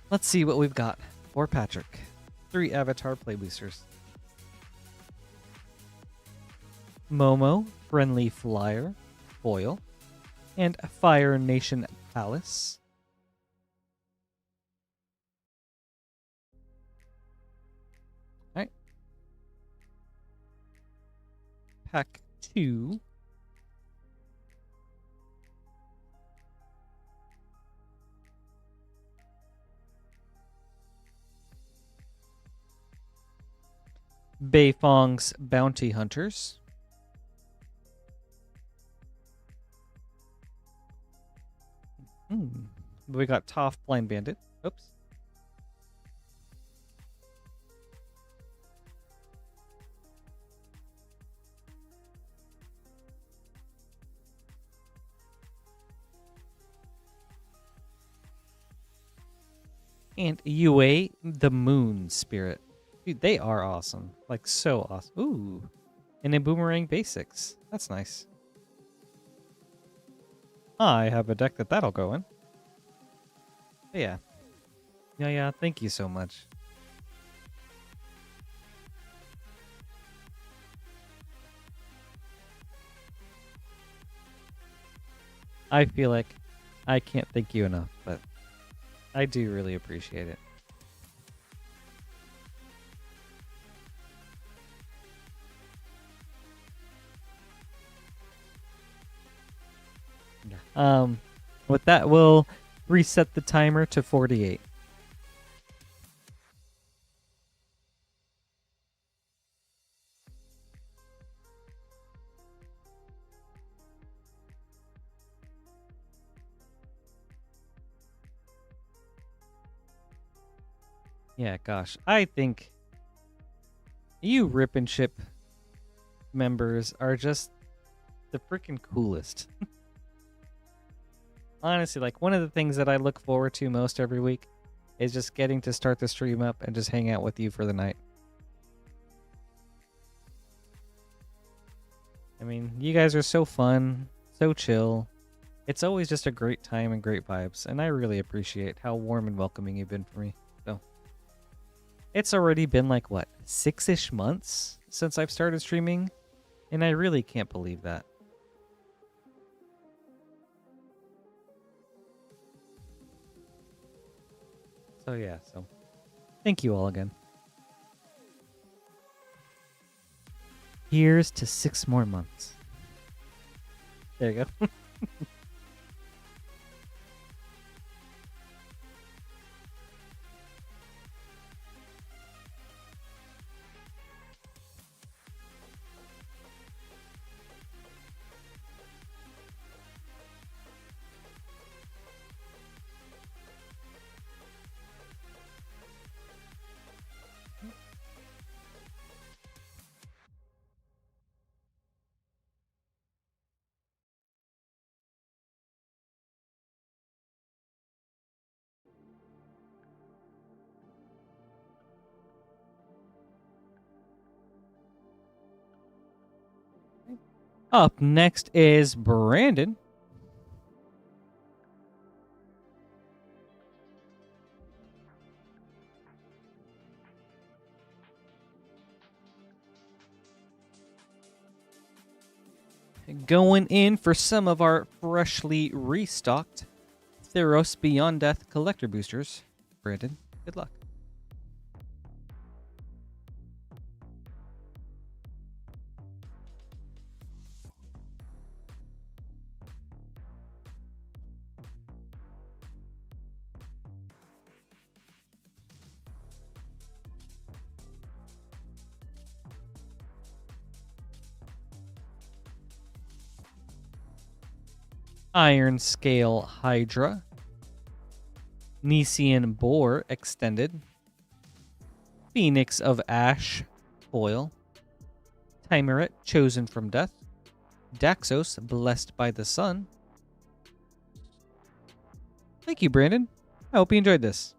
Let's see what we've got for Patrick. 3 avatar play boosters. Momo, Friendly Flyer, Foil, and Fire Nation Palace. Alright. Pack 2. Beifong's Bounty Hunters. We got Toph Blind Bandit. Oops. And Yue, the Moon Spirit. Dude, they are awesome. Like, so awesome. Ooh. And a Boomerang Basics. That's nice. I have a deck that'll go in. But yeah. Yeah, thank you so much. I feel like I can't thank you enough, but I do really appreciate it. With that, we'll reset the timer to 48. Yeah, gosh. I think you Rip and Chip members are just the freaking coolest. Honestly, like, one of the things that I look forward to most every week is just getting to start the stream up and just hang out with you for the night. I mean, you guys are so fun, so chill. It's always just a great time and great vibes, and I really appreciate how warm and welcoming you've been for me. So it's already been like, what, 6-ish months since I've started streaming, and I really can't believe that. So yeah, so thank you all again. Here's to 6 more months. There you go. Up next is Brandon. Going in for some of our freshly restocked Theos Beyond Death collector boosters. Brandon, good luck. Iron Scale Hydra, Nisian Boar Extended, Phoenix of Ash Foil, Timuret Chosen from Death, Daxos Blessed by the Sun. Thank you, Brandon. I hope you enjoyed this.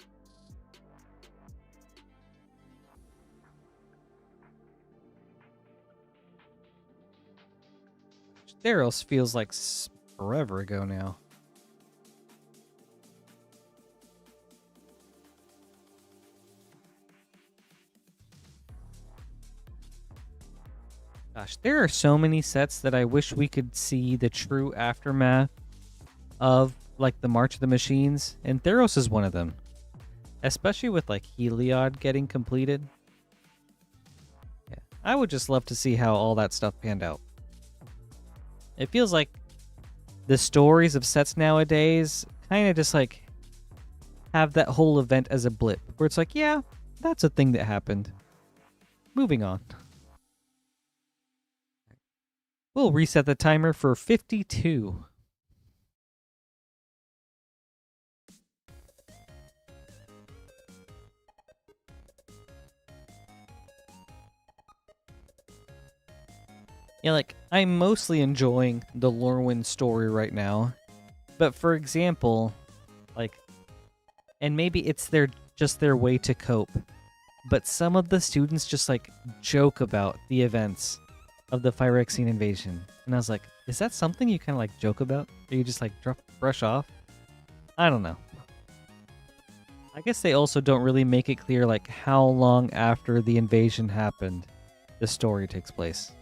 Theros feels like forever ago now. Gosh, there are so many sets that I wish we could see the true aftermath of, like the March of the Machines, and Theros is one of them. Especially with like Heliod getting completed. Yeah, I would just love to see how all that stuff panned out. It feels like the stories of sets nowadays kind of just like have that whole event as a blip where it's like, yeah, that's a thing that happened. Moving on. We'll reset the timer for 52. Yeah, like, I'm mostly enjoying the Lorwyn story right now. But for example, like, and maybe it's just their way to cope, but some of the students just like joke about the events of the Phyrexian invasion. And I was like, is that something you kind of like joke about? Or you just like brush off? I don't know. I guess they also don't really make it clear like how long after the invasion happened the story takes place.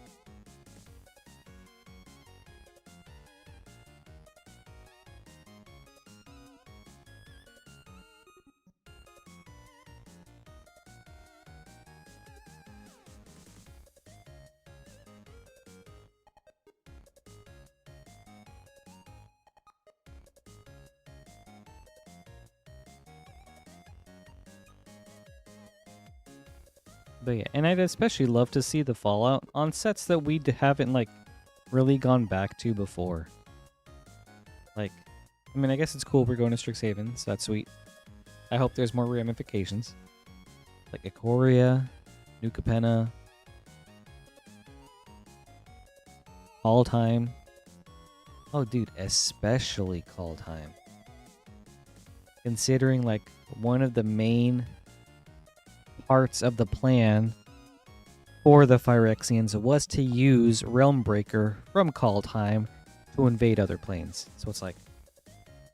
But yeah, and I'd especially love to see the Fallout on sets that we haven't, like, really gone back to before. Like, I mean, I guess it's cool we're going to Strixhaven, so that's sweet. I hope there's more ramifications. Like Ikoria, New Capenna, Call Time. Oh, dude, especially Call Time. Considering, like, one of the main parts of the plan for the Phyrexians was to use Realmbreaker from Call Time to invade other planes. So it's like,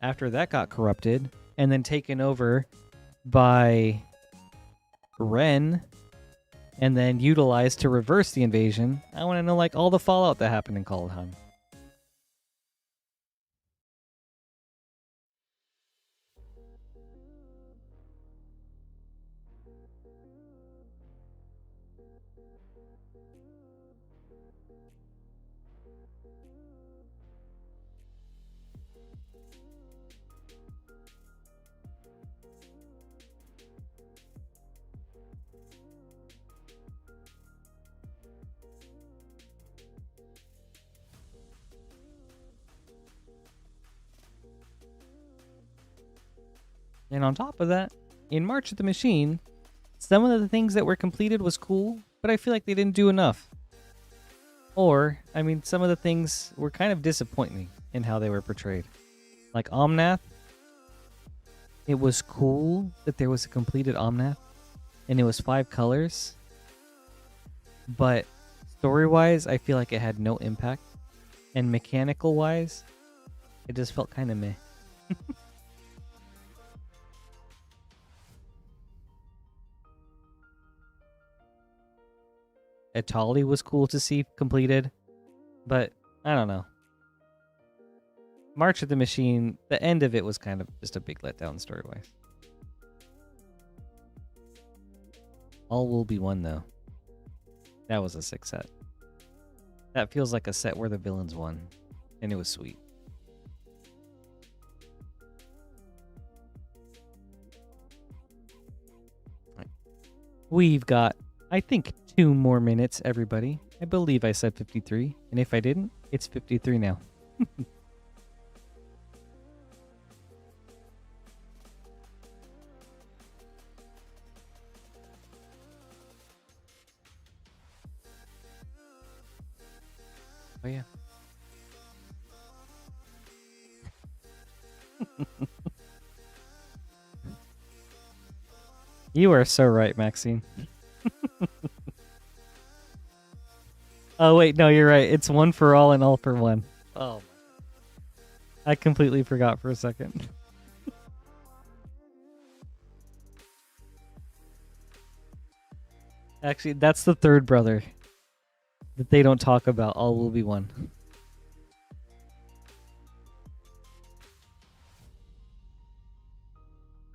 after that got corrupted and then taken over by Ren and then utilized to reverse the invasion, I want to know like all the fallout that happened in Kalahan. And on top of that, in March of the Machine, some of the things that were completed was cool, but I feel like they didn't do enough. Or, I mean, some of the things were kind of disappointing in how they were portrayed. Like Omnath, it was cool that there was a completed Omnath, and it was 5 colors. But story-wise, I feel like it had no impact. And mechanical-wise, it just felt kind of meh. Etali was cool to see completed, but I don't know. March of the Machine, the end of it was kind of just a big letdown story-wise. All Will Be One, though. That was a sick set. That feels like a set where the villains won, and it was sweet. We've got, I think, 2 more minutes, everybody. I believe I said 53, and if I didn't, it's 53 now. Oh, yeah. You are so right, Maxine. Oh, wait, no, you're right. It's 1 for all and all for one. Oh, I completely forgot for a second. Actually, that's the third brother that they don't talk about. All will be one.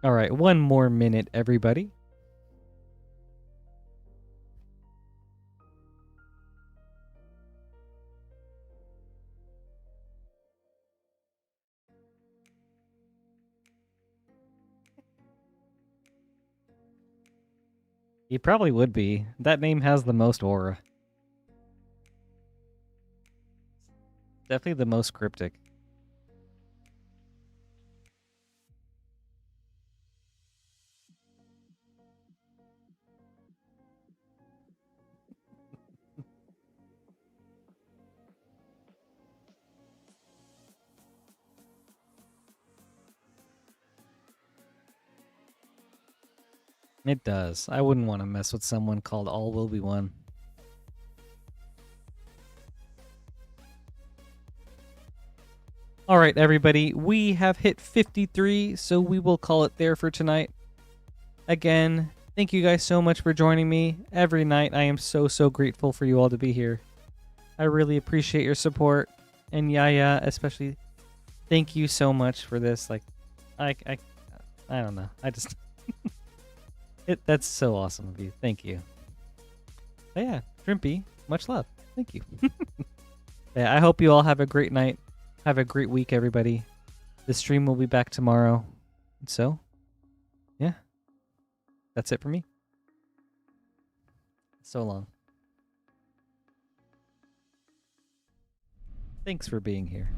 All right, 1 more minute, everybody. He probably would be. That name has the most aura. Definitely the most cryptic. It does. I wouldn't want to mess with someone called All Will Be One. All right, everybody. We have hit 53, so we will call it there for tonight. Again, thank you guys so much for joining me every night. I am so, so grateful for you all to be here. I really appreciate your support. And Yaya, especially, thank you so much for this. Like, I don't know. I just... That's so awesome of you. Thank you. But yeah, Shrimpy, much love. Thank you. Yeah, I hope you all have a great night. Have a great week, everybody. The stream will be back tomorrow. So, yeah. That's it for me. So long. Thanks for being here.